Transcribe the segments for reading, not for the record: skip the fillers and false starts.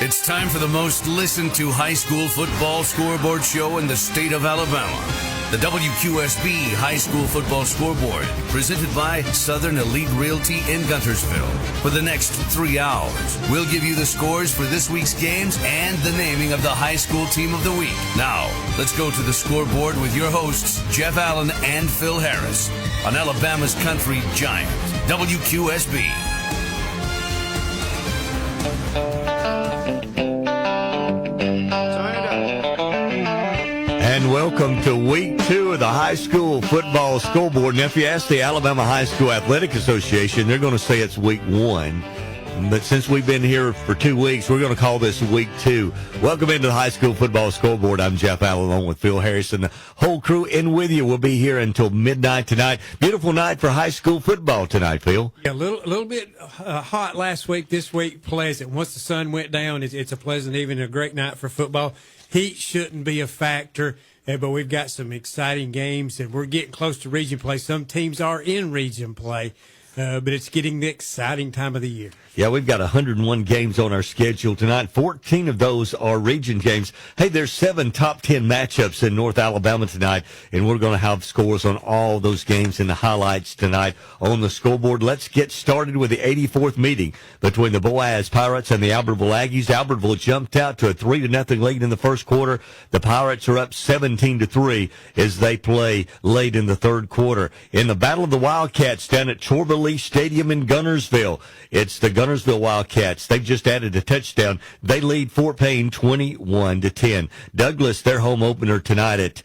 It's time for the most listened to high school football scoreboard show in the state of Alabama. The WQSB High School Football Scoreboard, presented by Southern Elite Realty in Guntersville. For the next 3 hours, we'll give you the scores for this week's games and the naming of the high school team of the week. Now, let's go to the scoreboard with your hosts, Jeff Allen and Phil Harris, on Alabama's Country Giant, WQSB. And welcome to week 2 of the high school football scoreboard. And if you ask the Alabama High School Athletic Association, they're going to say it's week 1. But since we've been here for 2 weeks, we're going to call this week 2. Welcome into the high school football scoreboard. I'm Jeff Allen along with Phil Harris and the whole crew in with you. We'll be here until midnight tonight. Beautiful night for high school football tonight, Phil. Yeah, a little bit hot last week. This week, pleasant. Once the sun went down, it's a pleasant evening, a great night for football. Heat shouldn't be a factor, but we've got some exciting games, and we're getting close to region play. Some teams are in region play, but it's getting the exciting time of the year. Yeah, we've got 101 games on our schedule tonight. 14 of those are region games. Hey, there's 7 top 10 matchups in North Alabama tonight, and we're going to have scores on all those games and the highlights tonight on the scoreboard. Let's get started with the 84th meeting between the Boaz Pirates and the Albertville Aggies. Albertville jumped out to a 3-0 lead in the first quarter. The Pirates are up 17-3 as they play late in the third quarter. In the Battle of the Wildcats down at Chorba-Lee Stadium in Guntersville, it's the Guntersville Wildcats. They've just added a touchdown. They lead Fort Payne 21-10. Douglas, their home opener tonight at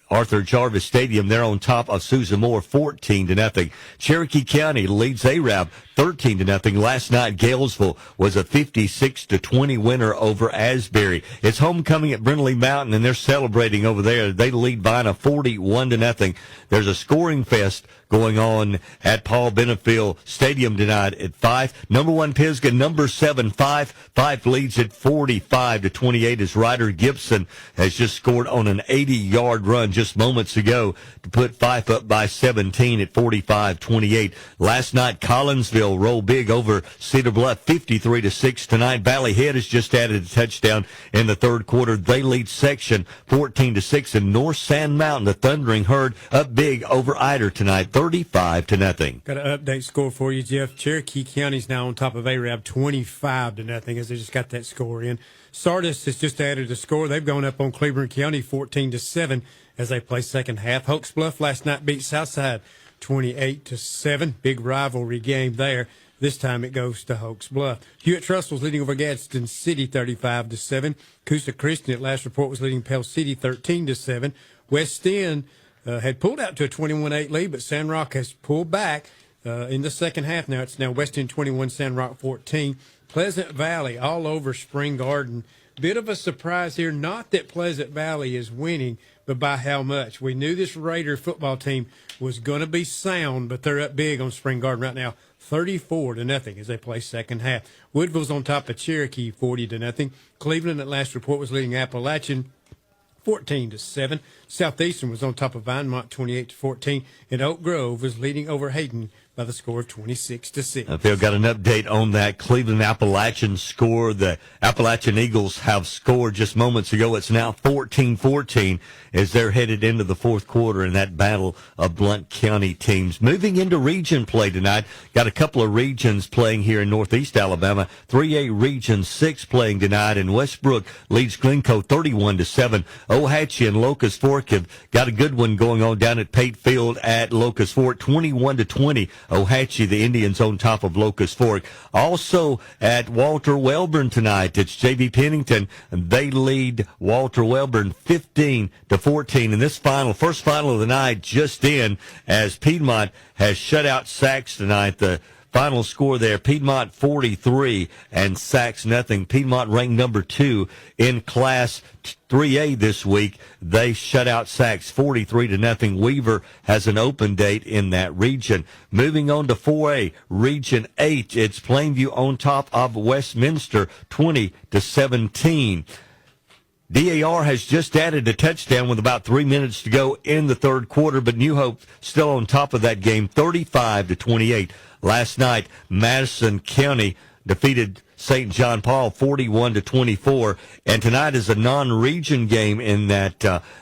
Arthur Jarvis Stadium. They're on top of Susan Moore 14-0. Cherokee County leads Arab 13-0. Last night, Galesville was a 56-20 winner over Asbury. It's homecoming at Brindley Mountain, and they're celebrating over there. They lead Vina 41-0. There's a scoring fest going on at Paul Benefield Stadium tonight at 5. Number 1 Pisgah, number 7 5. 5 leads at 45-28 as Ryder Gibson has just scored on an 80-yard run just moments ago to put 5 up by 17 at 45-28. Last night, Collinsville rolled big over Cedar Bluff 53-6 tonight. Valley Head has just added a touchdown in the third quarter. They lead section 14-6. And North Sand Mountain, the Thundering Herd, up big over Eider tonight 35-0. Got an update score for you, Jeff. Cherokee County's now on top of Arab 25-0 as they just got that score in. Sardis has just added a score. They've gone up on Cleveland County 14-7 as they play second half. Hoax Bluff last night beat Southside 28-7. Big rivalry game there. This time it goes to Hoax Bluff. Hewitt-Trussell's leading over Gadsden City 35-7. Coosa Christian at last report was leading Pell City 13-7. West End had pulled out to a 21-8 lead, but Sandrock has pulled back in the second half. Now it's West End 21, Sandrock 14. Pleasant Valley all over Spring Garden. Bit of a surprise here. Not that Pleasant Valley is winning, but by how much. We knew this Raider football team was going to be sound, but they're up big on Spring Garden right now, 34-0 as they play second half. Woodville's on top of Cherokee, 40-0. Cleveland at last report was leading Appalachian 14-7. Southeastern was on top of Vinemont 28-14, and Oak Grove was leading over Hayden by the score of 26-6. Phil got an update on that Cleveland Appalachian score. The Appalachian Eagles have scored just moments ago. It's now 14-14 as they're headed into the fourth quarter in that battle of Blount County teams. Moving into region play tonight, got a couple of regions playing here in Northeast Alabama. 3A Region 6 playing tonight, and Westbrook leads Glencoe 31-7. Ohatchee and Locust Fork have got a good one going on down at Pate Field at Locust Fork, 21-20. Ohatchee, the Indians, on top of Locust Fork. Also at Walter Wellborn tonight, it's J.V. Pennington. They lead Walter Wellborn 15-14. And this first final of the night just in, as Piedmont has shut out Sachs tonight. The final score there, Piedmont 43 and Sachs nothing. Piedmont ranked number 2 in Class 3A this week. They shut out Sachs 43-0. Weaver has an open date in that region. Moving on to 4A, Region 8, it's Plainview on top of Westminster 20-17. DAR has just added a touchdown with about 3 minutes to go in the third quarter, but New Hope still on top of that game, 35-28. Last night, Madison County defeated St. John Paul 41-24. And tonight is a non-region game in that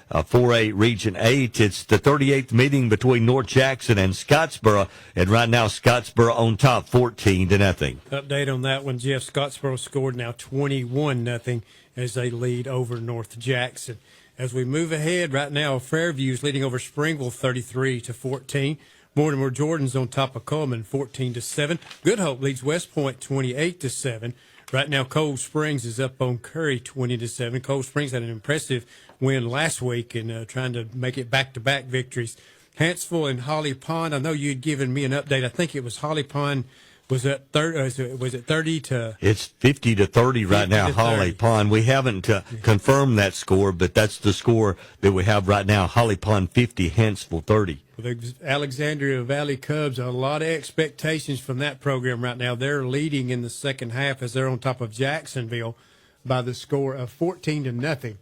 4A Region 8. It's the 38th meeting between North Jackson and Scottsboro. And right now, Scottsboro on top 14-0. Update on that one, Jeff. Scottsboro scored now 21-0 as they lead over North Jackson. As we move ahead, right now, Fairview's leading over Springville 33-14. Mortimer Jordan's on top of Coleman 14-7. Good Hope leads West Point 28-7. Right now, Cold Springs is up on Curry 20-7. Cold Springs had an impressive win last week and trying to make it back-to-back victories. Hanceville and Holly Pond. I know you had given me an update. I think it was Holly Pond. Was it 30 to? It's 50-30 right now, 50-30. Holly Pond. We haven't confirmed that score, but that's the score that we have right now. Holly Pond 50, Hanceville 30. The Alexandria Valley Cubs, a lot of expectations from that program right now. They're leading in the second half as they're on top of Jacksonville by the score of 14-0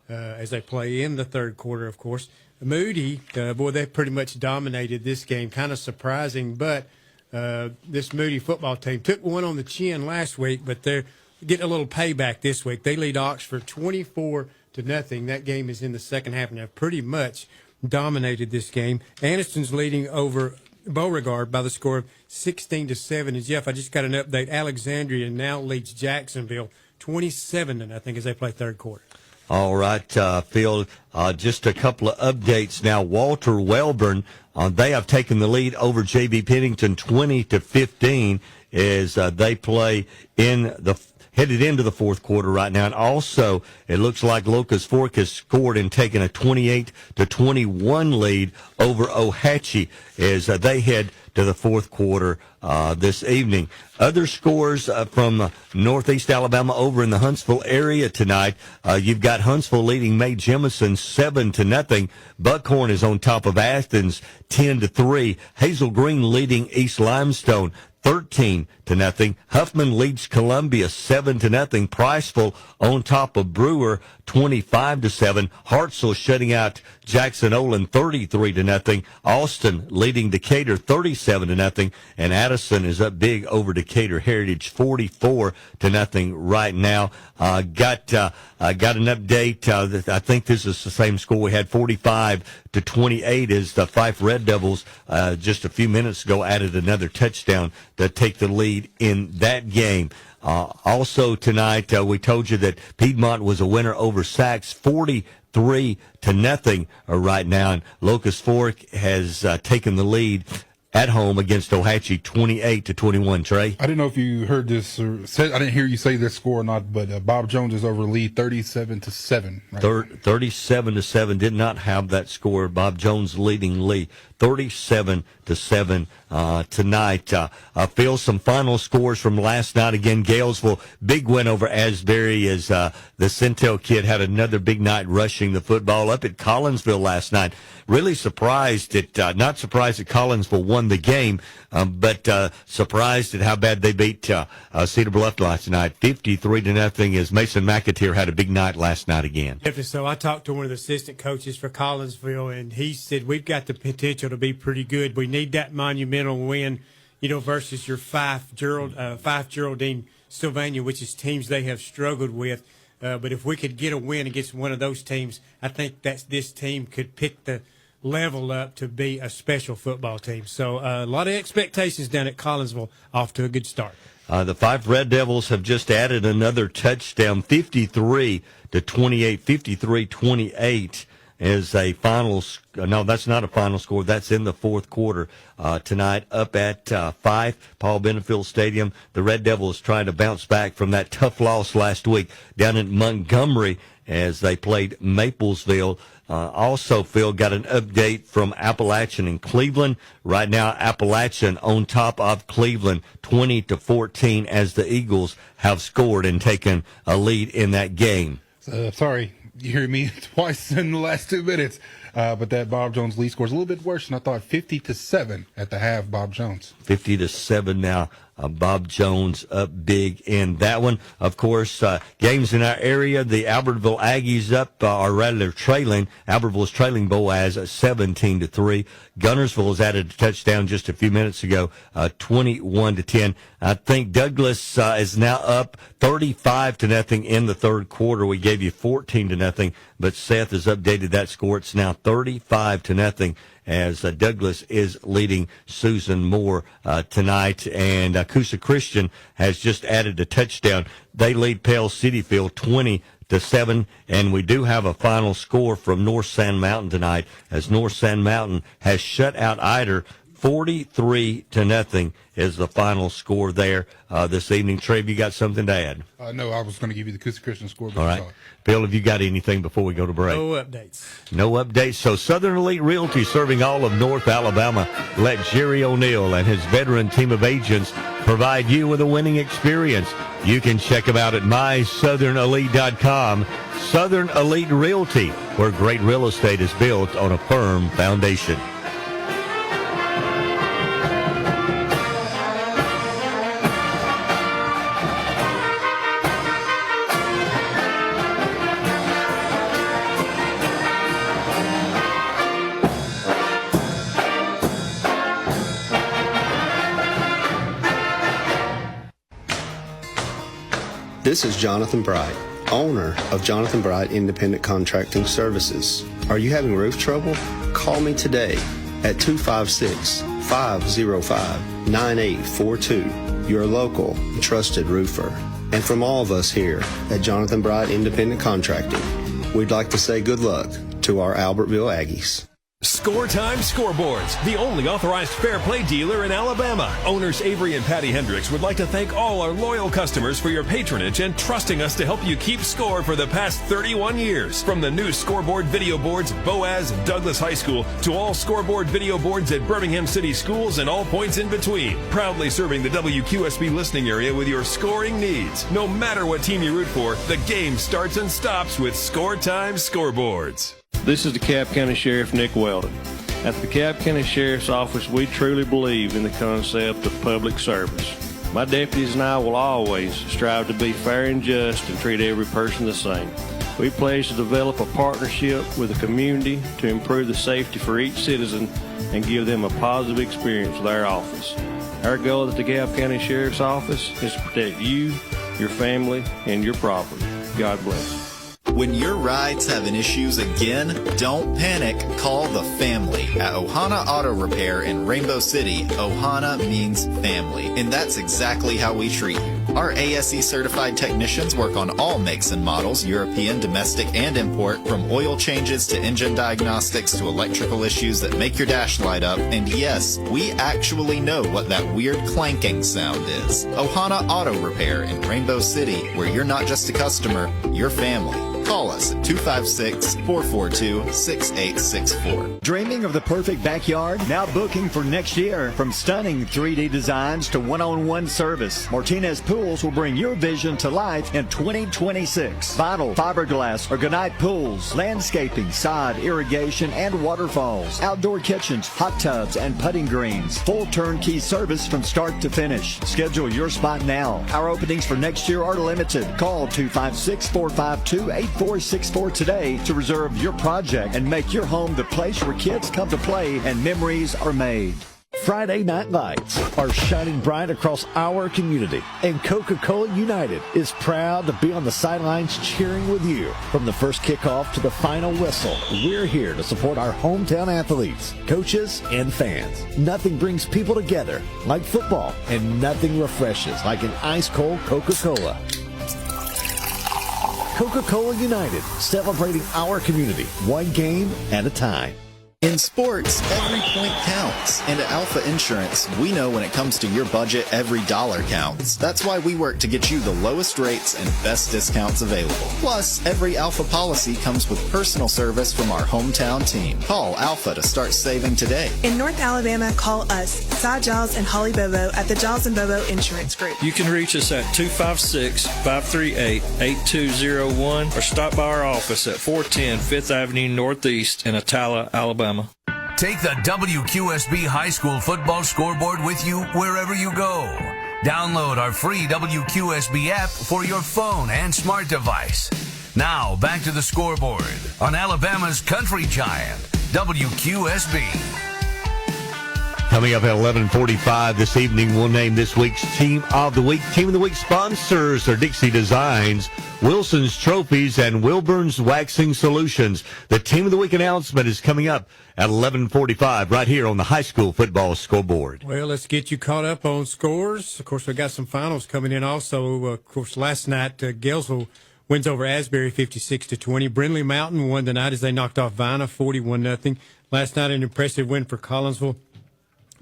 as they play in the third quarter, of course. Moody, they pretty much dominated this game. Kind of surprising, but this Moody football team took one on the chin last week, but they're getting a little payback this week. They lead Oxford 24-0. That game is in the second half, and they've pretty much dominated this game. Anderson's leading over Beauregard by the score of 16-7. And Jeff, I just got an update. Alexandria now leads Jacksonville 27-0 as they play third quarter. All right, Phil, just a couple of updates now. Walter Welborn, they have taken the lead over J.B. Pennington 20-15 as they play headed into the fourth quarter right now. And also, it looks like Locust Fork has scored and taken a 28-21 lead over Ohatchee as they head to the fourth quarter this evening. Other scores from Northeast Alabama over in the Huntsville area tonight. You've got Huntsville leading May Jemison 7-0. Buckhorn is on top of Athens 10-3. Hazel Green leading East Limestone 13-0. Huffman leads Columbia 7-0. Priceville on top of Brewer 25-7. Hartselle shutting out Jackson Olin 33-0. Austin leading Decatur 37-0. And Addison is up big over Decatur Heritage 44-0 right now. Got an update. I think this is the same score we had, 45-28, as the Fife Red Devils just a few minutes ago added another touchdown to take the lead in that game. Also tonight, we told you that Piedmont was a winner over Sachs 43-0 right now, and Locust Fork has taken the lead at home against Ohatchee 28-21. Trey? I didn't know if you heard this or said, I didn't hear you say this score or not, but Bob Jones is over lead 37-7. Right? 37-7. Did not have that score. Bob Jones leading Lee 37-7 tonight. Phil, some final scores from last night. Again, Galesville, big win over Asbury as the Centel kid had another big night rushing the football. Up at Collinsville last night. Really surprised not surprised that Collinsville won the game, but surprised at how bad they beat Cedar Bluff last night. 53-0 as Mason McAteer had a big night last night again. So I talked to one of the assistant coaches for Collinsville, and he said, we've got the potential to be pretty good. We need that monumental win, versus your Fife Geraldine Sylvania, which is teams they have struggled with. But if we could get a win against one of those teams, I think this team could pick the level up to be a special football team. So a lot of expectations down at Collinsville, off to a good start. The Fife Red Devils have just added another touchdown, 53-28, 53-28 is a final. No, that's not a final score. That's in the fourth quarter tonight up at Fife, Paul Benefield Stadium. The Red Devils trying to bounce back from that tough loss last week down in Montgomery as they played Maplesville. Also, Phil, got an update from Appalachian and Cleveland. Right now, Appalachian on top of Cleveland, 20-14, as the Eagles have scored and taken a lead in that game. Sorry, you hear me twice in the last 2 minutes. But that Bob Jones lead score is a little bit worse than I thought. 50-7 at the half, Bob Jones. 50-7 now. Bob Jones up big in that one. Of course, games in our area, the Albertville Aggies up, or rather they're trailing. Albertville's trailing Boaz 17-3. Gunnersville has added a touchdown just a few minutes ago, 21-10. I think Douglas is now up 35-0 in the third quarter. We gave you 14-0, but Seth has updated that score. It's now 35-0. As Douglas is leading Susan Moore tonight. And Coosa Christian has just added a touchdown. They lead Pale City Field 20-7. And we do have a final score from North Sand Mountain tonight, as North Sand Mountain has shut out Eider 43-0 is the final score there this evening. Trev, you got something to add? No, I was going to give you the Coosa Christian score. All right. Bill, have you got anything before we go to break? No updates. No updates. So Southern Elite Realty, serving all of North Alabama. Let Jerry O'Neill and his veteran team of agents provide you with a winning experience. You can check them out at mysouthernelite.com. Southern Elite Realty, where great real estate is built on a firm foundation. This is Jonathan Bright, owner of Jonathan Bright Independent Contracting Services. Are you having roof trouble? Call me today at 256-505-9842. Your local, trusted roofer. And from all of us here at Jonathan Bright Independent Contracting, we'd like to say good luck to our Albertville Aggies. Score Time Scoreboards, the only authorized fair play dealer in Alabama. Owners Avery and Patty Hendricks would like to thank all our loyal customers for your patronage and trusting us to help you keep score for the past 31 years. From the new Scoreboard video boards, Boaz, Douglas High School, to all Scoreboard video boards at Birmingham City Schools and all points in between. Proudly serving the WQSB listening area with your scoring needs. No matter what team you root for, the game starts and stops with Score Time Scoreboards. This is the DeKalb County Sheriff, Nick Weldon. At the DeKalb County Sheriff's Office, we truly believe in the concept of public service. My deputies and I will always strive to be fair and just and treat every person the same. We pledge to develop a partnership with the community to improve the safety for each citizen and give them a positive experience with our office. Our goal at the DeKalb County Sheriff's Office is to protect you, your family, and your property. God bless. When your ride's having issues again, don't panic. Call the family at Ohana Auto Repair in Rainbow City. Ohana means family, and that's exactly how we treat you. Our ASE certified technicians work on all makes and models, European, domestic, and import, from oil changes to engine diagnostics to electrical issues that make your dash light up. And yes, we actually know what that weird clanking sound is. Ohana Auto Repair in Rainbow City, where you're not just a customer, you're family. Call us at 256-442-6864. Dreaming of the perfect backyard? Now booking for next year. From stunning 3D designs to one-on-one service, Martinez Pools will bring your vision to life in 2026. Vinyl, fiberglass, or Gunite pools, landscaping, sod, irrigation, and waterfalls, outdoor kitchens, hot tubs, and putting greens. Full turnkey service from start to finish. Schedule your spot now. Our openings for next year are limited. Call 256-452-8464 today to reserve your project and make your home the place where kids come to play and memories are made. Friday night lights are shining bright across our community, and Coca-Cola United is proud to be on the sidelines cheering with you. From the first kickoff to the final whistle, we're here to support our hometown athletes, coaches, and fans. Nothing brings people together like football, and nothing refreshes like an ice-cold Coca-Cola. Coca-Cola United, celebrating our community, one game at a time. In sports, every point counts. And at Alpha Insurance, we know when it comes to your budget, every dollar counts. That's why we work to get you the lowest rates and best discounts available. Plus, every Alpha policy comes with personal service from our hometown team. Call Alpha to start saving today. In North Alabama, call us, Cy Giles and Holly Bobo at the Giles and Bobo Insurance Group. You can reach us at 256-538-8201 or stop by our office at 410 5th Avenue Northeast in Atala, Alabama. Take the WQSB High School Football Scoreboard with you wherever you go. Download our free WQSB app for your phone and smart device. Now, back to the scoreboard on Alabama's Country Giant, WQSB. Coming up at 11:45 this evening, we'll name this week's Team of the Week. Team of the Week sponsors are Dixie Designs, Wilson's Trophies, and Wilburn's Waxing Solutions. The Team of the Week announcement is coming up at 11:45 right here on the High School Football Scoreboard. Well, let's get you caught up on scores. Of course, we got some finals coming in also. Of course, last night, Galesville wins over Asbury 56-20. Brindley Mountain won tonight as they knocked off Vina 41-0. Last night, an impressive win for Collinsville,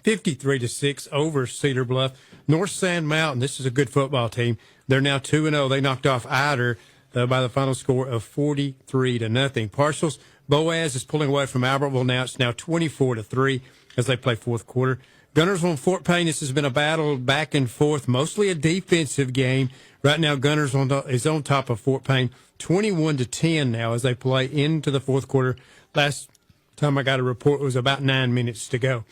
53-6 over Cedar Bluff. North Sand Mountain, this is a good football team. They're now 2-0. They knocked off Eider by the final score of 43-0. Partials, Boaz is pulling away from Albertville now. It's now 24-3 as they play fourth quarter. Gunners on Fort Payne, this has been a battle back and forth, mostly a defensive game. Right now, Gunners is on top of Fort Payne, 21-10 now as they play into the fourth quarter. Last time I got a report, it was about 9 minutes to go.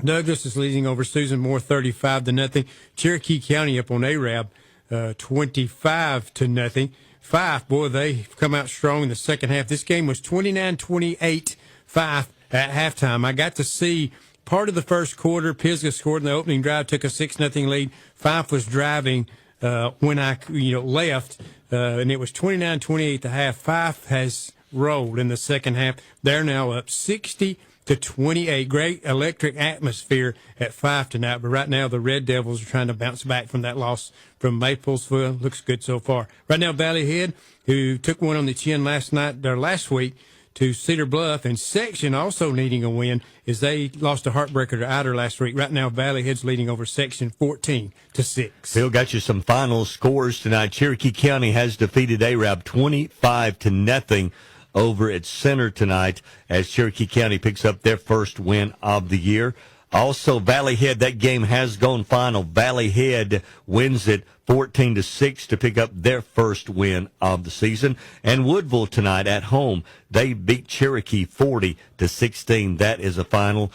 Douglas is leading over Susan Moore 35-0. Cherokee County up on Arab 25-0. Fife, boy, they've come out strong in the second half. This game was 29-28 Fife at halftime. I got to see part of the first quarter. Pisgah scored in the opening drive, took a 6-0 lead. Fife was driving when I left, and it was 29-28 at the half. Fife has rolled in the second half. They're now up 60-28. Great electric atmosphere at Fife tonight, but right now the Red Devils are trying to bounce back from that loss from Maplesville. Looks good so far. Right now, Valley Head, who took one on the chin last week to Cedar Bluff, and Section also needing a win as they lost a heartbreaker to Eider last week. Right now, Valley Head's leading over Section 14-6. Phil got you some final scores tonight. Cherokee County has defeated Arab 25-0 over at Center tonight as Cherokee County picks up their first win of the year. Also, Valley Head, that game has gone final. Valley Head wins it 14-6 to pick up their first win of the season. And Woodville tonight at home, they beat Cherokee 40-16. That is a final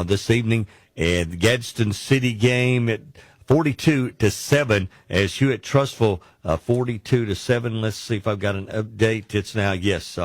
this evening. And the Gadsden City game at 42-7 as Hewitt Trustful 42-7. Let's see if I've got an update. It's now, yes,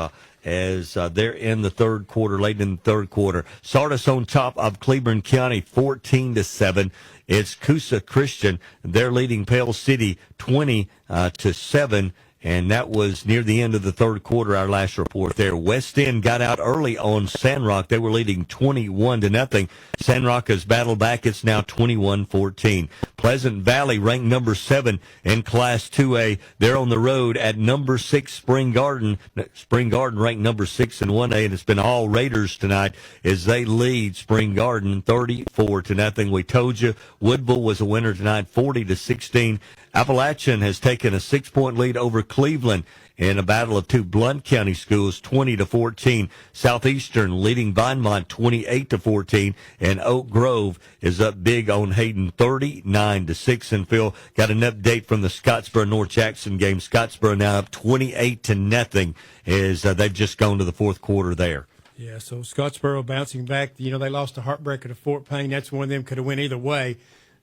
as they're in the third quarter, late in the third quarter. Sardis on top of Cleburne County 14-7. It's Coosa Christian. They're leading Pale City 20-7. And that was near the end of the third quarter, our last report there. West End got out early on Sandrock. They were leading 21-0. Sandrock has battled back. It's now 21-14. Pleasant Valley ranked number 7 in Class 2A. They're on the road at number 6 Spring Garden. Spring Garden ranked number 6 in 1A, and it's been all Raiders tonight as they lead Spring Garden 34-0. We told you Woodville was a winner tonight, 40-16. Appalachian has taken a 6-point lead over Cleveland in a battle of two Blount County schools, 20-14. Southeastern leading Vinemont 28-14, and Oak Grove is up big on Hayden 39-6. And Phil got an update from the Scottsboro North Jackson game. Scottsboro now up 28-0 as they've just gone to the fourth quarter there. Yeah, so Scottsboro bouncing back. They lost a heartbreaker to Fort Payne. That's one of them could have went either way,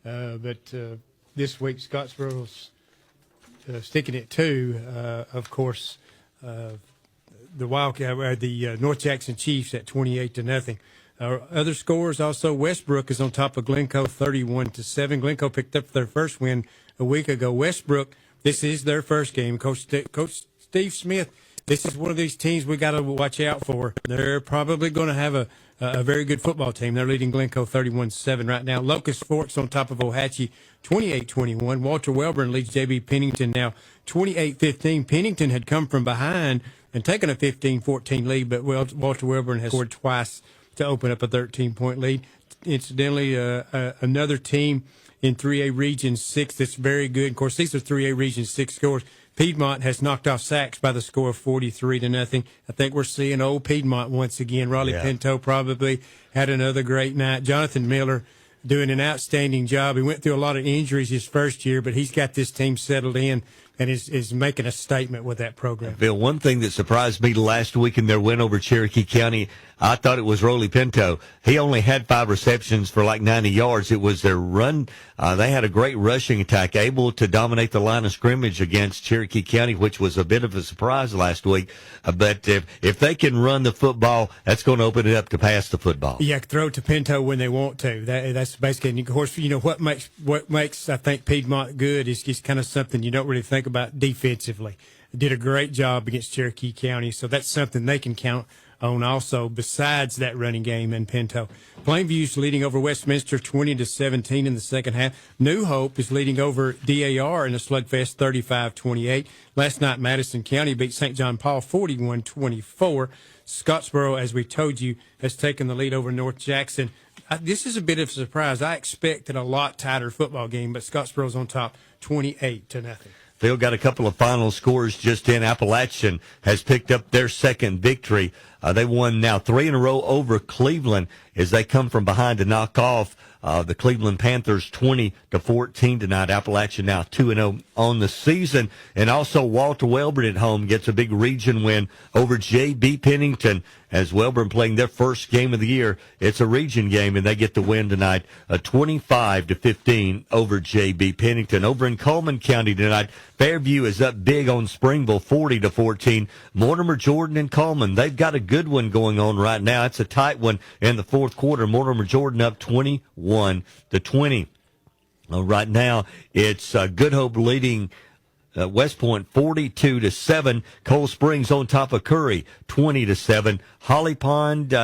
but. This week, Scottsboro's sticking it to, of course, the North Jackson Chiefs at 28-0. Other scores also, Westbrook is on top of Glencoe 31-7. Glencoe picked up their first win a week ago. Westbrook, this is their first game. Coach Steve Smith, this is one of these teams we got to watch out for. They're probably going to have a a very good football team. They're leading Glencoe 31-7 right now. Locust Forks on top of Ohatchee 28-21. Walter Wellborn leads J.B. Pennington now 28-15. Pennington had come from behind and taken a 15-14 lead, but Walter Wellborn has scored twice to open up a 13-point lead. Incidentally, another team in 3A Region 6 that's very good. Of course, these are 3A Region 6 scores. Piedmont has knocked off Sachs by the score of 43-0. I think we're seeing old Piedmont once again. Raleigh Pinto probably had another great night. Jonathan Miller doing an outstanding job. He went through a lot of injuries his first year, but he's got this team settled in and is making a statement with that program. Bill, one thing that surprised me last week in their win over Cherokee County, I thought it was Roley Pinto. He only had 5 receptions for like 90 yards. It was their run. They had a great rushing attack, able to dominate the line of scrimmage against Cherokee County, which was a bit of a surprise last week. But if they can run the football, that's going to open it up to pass the football. Yeah, throw it to Pinto when they want to. That's basically, and of course, what makes I think Piedmont good is just kind of something you don't really think about defensively. Did a great job against Cherokee County, so that's something they can count on also besides that running game in Pinto. Plainview's leading over Westminster 20-17 in the second half. New Hope is leading over DAR in a slugfest 35-28. Last night, Madison County beat St. John Paul 41-24. Scottsboro, as we told you, has taken the lead over North Jackson. This is a bit of a surprise. I expected a lot tighter football game, but Scottsboro's on top 28-0. Phil, got a couple of final scores just in. Appalachian has picked up their second victory. They won now 3 in a row over Cleveland as they come from behind to knock off the Cleveland Panthers 20-14 tonight. Appalachian now 2-0 on the season. And also Walter Wellborn at home gets a big region win over J.B. Pennington as Wellborn playing their first game of the year. It's a region game, and they get the win tonight, 25-15 over J.B. Pennington. Over in Coleman County tonight, Fairview is up big on Springville, 40-14. Mortimer, Jordan, and Coleman, they've got a good one going on right now. It's a tight one in the fourth quarter. Mortimer, Jordan up 21-20. Right now, it's Good Hope leading West Point 42-7. Cold Springs on top of Curry 20-7. Holly Pond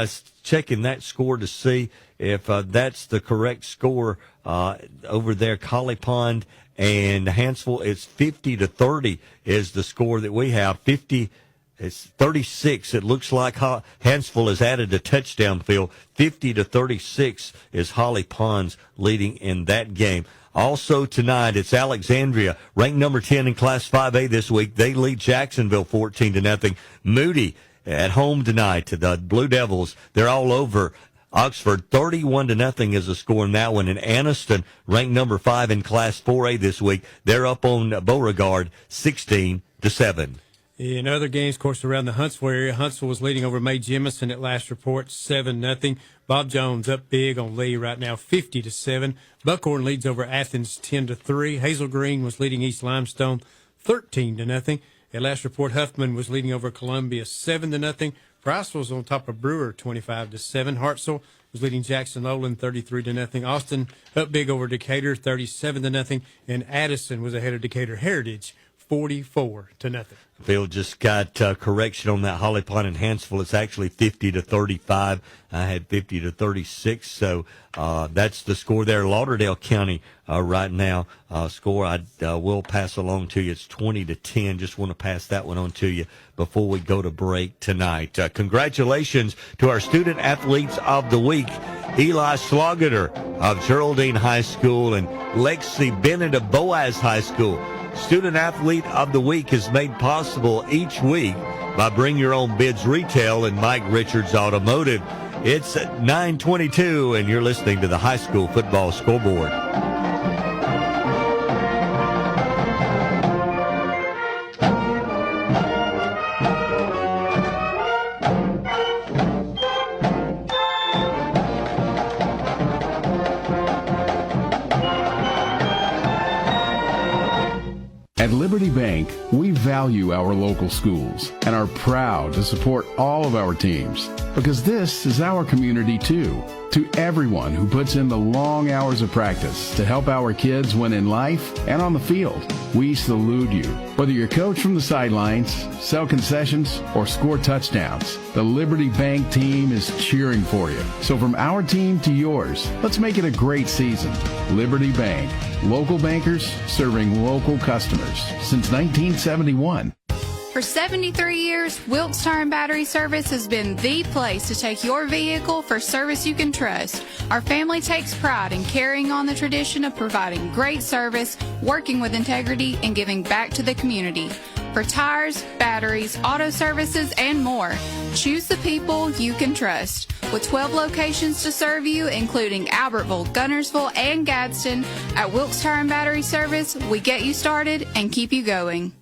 checking that score to see if that's the correct score over there. Holly Pond and Hansville, it's 50-30 is the score that we have. It's 36. It looks like Hansville has added a touchdown, Phil. 50-36 is Holly Pond's leading in that game. Also tonight, it's Alexandria, ranked number 10 in Class 5A this week. They lead Jacksonville 14-0. Moody at home tonight to the Blue Devils. They're all over Oxford. 31-0 is the score in that one. And Anniston, ranked number 5 in Class 4A this week. They're up on Beauregard 16-7. In other games, of course, around the Huntsville area, Huntsville was leading over May Jemison at last report, 7-0. Bob Jones up big on Lee right now, 50-7. Buckhorn leads over Athens, 10-3. Hazel Green was leading East Limestone, 13-0. At last report, Huffman was leading over Columbia, 7-0. Price was on top of Brewer, 25-7. Hartselle was leading Jackson Lowland, 33-0. Austin up big over Decatur, 37-0. And Addison was ahead of Decatur Heritage, 44-0. Phil just got correction on that. Holly Pond and Hansville. It's actually 50-35. I had 50-36. So that's the score there. Lauderdale County right now score. I will pass along to you. It's 20-10. Just want to pass that one on to you before we go to break tonight. Congratulations to our student athletes of the week. Eli Slogater of Geraldine High School and Lexi Bennett of Boaz High School. Student Athlete of the Week is made possible each week by Bring Your Own Bids Retail and Mike Richards Automotive. It's 9:22, and you're listening to the High School Football Scoreboard. At Liberty Bank, We value our local schools and are proud to support all of our teams because this is our community too. To everyone who puts in the long hours of practice to help our kids win in life and on the field, we salute you. Whether you're coach from the sidelines, sell concessions, or score touchdowns, the Liberty Bank team is cheering for you. So from our team to yours, let's make it a great season. Liberty Bank, local bankers serving local customers since 1971. For 73 years, Wilkes Tire and Battery Service has been the place to take your vehicle for service you can trust. Our family takes pride in carrying on the tradition of providing great service, working with integrity, and giving back to the community. For tires, batteries, auto services, and more, choose the people you can trust. With 12 locations to serve you, including Albertville, Gunnersville, and Gadsden, at Wilkes Tire and Battery Service, we get you started and keep you going.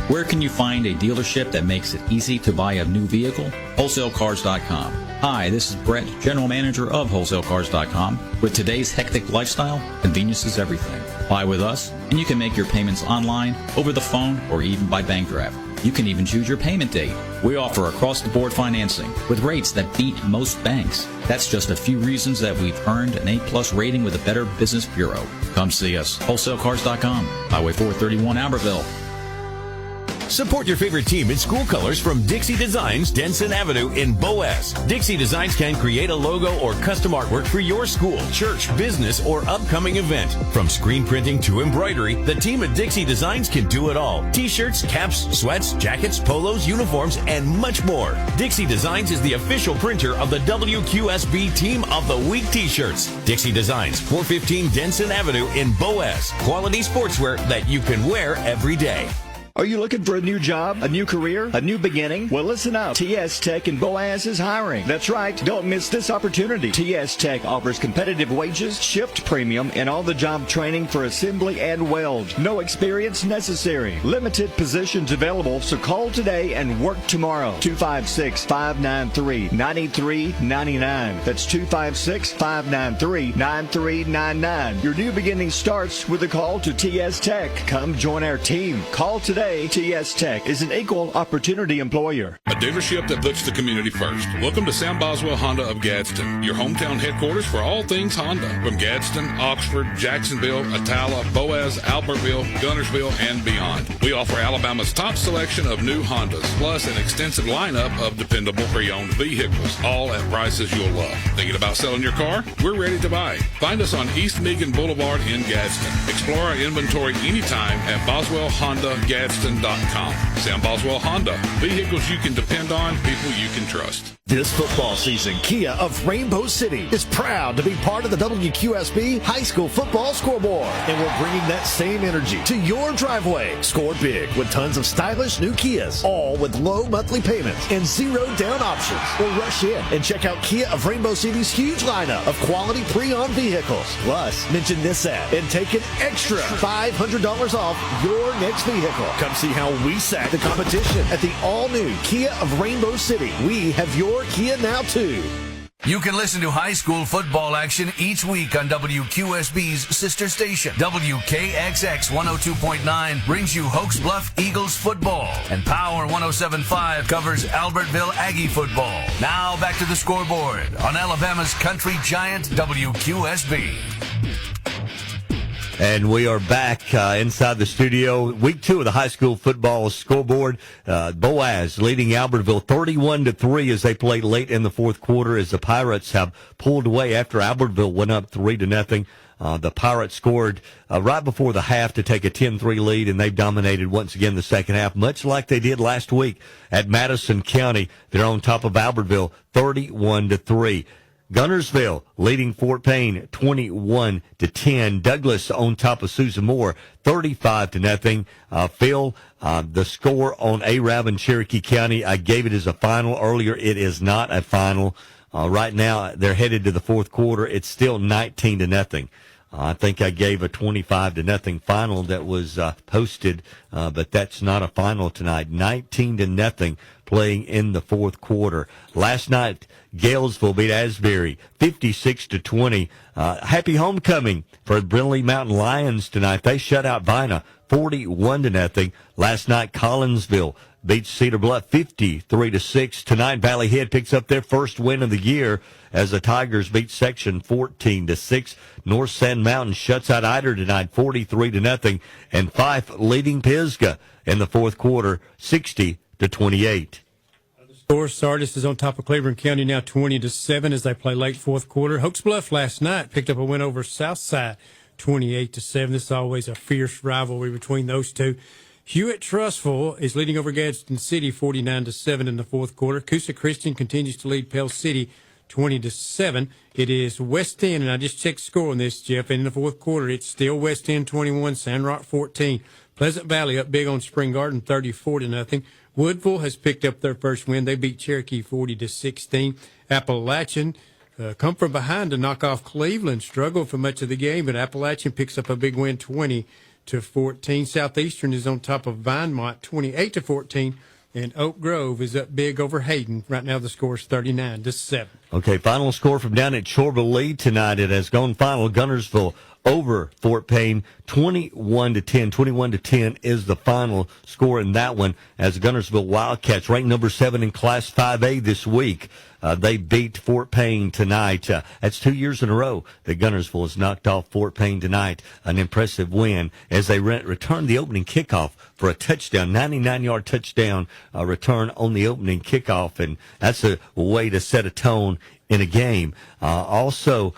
Where can you find a dealership that makes it easy to buy a new vehicle? WholesaleCars.com. Hi, this is Brett, General Manager of WholesaleCars.com. With today's hectic lifestyle, convenience is everything. Buy with us, and you can make your payments online, over the phone, or even by bank draft. You can even choose your payment date. We offer across-the-board financing with rates that beat most banks. That's just a few reasons that we've earned an A+ rating with the Better Business Bureau. Come see us. WholesaleCars.com. Highway 431, Albertville. Support your favorite team in school colors from Dixie Designs, Denson Avenue in Boaz. Dixie Designs can create a logo or custom artwork for your school, church, business, or upcoming event. From screen printing to embroidery, the team at Dixie Designs can do it all. T-shirts, caps, sweats, jackets, polos, uniforms, and much more. Dixie Designs is the official printer of the WQSB Team of the Week T-shirts. Dixie Designs, 415 Denson Avenue in Boaz. Quality sportswear that you can wear every day. Are you looking for a new job, a new career, a new beginning? Well, listen up. TS Tech in Boaz is hiring. That's right. Don't miss this opportunity. TS Tech offers competitive wages, shift premium, and on-the-job training for assembly and weld. No experience necessary. Limited positions available, so call today and work tomorrow. 256-593-9399. That's 256-593-9399. Your new beginning starts with a call to TS Tech. Come join our team. Call today. TS Tech is an equal opportunity employer. A dealership that puts the community first. Welcome to Sam Boswell Honda of Gadsden, your hometown headquarters for all things Honda. From Gadsden, Oxford, Jacksonville, Attala, Boaz, Albertville, Gunnersville, and beyond. We offer Alabama's top selection of new Hondas, plus an extensive lineup of dependable pre-owned vehicles, all at prices you'll love. Thinking about selling your car? We're ready to buy. Find us on East Meagan Boulevard in Gadsden. Explore our inventory anytime at BoswellHonda.Gadsden.com. Sam Boswell Honda. Vehicles you can depend on, people you can trust. This football season, Kia of Rainbow City is proud to be part of the WQSB High School Football Scoreboard. And we're bringing that same energy to your driveway. Score big with tons of stylish new Kias, all with low monthly payments and zero down options. Or rush in and check out Kia of Rainbow City's huge lineup of quality pre-owned vehicles. Plus, mention this ad and take an extra $500 off your next vehicle. Come see how we sack the competition at the all-new Kia of Rainbow City. We have your Kia now, too. You can listen to high school football action each week on WQSB's sister station. WKXX 102.9 brings you Hoax Bluff Eagles football, and Power 107.5 covers Albertville Aggie football. Now back to the scoreboard on Alabama's country giant WQSB. And we are back inside the studio. Week 2 of the high school football scoreboard. Boaz leading Albertville 31-3 as they played late in the fourth quarter, as the Pirates have pulled away after Albertville went up 3-0. The Pirates scored right before the half to take a 10-3 lead, and they've dominated once again the second half, much like they did last week at Madison County. They're on top of Albertville 31-3. Gunnersville leading Fort Payne 21-10. Douglas on top of Susan Moore 35-0. Phil, the score on Arab and Cherokee County, I gave it as a final earlier. It is not a final. Right now they're headed to the fourth quarter. It's still 19-0. I think I gave a 25-0 final that was posted, but that's not a final tonight. 19-0 playing in the fourth quarter. Last night, Galesville beat Asbury 56-20. Happy homecoming for the Brindley Mountain Lions tonight. They shut out Bina 41-0. Last night, Collinsville beats Cedar Bluff 53-6. Tonight, Valley Head picks up their first win of the year as the Tigers beat Section 14-6. North Sand Mountain shuts out Eider tonight 43-0. And Fife leading Pisgah in the fourth quarter 60-28. Score, Sardis is on top of Cleveland County now 20-7 as they play late fourth quarter. Hokes Bluff last night picked up a win over Southside 28-7. This is always a fierce rivalry between those two. Hewitt Trussville is leading over Gadsden City 49-7 in the fourth quarter. Coosa Christian continues to lead Pell City 20-7. It is West End, and I just checked score on this, Jeff. And in the fourth quarter, it's still West End 21, Sandrock 14. Pleasant Valley up big on Spring Garden 34-0. Woodville has picked up their first win. They beat Cherokee 40-16. Appalachian come from behind to knock off Cleveland. Struggled for much of the game, but Appalachian picks up a big win 20-14. Southeastern is on top of Vinemont 28-14. And Oak Grove is up big over Hayden. Right now the score is 39-7. Okay, final score from down at Chorba Lee tonight. It has gone final. Gunnersville over Fort Payne 21-10. 21-10 is the final score in that one as the Gunnersville Wildcats, ranked number 7 in Class 5A this week. They beat Fort Payne tonight. That's 2 years in a row that Gunnersville has knocked off Fort Payne tonight. An impressive win as they return the opening kickoff for a touchdown, 99-yard touchdown return on the opening kickoff, and that's a way to set a tone in a game. Also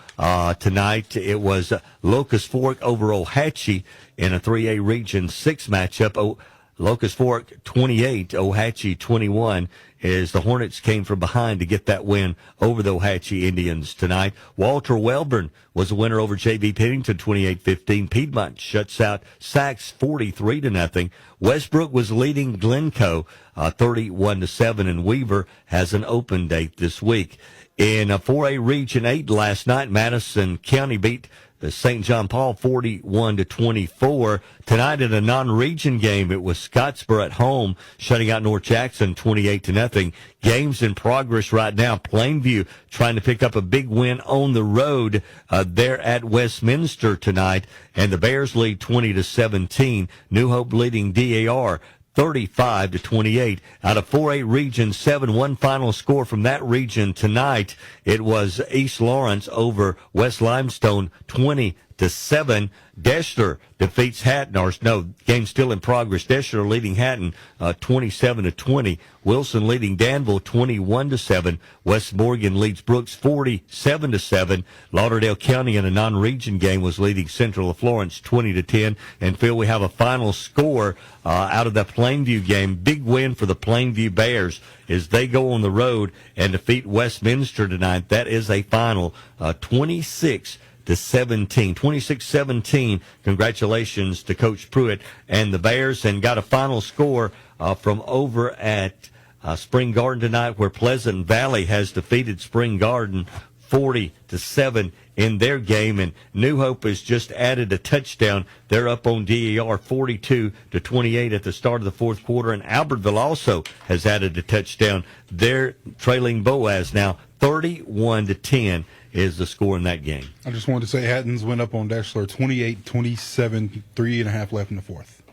tonight it was Locust Fork over Ohatchee in a 3A Region 6 matchup. Locust Fork 28, Ohatchee 21, as the Hornets came from behind to get that win over the Ohatchee Indians tonight. Walter Welborn was the winner over J.B. Pennington 28-15. Piedmont shuts out Sachs 43-0. Westbrook was leading Glencoe 31-7, and Weaver has an open date this week. In a 4A Region 8 last night, Madison County beat the St. John Paul 41-24. Tonight in a non-region game, it was Scottsboro at home shutting out North Jackson 28-0. Games in progress right now. Plainview trying to pick up a big win on the road there at Westminster tonight, and the Bears lead 20-17. New Hope leading DAR 35-28. Out of 4A Region 7, one final score from that region tonight. It was East Lawrence over West Limestone 20-7. Deschler defeats Hatton, or no, game still in progress. Deschler leading Hatton 27-20. Wilson leading Danville 21-7. West Morgan leads Brooks 47-7. Lauderdale County in a non-region game was leading Central of Florence 20-10. And Phil, we have a final score out of that Plainview game. Big win for the Plainview Bears as they go on the road and defeat Westminster tonight. That is a final 26-17. 26-17. Congratulations to Coach Pruitt and the Bears, and got a final score from over at Spring Garden tonight, where Pleasant Valley has defeated Spring Garden 40-7 in their game, and New Hope has just added a touchdown. They're up on DER 42-28 at the start of the fourth quarter, and Albertville also has added a touchdown. They're trailing Boaz now 31-10. Is the score in that game. I just wanted to say Hatton's went up on Deschler 28-27, 3.5 left in the fourth.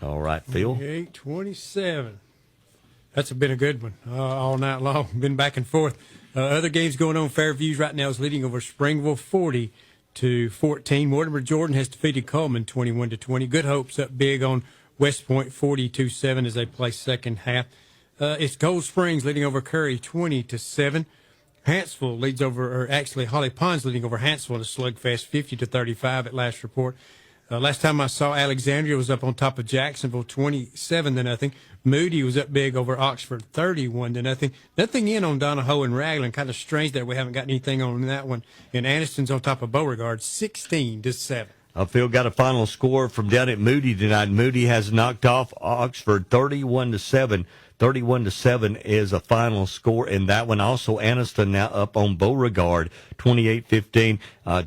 All right, Phil. 28-27. That's been a good one all night long. Been back and forth. Other games going on. Fairview right now is leading over Springville 40-14. Mortimer Jordan has defeated Coleman 21-20. Good Hope's up big on West Point 42-7 as they play second half. It's Gold Springs leading over Curry 20-7. Huntsville leads over, or actually Holly Pond's leading over Huntsville in a slugfest 50-35 at last report. Last time I saw, Alexandria was up on top of Jacksonville 27-0. Moody was up big over Oxford 31-0. Nothing in on Donahoe and Raglan. Kind of strange that we haven't got anything on that one. And Anniston's on top of Beauregard 16-7. Phil got a final score from down at Moody tonight. Moody has knocked off Oxford 31-7. 31-7 is a final score in that one. Also, Anniston now up on Beauregard, 28-15.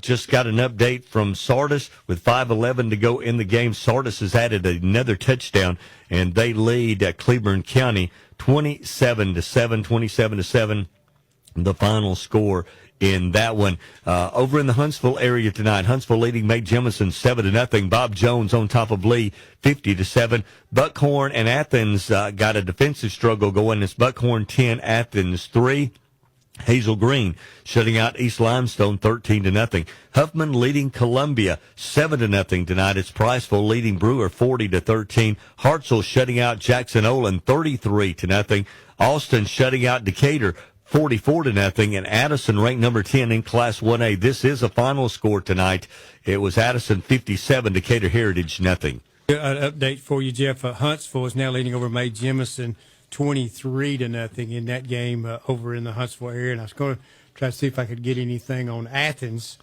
Just got an update from Sardis with 5:11 to go in the game. Sardis has added another touchdown, and they lead Cleburne County 27-7. 27-7, the final score in that one. Over in the Huntsville area tonight, Huntsville leading May Jemison 7-0. Bob Jones on top of Lee 50-7. Buckhorn and Athens got a defensive struggle going. It's Buckhorn 10, Athens 3. Hazel Green shutting out East Limestone 13-0. Huffman leading Columbia 7-0 tonight. It's Priceville leading Brewer 40-13. Hartselle shutting out Jackson Olin 33-0. Austin shutting out Decatur 44-0, and Addison ranked number 10 in Class 1A. This is a final score tonight. It was Addison 57, Decatur Heritage 0. An update for you, Jeff. Huntsville is now leading over May Jemison 23-0 in that game over in the Huntsville area, and I was going to try to see if I could get anything on Athens.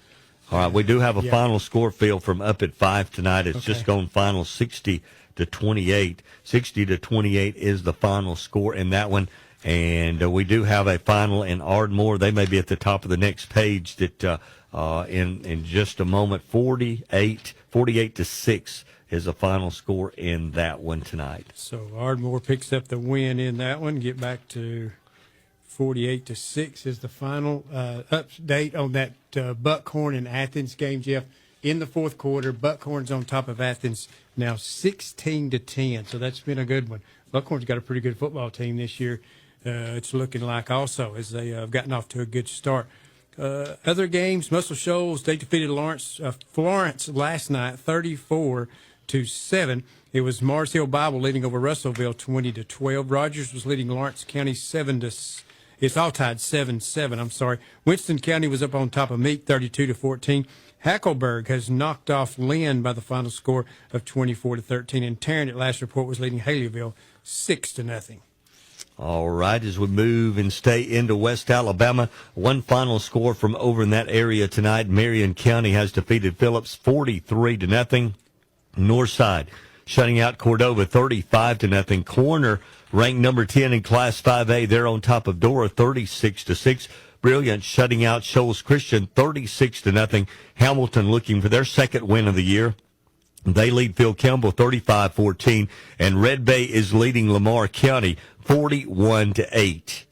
All right, we do have a final score, Phil, from up at 5 tonight. It's just gone final 60-28. 60-28 is the final score in that one. And we do have a final in Ardmore. They may be at the top of the next page that in just a moment. 48-6 is a final score in that one tonight. So Ardmore picks up the win in that one. Get back to 48-6 is the final update on that Buckhorn and Athens game, Jeff. In the fourth quarter, Buckhorn's on top of Athens now 16-10. So that's been a good one. Buckhorn's got a pretty good football team this year. It's looking like also as they have gotten off to a good start. Other games, Muscle Shoals, they defeated Florence last night 34-7. It was Mars Hill Bible leading over Russellville 20-12. Rogers was leading Lawrence County 7-7. It's all tied 7-7. I'm sorry. Winston County was up on top of Meek 32-14. Hackleburg has knocked off Lynn by the final score of 24-13. And Tarrant at last report was leading Haleyville 6-0. All right, as we move and stay into West Alabama, one final score from over in that area tonight. Marion County has defeated Phillips 43-0. Northside shutting out Cordova 35-0. Corner ranked number 10 in Class 5A. They're on top of Dora 36-6. Brilliant shutting out Shoals Christian 36-0. Hamilton looking for their second win of the year. They lead Phil Campbell 35-14, and Red Bay is leading Lamar County 41-8.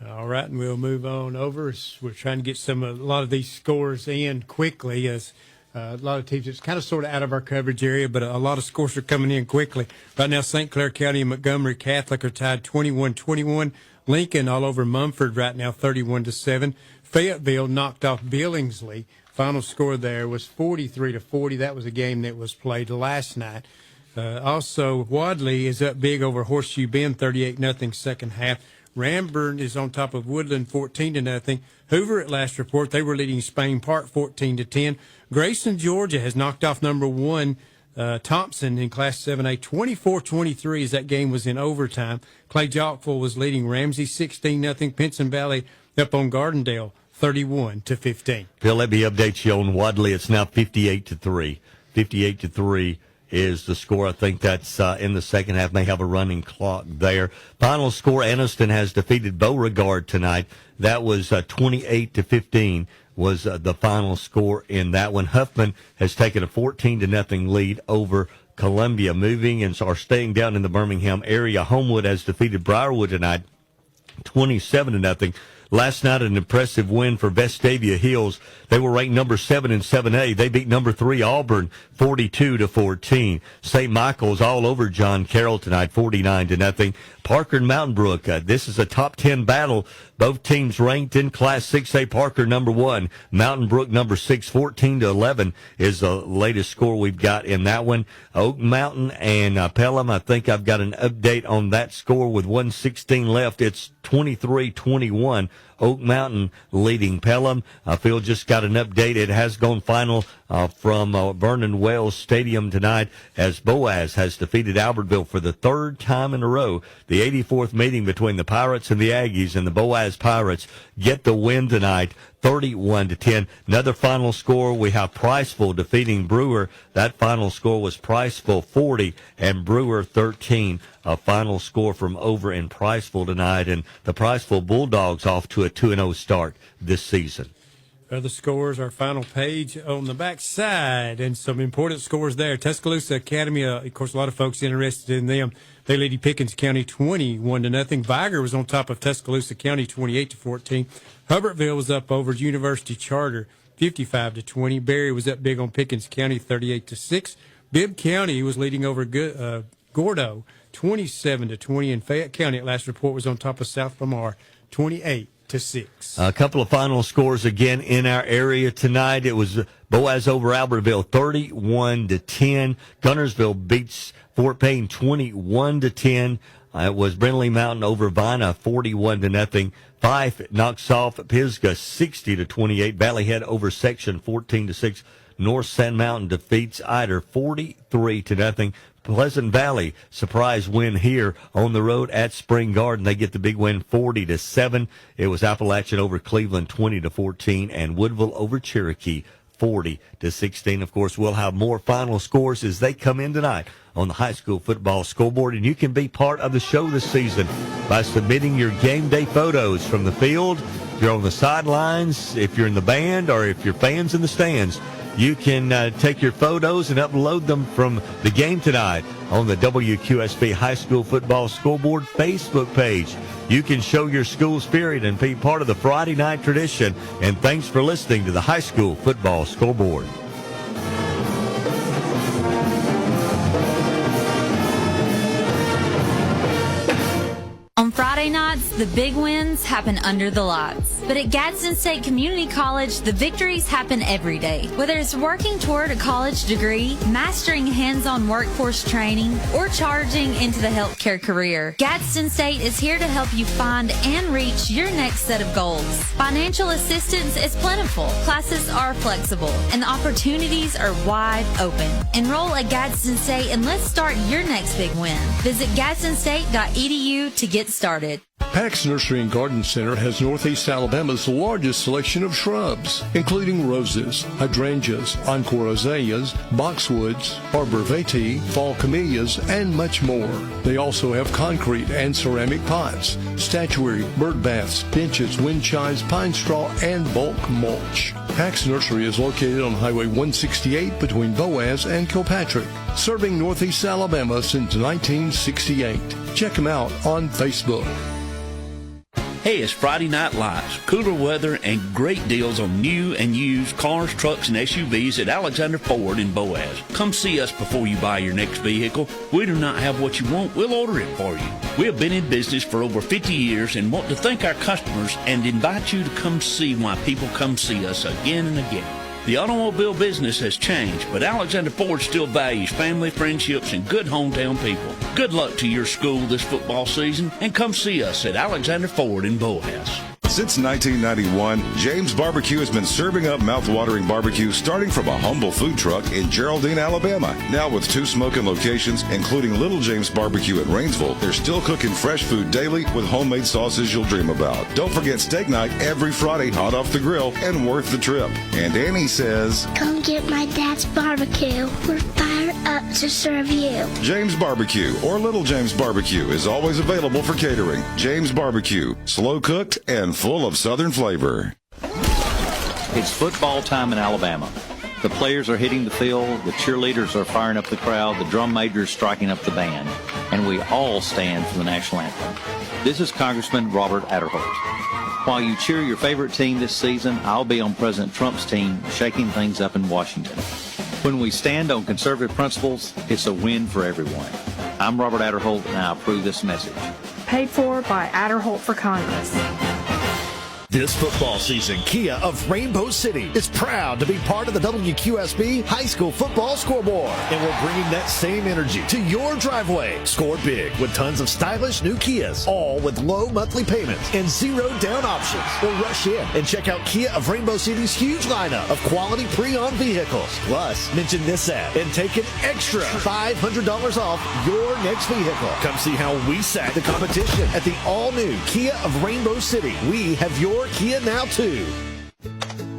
All right, and we'll move on over. We're trying to get a lot of these scores in quickly, as a lot of teams, it's kind of sort of out of our coverage area, but a lot of scores are coming in quickly. Right now, St. Clair County and Montgomery Catholic are tied 21-21. Lincoln all over Mumford right now 31-7. Fayetteville knocked off Billingsley. Final score there was 43-40. That was a game that was played last night. Also, Wadley is up big over Horseshoe Bend, 38-0 second half. Ramburn is on top of Woodland, 14-0. Hoover at last report, they were leading Spain Park 14-10. Grayson, Georgia has knocked off number 1 Thompson in Class 7A, 24-23 as that game was in overtime. Clay Jockville was leading Ramsey 16-0. Pinson Valley up on Gardendale 31-15. Phil, let me update you on Wadley. It's now 58-3. 58-3 is the score. I think that's in the second half. May have a running clock there. Final score, Anniston has defeated Beauregard tonight. That was 28-15 was the final score in that one. Huffman has taken a 14-0 lead over Columbia. Moving and are staying down in the Birmingham area. Homewood has defeated Briarwood tonight 27-0. Last night, an impressive win for Vestavia Hills. They were ranked number 7 in 7A. They beat number 3 Auburn 42-14. St. Michael's all over John Carroll tonight, 49-0. Parker and Mountain Brook. This is a top 10 battle. Both teams ranked in Class 6A. Parker number 1, Mountain Brook number 6, 14-11 is the latest score we've got in that one. Oak Mountain and Pelham. I think I've got an update on that score with 1:16 left. It's 23-21. Oak Mountain leading Pelham. Phil just got an update. It has gone final from Vernon Wells Stadium tonight as Boaz has defeated Albertville for the third time in a row. The 84th meeting between the Pirates and the Aggies, and the Boaz Pirates get the win tonight, 31-10. Another final score, we have Priceville defeating Brewer. That final score was Priceville 40 and Brewer 13. A final score from over in Priceville tonight, and the Priceville Bulldogs off to a 2-0 start this season. Other scores, our final page on the back side, and some important scores there. Tuscaloosa Academy, of course, a lot of folks interested in them. They lead Pickens County 21-0. Viger was on top of Tuscaloosa County 28-14. Hubbartville was up over University Charter 55-20. Berry was up big on Pickens County 38-6. Bibb County was leading over Gordo 27-20. And Fayette County at last report was on top of South Lamar 28-6. A couple of final scores again in our area tonight. It was Boaz over Albertville 31-10. Gunnersville beats Fort Payne 21-10. It was Brindley Mountain over Vina 41-0. Fife knocks off Pisgah 60-28. Valleyhead over Section 14-6. North Sand Mountain defeats Eider 43-0. Pleasant Valley, surprise win here on the road at Spring Garden. They get the big win 40-7. It was Appalachian over Cleveland 20-14 and Woodville over Cherokee 40-16. Of course, we'll have more final scores as they come in tonight on the high school football scoreboard. And you can be part of the show this season by submitting your game day photos from the field. If you're on the sidelines, if you're in the band, or if you're fans in the stands, you can take your photos and upload them from the game tonight on the WQSB High School Football Scoreboard Facebook page. You can show your school spirit and be part of the Friday night tradition. And thanks for listening to the High School Football Scoreboard. On Friday nights, the big wins happen under the lights. But at Gadsden State Community College, the victories happen every day. Whether it's working toward a college degree, mastering hands-on workforce training, or charging into the healthcare career, Gadsden State is here to help you find and reach your next set of goals. Financial assistance is plentiful, classes are flexible, and the opportunities are wide open. Enroll at Gadsden State and let's start your next big win. Visit gadsdenstate.edu to get started. Pax Nursery and Garden Center has Northeast Alabama's largest selection of shrubs, including roses, hydrangeas, encore azaleas, boxwoods, arbor vitae, fall camellias, and much more. They also have concrete and ceramic pots, statuary, bird baths, benches, wind chimes, pine straw, and bulk mulch. Pax Nursery is located on Highway 168 between Boaz and Kilpatrick, serving Northeast Alabama since 1968. Check them out on Facebook. Hey, it's Friday Night Lights. Cooler weather and great deals on new and used cars, trucks, and SUVs at Alexander Ford in Boaz. Come see us before you buy your next vehicle. We do not have what you want. We'll order it for you. We have been in business for over 50 years and want to thank our customers and invite you to come see why people come see us again and again. The automobile business has changed, but Alexander Ford still values family, friendships, and good hometown people. Good luck to your school this football season, and come see us at Alexander Ford in Boaz. Since 1991, James Barbecue has been serving up mouth-watering barbecue starting from a humble food truck in Geraldine, Alabama. Now with 2 smoking locations, including Little James Barbecue at Rainsville, they're still cooking fresh food daily with homemade sauces you'll dream about. Don't forget steak night every Friday, hot off the grill and worth the trip. And Annie says, "Come get my dad's barbecue. We're fired up to serve you." James Barbecue or Little James Barbecue is always available for catering. James Barbecue, slow cooked and full of Southern flavor. It's football time in Alabama. The players are hitting the field, the cheerleaders are firing up the crowd, the drum majors striking up the band, and we all stand for the national anthem. This is Congressman Robert Adderholt. While you cheer your favorite team this season, I'll be on President Trump's team shaking things up in Washington. When we stand on conservative principles, it's a win for everyone. I'm Robert Adderholt, and I approve this message. Paid for by Adderholt for Congress. This football season, Kia of Rainbow City is proud to be part of the WQSB High School Football Scoreboard. And we're bringing that same energy to your driveway. Score big with tons of stylish new Kias, all with low monthly payments and 0 down options. Or rush in and check out Kia of Rainbow City's huge lineup of quality pre-owned vehicles. Plus, mention this ad and take an extra $500 off your next vehicle. Come see how we sack the competition at the all-new Kia of Rainbow City. We have your Kia now too.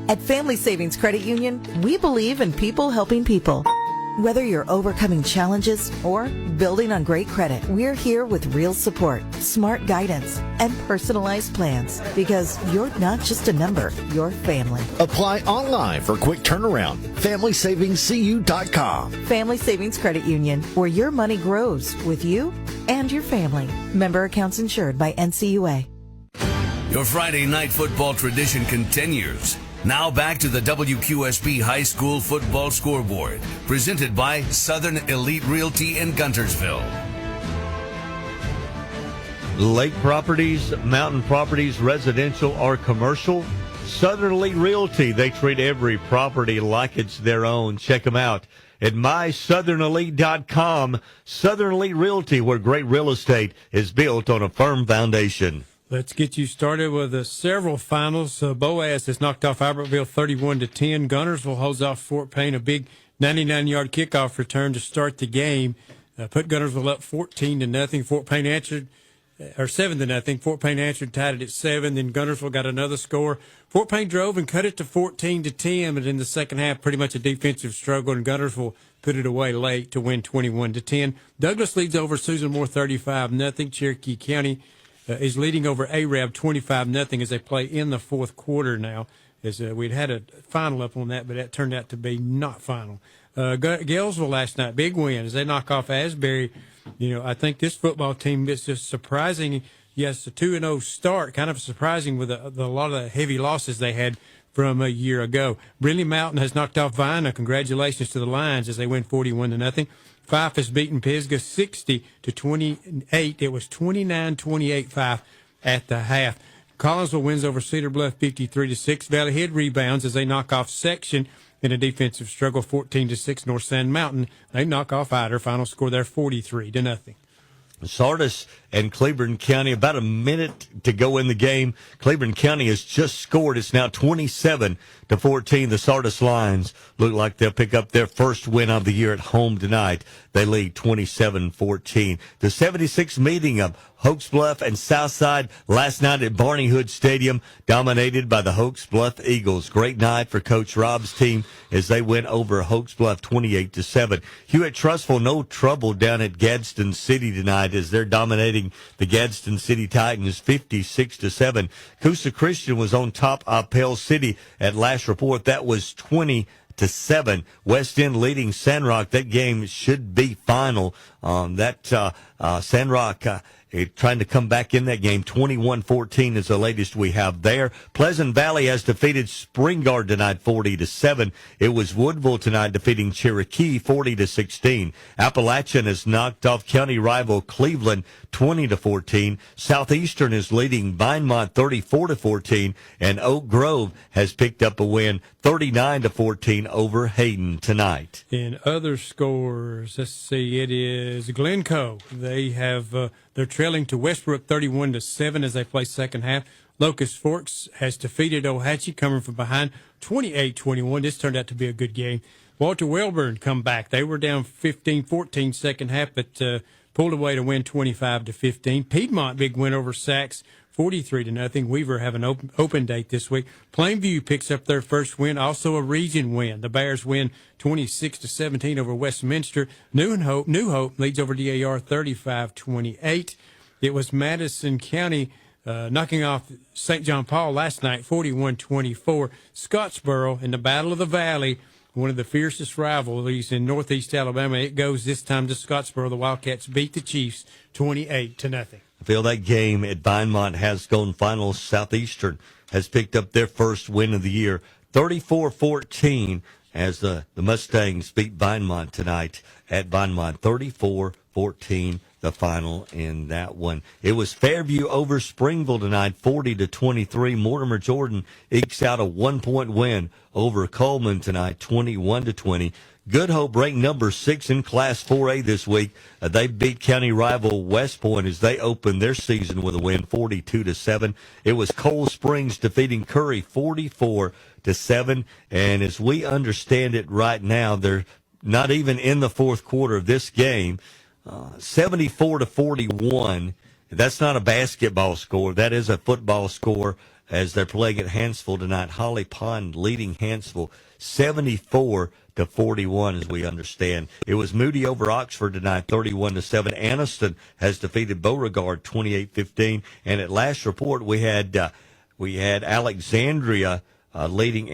At Family Savings Credit Union, we believe in people helping people. Whether you're overcoming challenges or building on great credit, we're here with real support, smart guidance, and personalized plans because you're not just a number, you're family. Apply online for quick turnaround. FamilySavingsCU.com. Family Savings Credit Union, where your money grows with you and your family. Member accounts insured by NCUA. Your Friday night football tradition continues. Now back to the WQSB High School Football Scoreboard, presented by Southern Elite Realty in Guntersville. Lake properties, mountain properties, residential or commercial. Southern Elite Realty, they treat every property like it's their own. Check them out at mysouthernelite.com. Southern Elite Realty, where great real estate is built on a firm foundation. Let's get you started with several finals. Boaz has knocked off Albertville 31-10. Guntersville holds off Fort Payne, a big 99-yard kickoff return to start the game. Put Guntersville up 14-0. Fort Payne answered, or 7-0. Fort Payne answered, tied it at 7. Then Guntersville got another score. Fort Payne drove and cut it to 14-10, but in the second half, pretty much a defensive struggle, and Guntersville put it away late to win 21-10. Douglas leads over Susan Moore 35-0. Cherokee County is leading over Arab 25-0 as they play in the fourth quarter now. As we'd had a final up on that, but that turned out to be not final. Galesville last night, big win as they knock off Asbury. You know, I think this football team is just surprising. Yes, a 2-0 start, kind of surprising with a lot of the heavy losses they had from a year ago. Brindley Mountain has knocked off Vina. Congratulations to the Lions as they win 41-0. Fife has beaten Pisgah 60-28. It was 29-28 Fife at the half. Collinsville wins over Cedar Bluff 53-6. Valley Head rebounds as they knock off Section in a defensive struggle 14-6. North Sand Mountain, they knock off Ider. Final score there 43-0. Sardis and Cleburne County, about a minute to go in the game. Cleburne County has just scored. It's now 27-14. The Sardis Lions look like they'll pick up their first win of the year at home tonight. They lead 27-14. The 76 meeting of Hoax Bluff and Southside last night at Barney Hood Stadium, dominated by the Hoax Bluff Eagles. Great night for Coach Rob's team as they went over Hoax Bluff 28-7. Hewitt-Trussville, no trouble down at Gadsden City tonight as they're dominating the Gadsden City Titans 56-7. Coosa Christian was on top of Pell City at last report. That was 20-7. West End leading Sandrock. That game should be final. Sandrock trying to come back in that game. 21-14 is the latest we have there. Pleasant Valley has defeated Springard tonight 40-7. It was Woodville tonight defeating Cherokee 40-16. Appalachian has knocked off county rival Cleveland 20-14. Southeastern is leading Vinemont 34-14, and Oak Grove has picked up a win 39-14 over Hayden tonight. In other scores, let's see, it is Glencoe. They have they're trailing to Westbrook 31-7 as they play second half. Locust Forks has defeated Ohatchee coming from behind 28-21. This turned out to be a good game. Walter Wellborn come back. They were down 15-14 second half, but pulled away to win 25-15. Piedmont, big win over Sachs, 43-0. Weaver have an open date this week. Plainview picks up their first win, also a region win. The Bears win 26-17 over Westminster. New Hope leads over DAR 35-28. It was Madison County knocking off St. John Paul last night, 41-24. Scottsboro in the Battle of the Valley, one of the fiercest rivalries in Northeast Alabama. It goes this time to Scottsboro. The Wildcats beat the Chiefs 28-0. I feel that game at Vinemont has gone final. Southeastern has picked up their first win of the year, 34-14, as the Mustangs beat Vinemont tonight at Vinemont, 34-14. The final in that one. It was Fairview over Springville tonight, 40-23. Mortimer Jordan ekes out a 1-point win over Coleman tonight, 21-20. Good Hope ranked number 6 in Class 4A this week. They beat county rival West Point as they opened their season with a win, 42-7. It was Coal Springs defeating Curry, 44-7. And as we understand it right now, they're not even in the fourth quarter of this game. 74-41. That's not a basketball score. That is a football score. as they're playing at Hansville tonight. Holly Pond leading Hansville 74-41, as we understand. It was Moody over Oxford tonight, 31-7. Anniston has defeated Beauregard 28-15. And at last report, we had Alexandria leading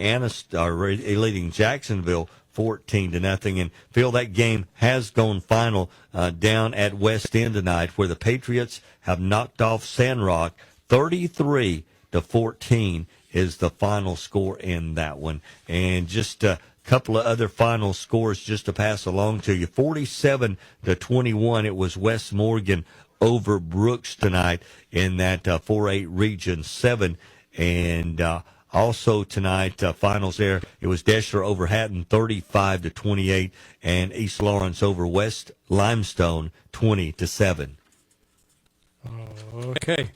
Jacksonville 14-0. And Phil, that game has gone final down at West End tonight, where the Patriots have knocked off Sandrock 33-14 is the final score in that one. And just a couple of other final scores just to pass along to you. 47-21, it was West Morgan over Brooks tonight in that 4A Region 7. And also tonight, finals there, it was Deshler over Hatton 35-28, and East Lawrence over West Limestone 20-7. Okay.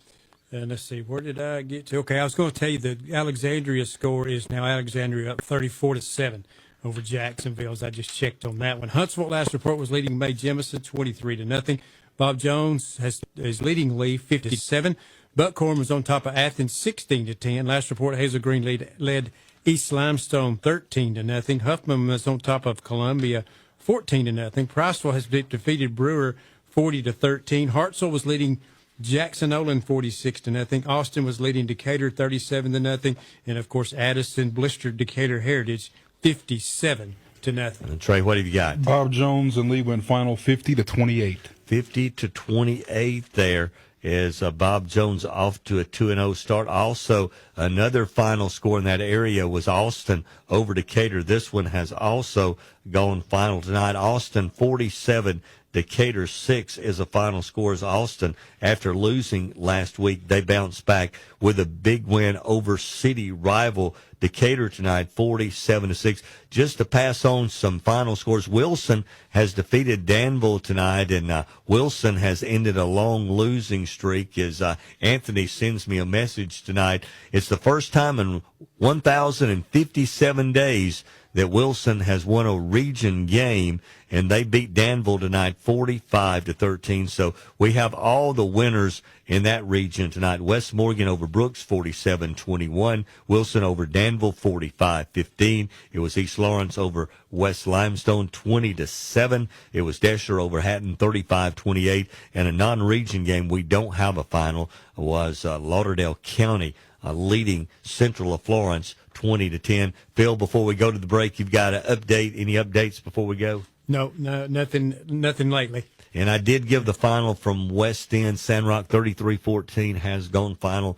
And let's see, where did I get to? Okay, I was going to tell you the Alexandria score is now Alexandria up 34-7 over Jacksonville, as I just checked on that one. Huntsville, last report, was leading May Jemison 23-0. Bob Jones is leading Lee 57. Buckhorn was on top of Athens 16-10. Last report, Hazel Green led East Limestone 13-0. Huffman was on top of Columbia 14-0. Priceville has defeated Brewer 40-13. Hartselle was leading Jackson Olin 46-0. Austin was leading Decatur 37-0. And of course, Addison blistered Decatur Heritage 57-0. And Trey, what have you got? Bob Jones and Lee went final 50-28. 50-28 there is Bob Jones off to a 2-0 start. Also, another final score in that area was Austin over Decatur. This one has also gone final tonight. Austin 47, Decatur 6 is a final score as Austin, after losing last week, they bounced back with a big win over city rival Decatur tonight, 47-6. Just to pass on some final scores, Wilson has defeated Danville tonight, and Wilson has ended a long losing streak as Anthony sends me a message tonight. It's the first time in 1,057 days that Wilson has won a region game, and they beat Danville tonight 45-13. So we have all the winners in that region tonight. West Morgan over Brooks 47-21. Wilson over Danville 45-15. It was East Lawrence over West Limestone 20-7. It was Deshler over Hatton 35-28. And a non-region game, we don't have a final, was Lauderdale County leading Central of Florence 20-10. Phil, before we go to the break, you've got an update. Any updates before we go? No, nothing lately. And I did give the final from West End. Sandrock 33-14 has gone final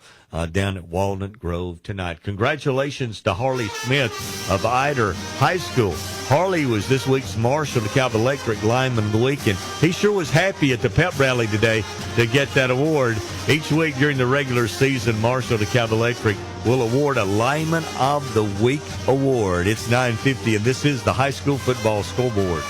down at Walnut Grove tonight. Congratulations to Harley Smith of Ider High School. Harley was this week's Marshall DeKalb Electric Lineman of the Week, and he sure was happy at the pep rally today to get that award. Each week during the regular season, Marshall DeKalb Electric will award a Lineman of the Week award. It's 9:50, and this is the high school football scoreboard.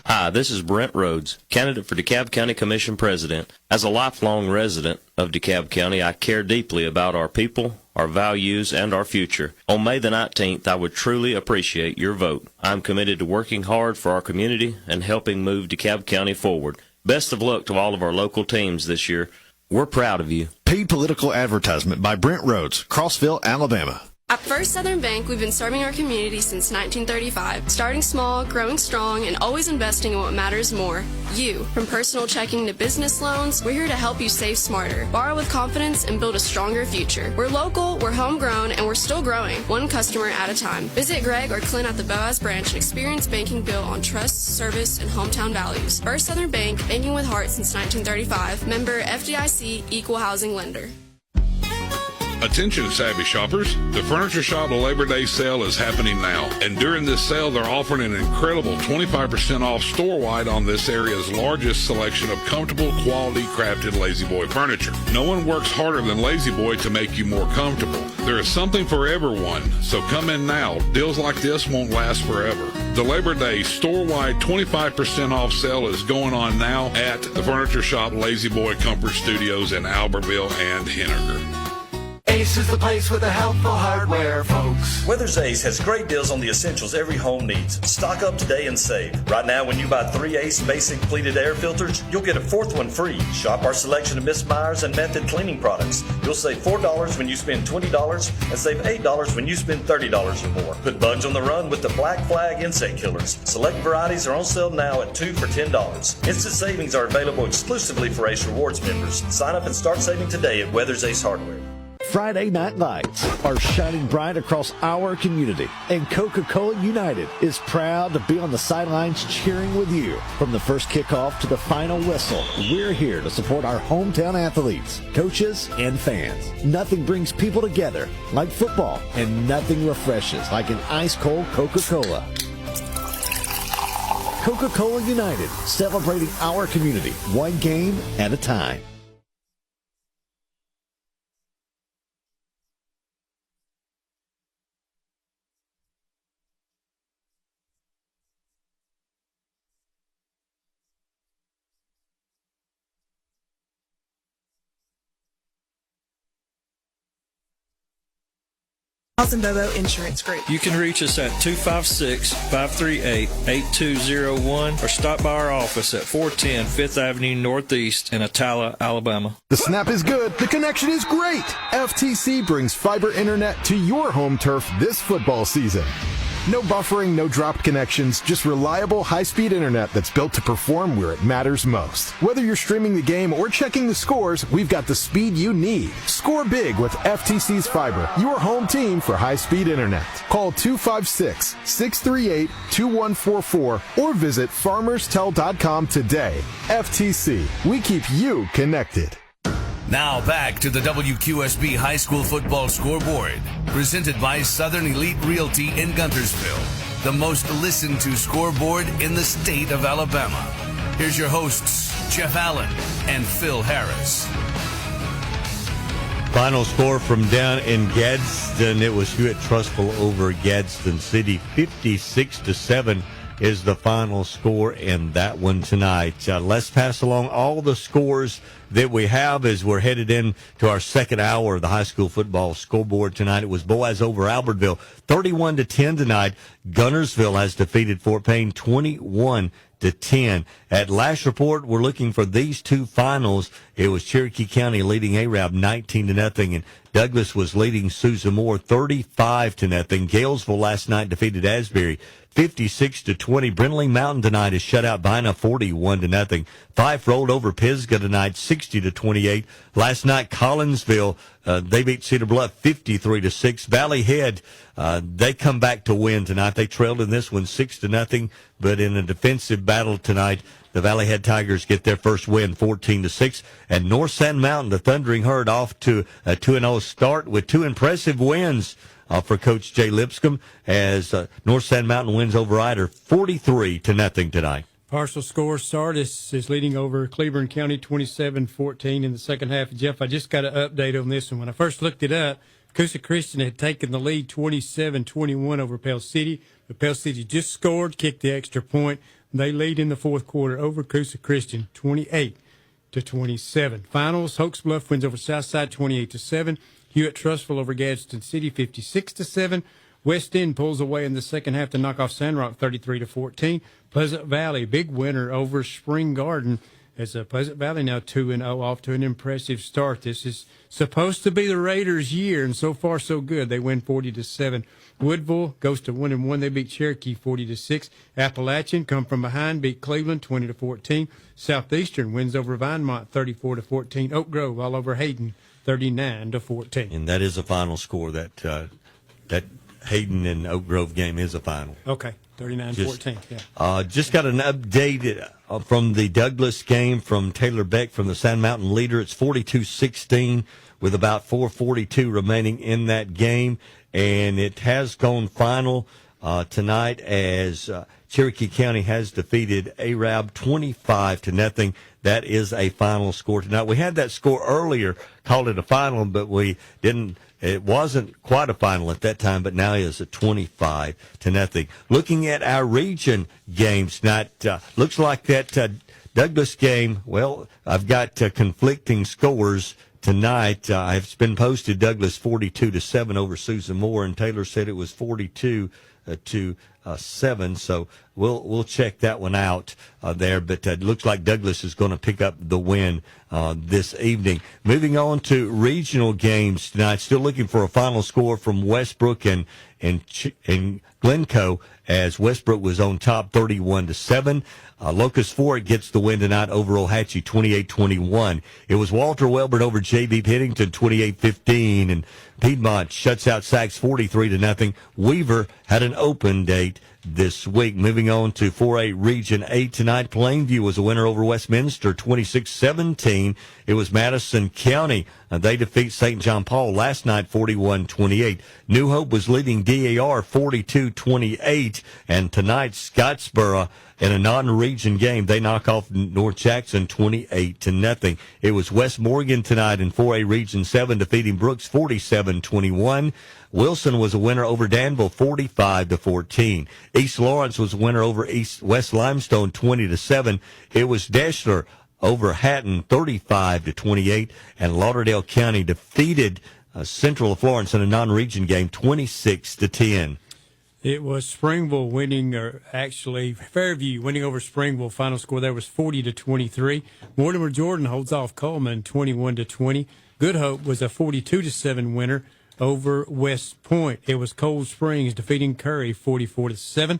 Hi, this is Brent Rhodes, candidate for DeKalb County Commission President. As a lifelong resident of DeKalb County, I care deeply about our people, our values, and our future. On May the 19th, I would truly appreciate your vote. I'm committed to working hard for our community and helping move DeKalb County forward. Best of luck to all of our local teams this year. We're proud of you. Paid political advertisement by Brent Rhodes, Crossville, Alabama. At First Southern Bank, we've been serving our community since 1935, starting small, growing strong, and always investing in what matters more, you. From personal checking to business loans, we're here to help you save smarter, borrow with confidence, and build a stronger future. We're local, we're homegrown, and we're still growing, one customer at a time. Visit Greg or Clint at the Boaz branch and experience banking built on trust, service, and hometown values. First Southern Bank, banking with heart since 1935, member FDIC, equal housing lender. Attention savvy shoppers, the Furniture Shop Labor Day sale is happening now. And during this sale, they're offering an incredible 25% off store-wide on this area's largest selection of comfortable, quality, crafted Lazy Boy furniture. No one works harder than Lazy Boy to make you more comfortable. There is something for everyone, so come in now. Deals like this won't last forever. The Labor Day store-wide 25% off sale is going on now at the Furniture Shop Lazy Boy Comfort Studios in Albertville and Henniger. Ace is the place with the helpful hardware, folks. Weathers Ace has great deals on the essentials every home needs. Stock up today and save. Right now, when you buy 3 Ace basic pleated air filters, you'll get a 4th one free. Shop our selection of Miss Myers and Method cleaning products. You'll save $4 when you spend $20 and save $8 when you spend $30 or more. Put bugs on the run with the Black Flag insect killers. Select varieties are on sale now at 2 for $10. Instant savings are available exclusively for Ace Rewards members. Sign up and start saving today at Weathers Ace Hardware. Friday night lights are shining bright across our community, and Coca-Cola United is proud to be on the sidelines cheering with you. From the first kickoff to the final whistle, we're here to support our hometown athletes, coaches, and fans. Nothing brings people together like football, and nothing refreshes like an ice-cold Coca-Cola. Coca-Cola United, celebrating our community, one game at a time. Bobo Insurance Group. You can reach us at 256-538-8201 or stop by our office at 410 5th Avenue Northeast in Atala, Alabama. The snap is good. The connection is great. FTC brings fiber internet to your home turf this football season. No buffering, no dropped connections, just reliable high-speed internet that's built to perform where it matters most. Whether you're streaming the game or checking the scores, we've got the speed you need. Score big with FTC's fiber, your home team for high-speed internet. Call 256-638-2144 or visit farmerstel.com today. FTC, we keep you connected. Now back to the WQSB High School Football Scoreboard, presented by Southern Elite Realty in Guntersville, the most listened to scoreboard in the state of Alabama. Here's your hosts, Jeff Allen and Phil Harris. Final score from down in Gadsden. It was Hewitt-Trussville over Gadsden City. 56-7 is the final score in that one tonight. Let's pass along all the scores that we have as we're headed in to our second hour of the high school football scoreboard tonight. It was Boaz over Albertville, 31-10 tonight. Guntersville has defeated Fort Payne 21-10. At last report, we're looking for these two finals. It was Cherokee County leading Arab 19-0, and Douglas was leading Susan Moore 35-0. Galesville last night defeated Asbury 56-20. Brindley Mountain tonight is shut out Bina 41-0. Fife rolled over Pisgah tonight 60-28. Last night Collinsville they beat Cedar Bluff 53-6. Valley Head they come back to win tonight. They trailed in this one 6-0, but in a defensive battle tonight, the Valley Head Tigers get their first win 14-6. And North Sand Mountain, the Thundering Herd, off to a 2-0 start with two impressive wins for Coach Jay Lipscomb as North Sand Mountain wins over Ryder 43-0 tonight. Partial score, Sardis is leading over Cleburne County 27-14 in the second half. Jeff, I just got an update on this one. When I first looked it up, Coosa Christian had taken the lead 27-21 over Pell City. But Pell City just scored, kicked the extra point. They lead in the fourth quarter over Coosa Christian 28-27. Finals, Hoax Bluff wins over Southside 28-7. Hewitt-Trussville over Gadsden City 56-7. West End pulls away in the second half to knock off Sandrock 33-14. Pleasant Valley, big winner over Spring Garden. As Pleasant Valley now 2-0, off to an impressive start. This is supposed to be the Raiders' year, and so far so good. They win 40-7. Woodville goes to 1-1. They beat Cherokee 40-6. Appalachian come from behind, beat Cleveland 20-14. Southeastern wins over Vinemont 34-14. Oak Grove all over Hayden 39-14. And that is a final score. That Hayden and Oak Grove game is a final. Okay, 39-14. Yeah. Just got an update from the Douglas game from Taylor Beck from the Sand Mountain leader. It's 42-16 with about 4:42 remaining in that game, and it has gone final tonight as Cherokee County has defeated Arab 25-0. That is a final score tonight. We had that score earlier, called it a final, but we didn't. It wasn't quite a final at that time, but now it is a 25-0. Looking at our region games tonight, looks like that Douglas game, well, I've got conflicting scores. tonight, it's been posted Douglas 42-7 over Susan Moore, and Taylor said it was 42 to 7. So we'll check that one out there. But it looks like Douglas is going to pick up the win this evening. Moving on to regional games tonight. Still looking for a final score from Westbrook and Glencoe, as Westbrook was on top 31-7. Locust Fort gets the win tonight over Ohatchee 28-21. It was Walter Welborn over J.B. Pennington 28-15, and Piedmont shuts out Sachs 43-0. Weaver had an open date this week. Moving on to 4A Region 8 tonight, Plainview was a winner over Westminster 26-17. It was Madison County. They defeat St. John Paul last night 41-28. New Hope was leading DAR 42-28, and tonight Scottsboro, in a non-region game, they knock off North Jackson 28-0. It was West Morgan tonight in 4A Region 7 defeating Brooks 47-21. Wilson was a winner over Danville 45-14. East Lawrence was a winner over West Limestone 20-7. It was Deschler over Hatton 35-28, and Lauderdale County defeated Central of Florence in a non-region game 26-10. It was Springville winning, or actually Fairview winning over Springville. Final score there was 40-23. Mortimer Jordan holds off Coleman 21-20. Good Hope was a 42-7 winner over West Point. It was Cold Springs defeating Curry 44-7.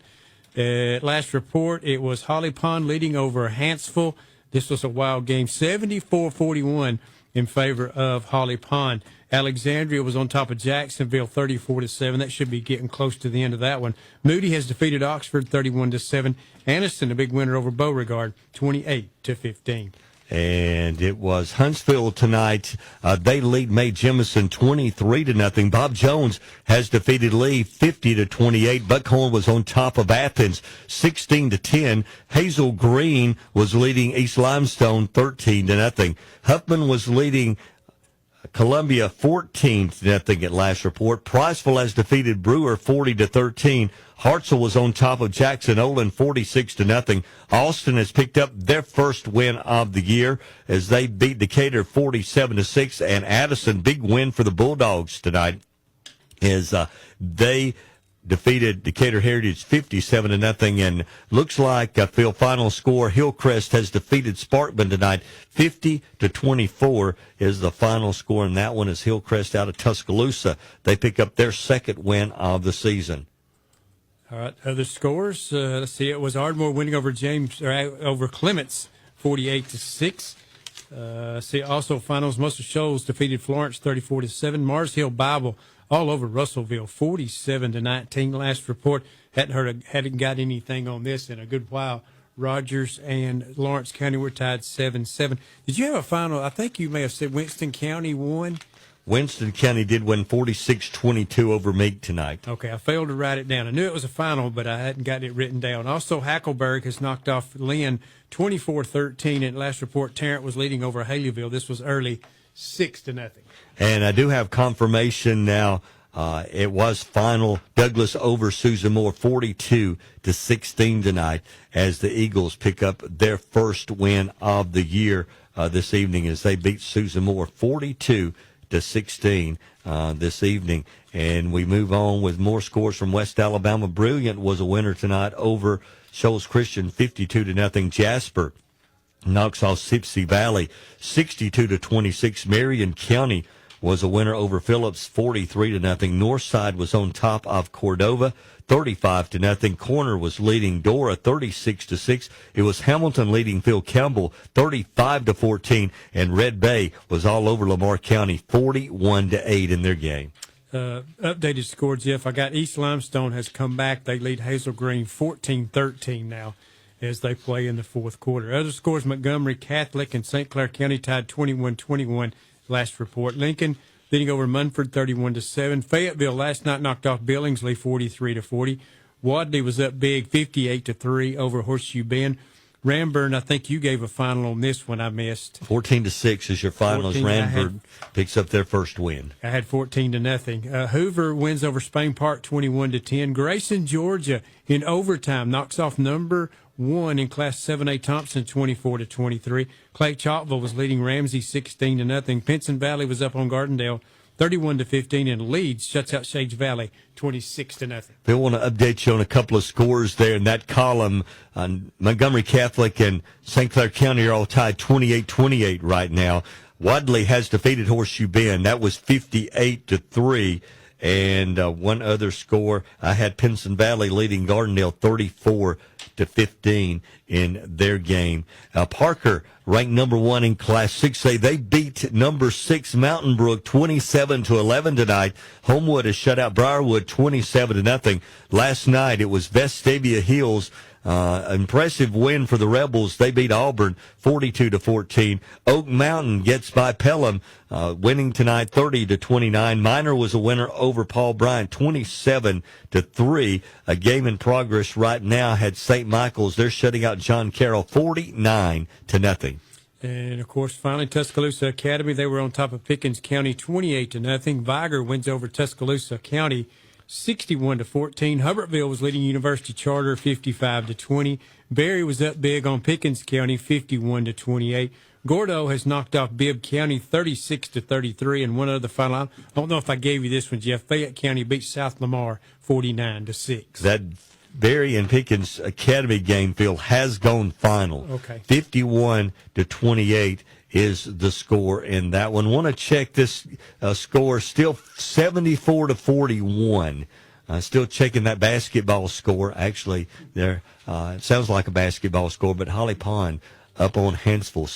Last report, it was Holly Pond leading over Hanceville. This was a wild game, 74-41 in favor of Holly Pond. Alexandria was on top of Jacksonville 34-7. That should be getting close to the end of that one. Moody has defeated Oxford 31-7. Anniston, a big winner over Beauregard 28-15. And it was Huntsville tonight. They lead Mae Jemison 23-0. Bob Jones has defeated Lee 50-28. Buckhorn was on top of Athens 16-10. Hazel Green was leading East Limestone 13-0. Huffman was leading Columbia 14-0 at last report. Priceville has defeated Brewer 40-13. Hartselle was on top of Jackson Olin 46-0. Austin has picked up their first win of the year as they beat Decatur 47-6. And Addison, big win for the Bulldogs tonight, as they defeated Decatur Heritage 57-0, and looks like Phil final score Hillcrest has defeated Sparkman tonight 50-24 is the final score, and that one is Hillcrest out of Tuscaloosa. They pick up their second win of the season. All right, other scores. Let's see. It was Ardmore winning over over Clements 48-6. See, also finals. Muscle Shoals defeated Florence 34-7. Mars Hill Bible all over Russellville 47-19. Last report, hadn't got anything on this in a good while. Rogers and Lawrence County were tied 7-7. Did you have a final? I think you may have said Winston County won. Winston County did win 46-22 over Meek tonight. Okay, I failed to write it down. I knew it was a final, but I hadn't got it written down. Also, Hackleburg has knocked off Lynn 24-13. And last report, Tarrant was leading over Haleyville. This was early 6-0. And I do have confirmation now. It was final. Douglas over Susan Moore 42-16 tonight, as the Eagles pick up their first win of the year this evening as they beat Susan Moore 42-16 this evening. And we move on with more scores from West Alabama. Brilliant was a winner tonight over Shoals Christian 52-0. Jasper knocks off Sipsey Valley 62-26. Marion County was a winner over Phillips 43-0. Northside was on top of Cordova 35-0. Corner was leading Dora 36-6. It was Hamilton leading Phil Campbell 35-14, and Red Bay was all over Lamar County 41-8 in their game. Updated score, Jeff. I got East Limestone has come back. They lead Hazel Green 14-13 now as they play in the fourth quarter. Other scores, Montgomery Catholic and St. Clair County tied 21-21 last report. Lincoln leading over Munford 31-7. Fayetteville last night knocked off Billingsley 43-40. Wadley was up big 58-3 over Horseshoe Bend. Ranburn, I think you gave a final on this one I missed. 14-6 is your final as Ranburn picks up their first win. I had 14-0. Hoover wins over Spain Park 21-10. Grayson, Georgia, in overtime knocks off number won in Class 7A. Thompson 24-23. Clay Chalkville was leading Ramsey 16-0. Pinson Valley was up on Gardendale 31-15, and Leeds shuts out Shades Valley 26-0. They want to update you on a couple of scores there in that column. Montgomery Catholic and St. Clair County are all tied 28-28 right now. Wadley has defeated Horseshoe Bend. That was 58-3. And one other score, I had Pinson Valley leading Gardendale 34-15 in their game. Parker, ranked number 1 in Class 6A, they beat number 6 Mountain Brook 27-11 tonight. Homewood has shut out Briarwood 27-0. Last night it was Vestavia Hills. Impressive win for the Rebels. They beat Auburn 42-14. Oak Mountain gets by Pelham, winning tonight 30-29. Minor was a winner over Paul Bryant 27-3. A game in progress right now had St. Michael's. They're shutting out John Carroll 49-0. And, of course, finally, Tuscaloosa Academy, they were on top of Pickens County 28-0. Viger wins over Tuscaloosa County 61-14. Hubbartville was leading University Charter 55-20. Berry was up big on Pickens County 51-28. Gordo has knocked off Bibb County 36-33. And one other final, I don't know if I gave you this one, Jeff. Fayette County beat South Lamar 49-6. That Berry and Pickens Academy game, Phil, has gone final. Okay. 51-28 is the score in that one. Want to check this score, still 74-41. Still checking that basketball score. Actually, there it sounds like a basketball score, but Holly Pond up on Hansville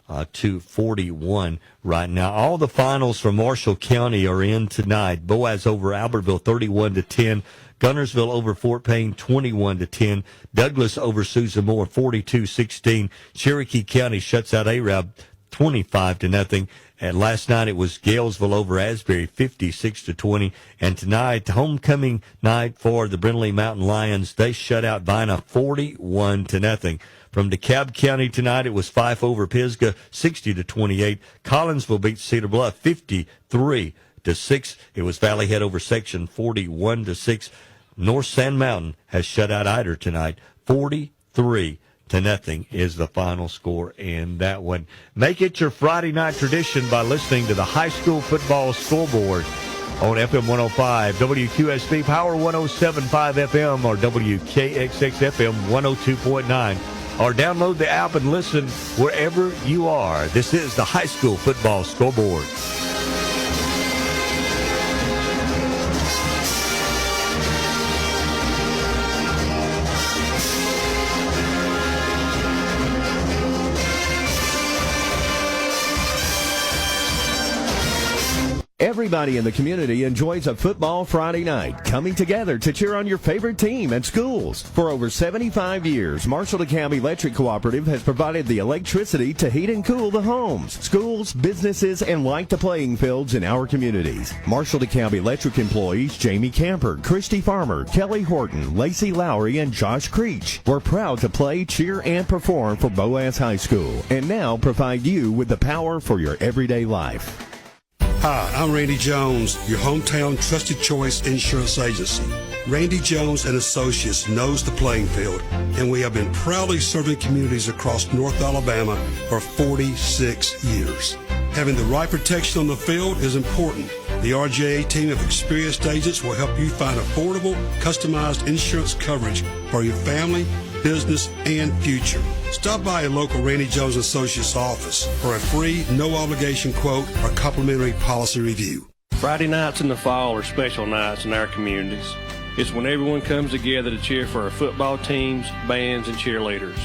74-41 right now. All the finals from Marshall County are in tonight. Boaz over Albertville 31-10. Gunnersville over Fort Payne 21-10. Douglas over Susan Moore 42-16. Cherokee County shuts out Arab 25-0. And last night it was Galesville over Asbury 56-20. And tonight, homecoming night for the Brindley Mountain Lions. They shut out Vina 41-0. From DeKalb County tonight, it was Fife over Pisgah 60-28. Collinsville beat Cedar Bluff 53-6. It was Valley Head over Section 41-6. North Sand Mountain has shut out Eider tonight 43-0 is the final score in that one. Make it your Friday night tradition by listening to the high school football scoreboard on FM 105, WQSB Power 107.5 FM, or WKXX FM 102.9. Or download the app and listen wherever you are. This is the high school football scoreboard. Everybody in the community enjoys a football Friday night, coming together to cheer on your favorite team and schools. For over 75 years, Marshall DeKalb Electric Cooperative has provided the electricity to heat and cool the homes, schools, businesses, and light the playing fields in our communities. Marshall DeKalb Electric employees Jamie Camper, Christy Farmer, Kelly Horton, Lacey Lowry, and Josh Creech were proud to play, cheer, and perform for Boaz High School, and now provide you with the power for your everyday life. Hi, I'm Randy Jones, your hometown trusted choice insurance agency. Randy Jones and Associates knows the playing field, and we have been proudly serving communities across North Alabama for 46 years. Having the right protection on the field is important. The RJA team of experienced agents will help you find affordable, customized insurance coverage for your family, business, and future. Stop by a local Randy Jones Associates office for a free, no-obligation quote or complimentary policy review. Friday nights in the fall are special nights in our communities. It's when everyone comes together to cheer for our football teams, bands, and cheerleaders.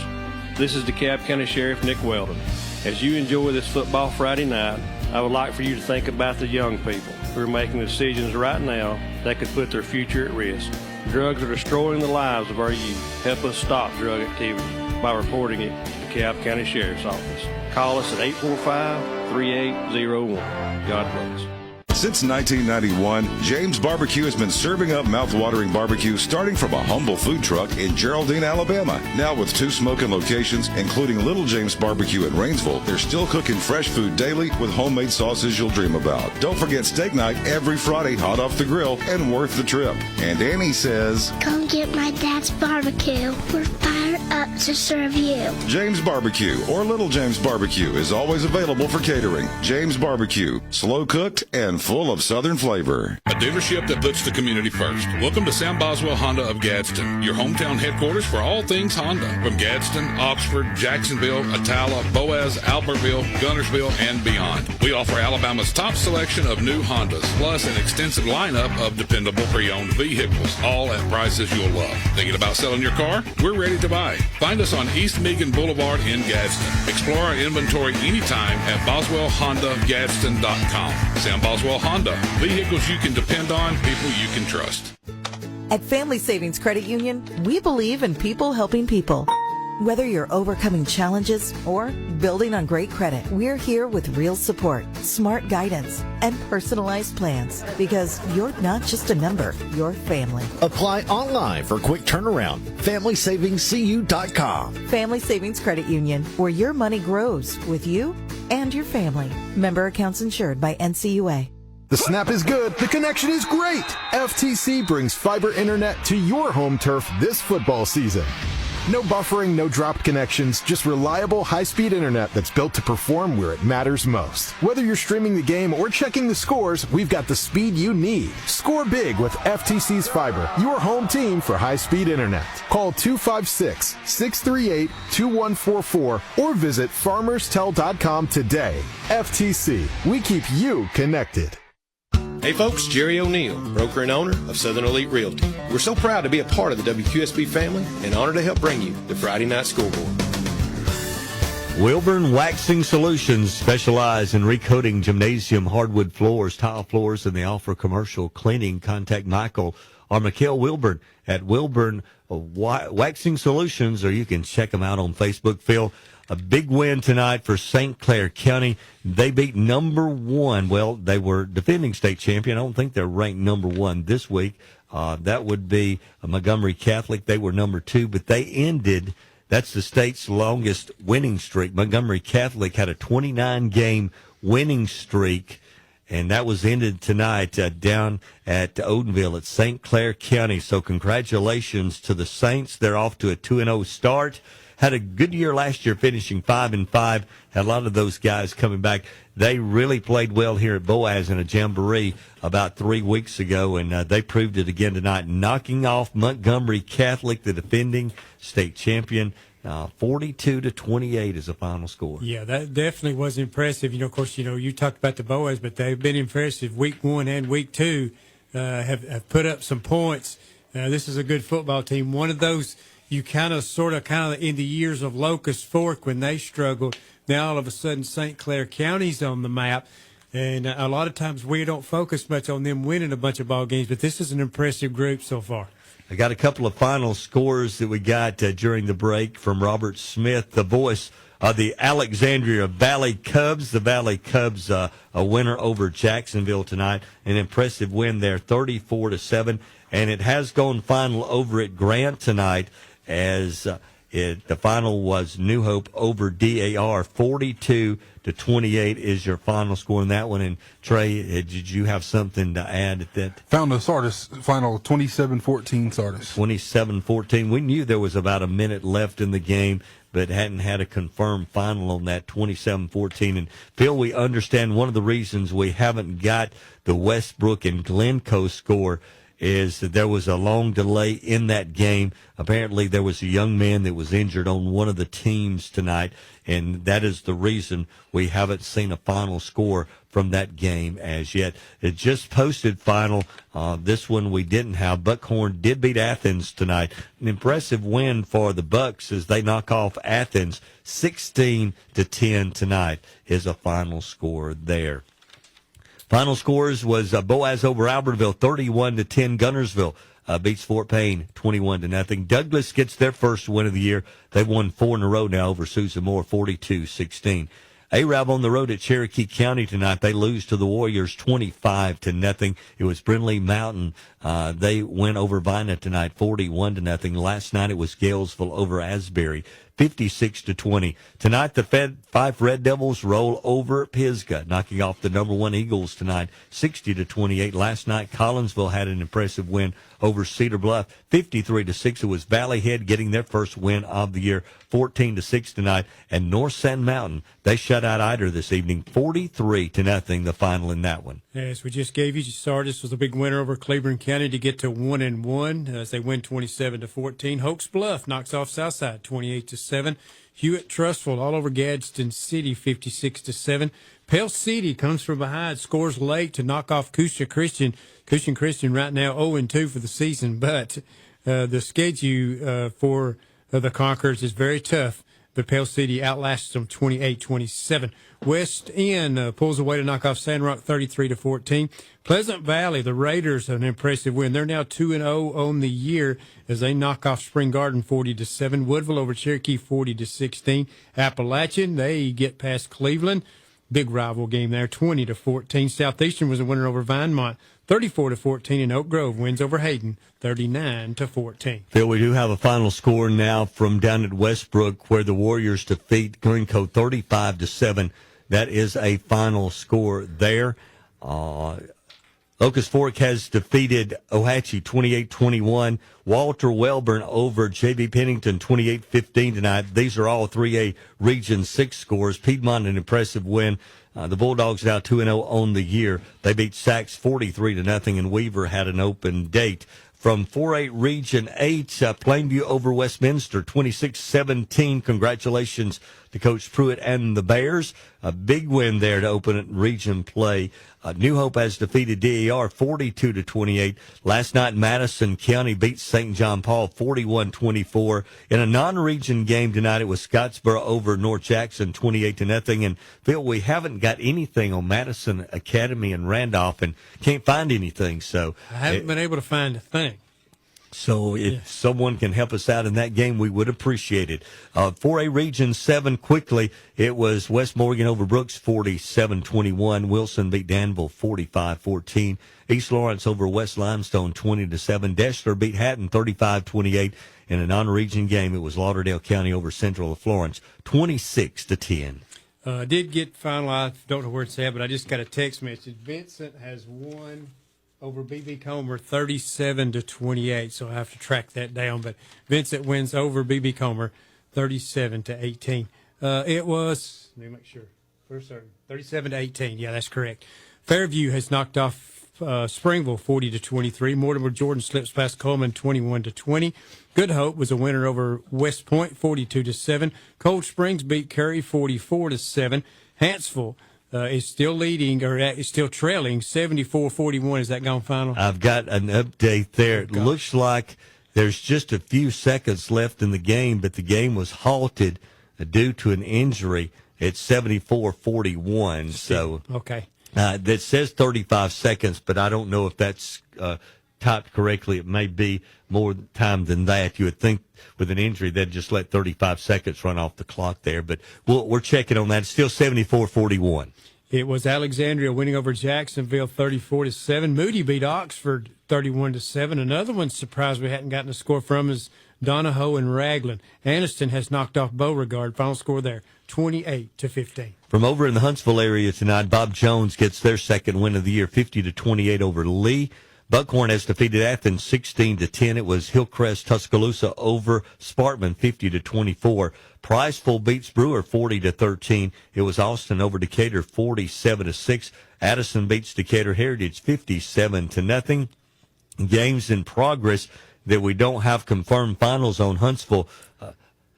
This is DeKalb County Sheriff Nick Weldon. As you enjoy this football Friday night, I would like for you to think about the young people who are making decisions right now that could put their future at risk. Drugs are destroying the lives of our youth. Help us stop drug activity by reporting it to the DeKalb County Sheriff's Office. Call us at 845-3801. God bless. Since 1991, James Barbecue has been serving up mouth-watering barbecue starting from a humble food truck in Geraldine, Alabama. Now with 2 smoking locations, including Little James Barbecue in Rainsville, they're still cooking fresh food daily with homemade sauces you'll dream about. Don't forget steak night every Friday, hot off the grill and worth the trip. And Annie says, "Come get my dad's barbecue. We're fired up to serve you." James Barbecue or Little James Barbecue is always available for catering. James Barbecue, slow cooked and full of Southern flavor. A dealership that puts the community first. Welcome to Sam Boswell Honda of Gadsden, your hometown headquarters for all things Honda. From Gadsden, Oxford, Jacksonville, Atala, Boaz, Albertville, Gunnersville, and beyond. We offer Alabama's top selection of new Hondas, plus an extensive lineup of dependable pre-owned vehicles, all at prices you'll love. Thinking about selling your car? We're ready to buy. Find us on East Meagan Boulevard in Gadsden. Explore our inventory anytime at BoswellHondaGadsden.com. Sam Boswell Honda. Vehicles you can depend on, people you can trust. At Family Savings Credit Union, we believe in people helping people. Whether you're overcoming challenges or building on great credit, we're here with real support, smart guidance, and personalized plans because you're not just a number, you're family. Apply online for quick turnaround. FamilySavingsCU.com. Family Savings Credit Union, where your money grows with you and your family. Member accounts insured by NCUA. The snap is good. The connection is great. FTC brings fiber internet to your home turf this football season. No buffering, no dropped connections, just reliable high-speed internet that's built to perform where it matters most. Whether you're streaming the game or checking the scores, we've got the speed you need. Score big with FTC's fiber, your home team for high-speed internet. Call 256-638-2144 or visit farmerstel.com today. FTC, we keep you connected. Hey folks, Jerry O'Neill, broker and owner of Southern Elite Realty. We're so proud to be a part of the WQSB family and honored to help bring you the Friday Night Scoreboard. Wilburn Waxing Solutions specialize in recoating gymnasium hardwood floors, tile floors, and they offer commercial cleaning. Contact Michael or Mikhail Wilburn at Wilburn Waxing Solutions, or you can check them out on Facebook. Phil, a big win tonight for St. Clair County. They beat number 1. Well, they were defending state champion. I don't think they're ranked number 1 this week. That would be Montgomery Catholic. They were number 2, but they ended. That's the state's longest winning streak. Montgomery Catholic had a 29-game winning streak, and that was ended tonight down at Odenville at St. Clair County. So congratulations to the Saints. They're off to a 2-0 start. Had a good year last year, finishing 5-5. Had a lot of those guys coming back. They really played well here at Boaz in a jamboree about 3 weeks ago, and they proved it again tonight, knocking off Montgomery Catholic, the defending state champion. 42-28 is the final score. Yeah, that definitely was impressive. Of course, you talked about the Boaz, but they've been impressive. Week 1 and week 2 have put up some points. This is a good football team. One of those you kind of in the years of Locust Fork when they struggled. Now all of a sudden St. Clair County's on the map, and a lot of times we don't focus much on them winning a bunch of ball games, but this is an impressive group so far. I got a couple of final scores that we got during the break from Robert Smith, the voice of the Alexandria Valley Cubs. The Valley Cubs, a winner over Jacksonville tonight. An impressive win there, 34-7. And it has gone final over at Grant tonight, as the final was New Hope over DAR. 42-28 is your final score in that one. And Trey, did you have something to add at that? Found the Sardis final 27-14 Sardis. 27-14. We knew there was about a minute left in the game, but hadn't had a confirmed final on that 27-14. And Phil, we understand one of the reasons we haven't got the Westbrook and Glencoe score is that there was a long delay in that game. Apparently there was a young man that was injured on one of the teams tonight, and that is the reason we haven't seen a final score from that game as yet. It just posted final. This one we didn't have. Buckhorn did beat Athens tonight. An impressive win for the Bucks as they knock off Athens 16-10 tonight is a final score there. Final scores was Boaz over Albertville, 31-10. Gunnersville beats Fort Payne, 21-0. Douglas gets their first win of the year. They've won 4 in a row now over Susan Moore, 42-16. Arab on the road at Cherokee County tonight. They lose to the Warriors 25-0. It was Brindley Mountain. They went over Vina tonight 41-0. Last night it was Galesville over Asbury 56-20. Tonight the Fife Red Devils roll over Pisgah, knocking off the number 1 Eagles tonight 60-28. Last night Collinsville had an impressive win over Cedar Bluff 53-6. It was Valley Head getting their first win of the year 14-6 tonight. And North Sand Mountain, they shut out Eider this evening 43-0, the final in that one. As we just gave you, Sardis was a big winner over Cleveland County to get to 1-1 as they win 27-14. Hoax Bluff knocks off Southside 28-7. Hewitt Trustful all over Gadsden City 56-7. Pell City comes from behind, scores late to knock off Cusha Christian. Cusha Christian right now 0-2 for the season, but the schedule for the Conquerors is very tough. But Pell City outlasts them 28-27. West End pulls away to knock off Sand Rock 33-14. Pleasant Valley, the Raiders, an impressive win. They're now 2-0 on the year as they knock off Spring Garden 40-7. Woodville over Cherokee 40-16. Appalachian, they get past Cleveland. Big rival game there, 20-14. Southeastern was a winner over Vinemont, 34-14, and Oak Grove wins over Hayden, 39-14. Phil, we do have a final score now from down at Westbrook, where the Warriors defeat Greencoat 35-7. That is a final score there. Locust Fork has defeated Ohatchee 28-21. Walter Welborn over J.B. Pennington 28-15 tonight. These are all 3A Region 6 scores. Piedmont, an impressive win. The Bulldogs now 2-0 on the year. They beat Sachs 43-0, and Weaver had an open date. From 4A Region 8, Plainview over Westminster 26-17. Congratulations to Coach Pruitt and the Bears. A big win there to open region play. New Hope has defeated DAR 42-28. Last night, Madison County beat St. John Paul 41-24. In a non-region game tonight, it was Scottsboro over North Jackson 28-0. And Phil, we haven't got anything on Madison Academy and Randolph, and can't find anything. So I haven't been able to find a thing. So if someone can help us out in that game, we would appreciate it. 4A Region 7, quickly, it was West Morgan over Brooks 47-21. Wilson beat Danville 45-14. East Lawrence over West Limestone 20-7. Deshler beat Hatton 35-28. In a non-region game, it was Lauderdale County over Central of Florence 26-10. I did get final. I don't know where it's at, but I just got a text message. Vincent has won over B.B. Comer 37-28, so I have to track that down. But Vincent wins over B.B. Comer 37-18. It was, let me make sure, for certain, 37-18. Yeah, that's correct. Fairview has knocked off Springville 40-23. Mortimer Jordan slips past Coleman 21-20. Good Hope was a winner over West Point 42-7. Cold Springs beat Curry 44-7. Hanceville is still leading, or is still trailing 74-41. Is that gone final? I've got an update there. It looks like there's just a few seconds left in the game, but the game was halted due to an injury at 74-41. So okay, that says 35 seconds, but I don't know if that's typed correctly. It may be more time than that. You would think with an injury they'd just let 35 seconds run off the clock there, but we're checking on that. It's still 74-41. It was Alexandria winning over Jacksonville 34-7. Moody beat Oxford 31-7. Another one surprised we hadn't gotten a score from is Donahoe and Raglan. Anniston has knocked off Beauregard. Final score there, 28-15. From over in the Huntsville area tonight, Bob Jones gets their second win of the year, 50-28 over Lee. Buckhorn has defeated Athens 16-10. It was Hillcrest Tuscaloosa over Sparkman 50-24. Priceville beats Brewer 40-13. It was Austin over Decatur 47-6. Addison beats Decatur Heritage 57-0. Games in progress that we don't have confirmed finals on. Huntsville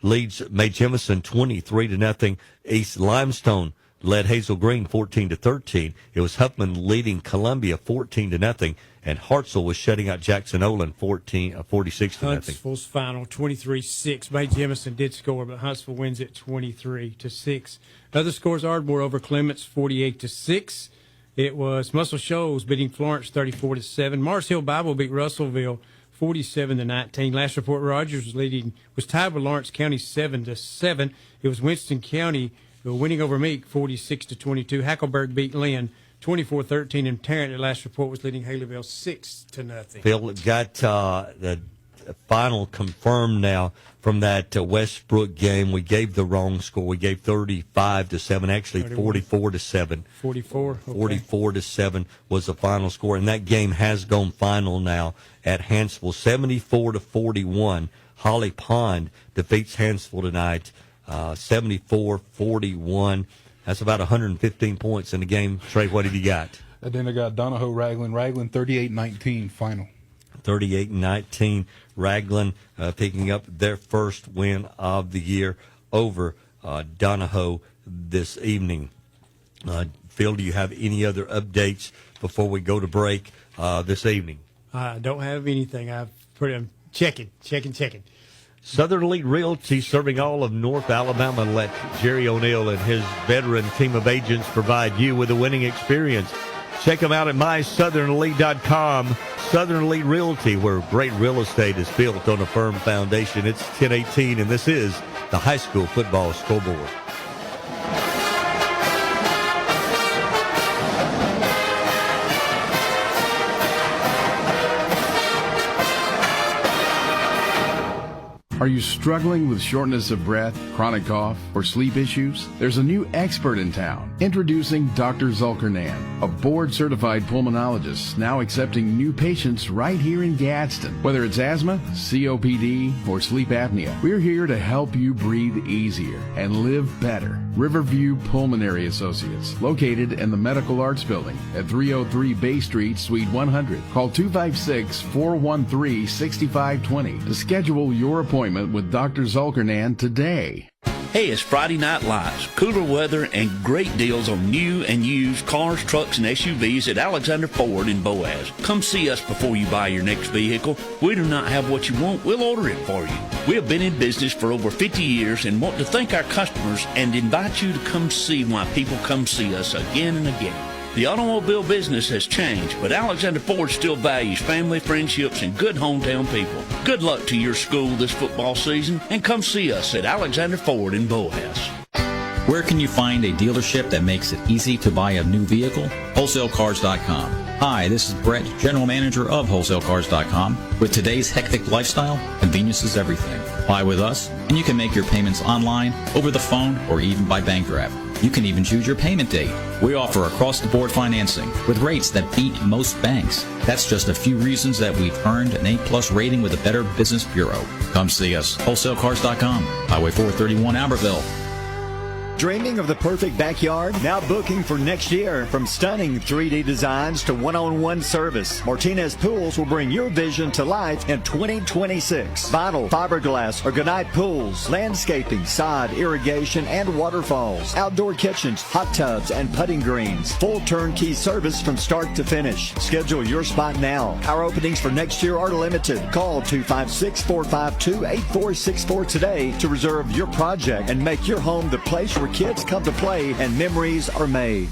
leads May Jemison 23-0. East Limestone led Hazel Green 14-13. It was Huffman leading Columbia 14-0. And Hartselle was shutting out Jackson Olin 46-0. Huntsville's final 23-6. May Jemison did score, but Huntsville wins it 23-6. Other scores: Ardmore over Clements 48-6. It was Muscle Shoals beating Florence 34-7. Mars Hill Bible beat Russellville 47-19. Last report: Rogers was tied with Lawrence County 7-7. It was Winston County winning over Meek 46-22. Hackleburg beat Lynn 24-13, and Tarrant, at last report, was leading Haleyville 6-0. Phil got the final confirmed now from that Westbrook game. We gave the wrong score. We gave 35-7, actually 44-7. 44-7 was the final score, and that game has gone final now at Hanceville, 74-41. Holly Pond defeats Hanceville tonight, 74-41. That's about 115 points in the game. Trey, what have you got? And then I got Donahoe Raglan 38-19 final. 38-19. Raglan picking up their first win of the year over Donahoe this evening. Phil, do you have any other updates before we go to break this evening? I don't have anything. I'm checking. Southern Elite Realty, serving all of North Alabama. Let Jerry O'Neill and his veteran team of agents provide you with a winning experience. Check them out at mysouthernelite.com. Southern Elite Realty, where great real estate is built on a firm foundation. It's 10:18, and this is the high school football scoreboard. Are you struggling with shortness of breath, chronic cough, or sleep issues? There's a new expert in town. Introducing Dr. Zulkarnain, a board-certified pulmonologist now accepting new patients right here in Gadsden. Whether it's asthma, COPD, or sleep apnea, we're here to help you breathe easier and live better. Riverview Pulmonary Associates, located in the Medical Arts Building at 303 Bay Street, Suite 100. Call 256-413-6520 to schedule your appointment with Dr. Zulkarnain today. Hey, it's Friday Night Lights. Cooler weather and great deals on new and used cars, trucks, and SUVs at Alexander Ford in Boaz. Come see us before you buy your next vehicle. We do not have what you want. We'll order it for you. We have been in business for over 50 years and want to thank our customers and invite you to come see why people come see us again and again. The automobile business has changed, but Alexander Ford still values family, friendships, and good hometown people. Good luck to your school this football season, and come see us at Alexander Ford in Boaz. Where can you find a dealership that makes it easy to buy a new vehicle? WholesaleCars.com. Hi, this is Brett, General Manager of WholesaleCars.com. With today's hectic lifestyle, convenience is everything. Buy with us, and you can make your payments online, over the phone, or even by bank draft. You can even choose your payment date. We offer across-the-board financing with rates that beat most banks. That's just a few reasons that we've earned an A+ rating with the Better Business Bureau. Come see us. WholesaleCars.com, Highway 431, Albertville. Dreaming of the perfect backyard? Now booking for next year. From stunning 3D designs to one-on-one service, Martinez Pools will bring your vision to life in 2026. Vinyl, fiberglass, or Goodnight pools, landscaping, sod, irrigation, and waterfalls, outdoor kitchens, hot tubs, and putting greens. Full turnkey service from start to finish. Schedule your spot now. Our openings for next year are limited. Call 256-452-8464 today to reserve your project and make your home the place where kids come to play and memories are made.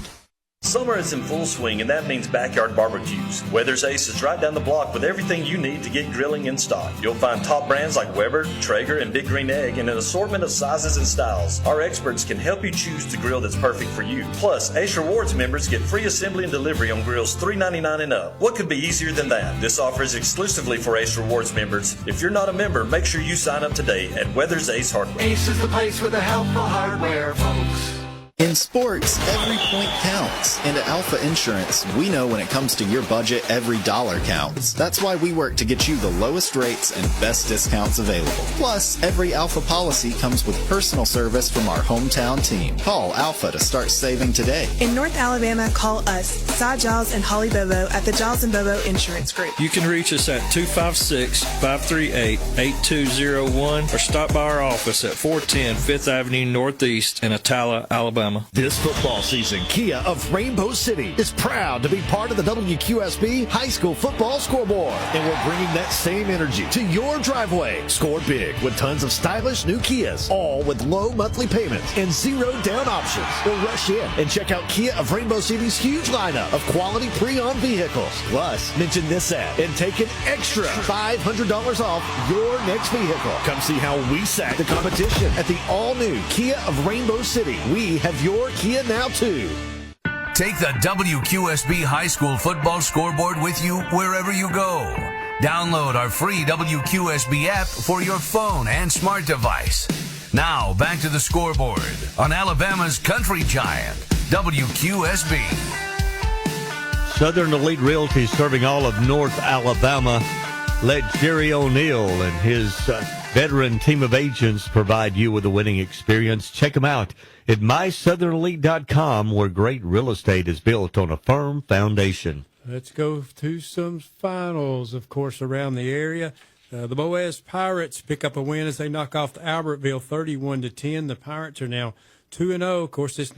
Summer is in full swing, and that means backyard barbecues. Weather's Ace is right down the block with everything you need to get grilling in stock. You'll find top brands like Weber, Traeger, and Big Green Egg in an assortment of sizes and styles. Our experts can help you choose the grill that's perfect for you. Plus, Ace Rewards members get free assembly and delivery on grills $3.99 and up. What could be easier than that? This offer is exclusively for Ace Rewards members. If you're not a member, make sure you sign up today at Weather's Ace Hardware. Ace is the place with the helpful hardware, folks. In sports, every point counts. And at Alpha Insurance, we know when it comes to your budget, every dollar counts. That's why we work to get you the lowest rates and best discounts available. Plus, every Alpha policy comes with personal service from our hometown team. Call Alpha to start saving today. In North Alabama, call us, Cy Giles and Holly Bobo at the Giles and Bobo Insurance Group. You can reach us at 256-538-8201 or stop by our office at 410 5th Avenue Northeast in Atala, Alabama. Alabama. This football season, Kia of Rainbow City is proud to be part of the WQSB High School Football Scoreboard. And we're bringing that same energy to your driveway. Score big with tons of stylish new Kias, all with low monthly payments and zero down options. Or rush in and check out Kia of Rainbow City's huge lineup of quality pre-owned vehicles. Plus, mention this ad and take an extra $500 off your next vehicle. Come see how we sack the competition at the all-new Kia of Rainbow City. We have your Kia now, too. Take the WQSB High School Football Scoreboard with you wherever you go. Download our free WQSB app for your phone and smart device. Now, back to the scoreboard on Alabama's Country Giant, WQSB. Southern Elite Realty serving all of North Alabama. Let Jerry O'Neill and his veteran team of agents provide you with a winning experience. Check them out at mysouthernelite.com, where great real estate is built on a firm foundation. Let's go to some finals, of course, around the area. The Boaz Pirates pick up a win as they knock off the Albertville 31-10. The Pirates are now 2-0. Of course, this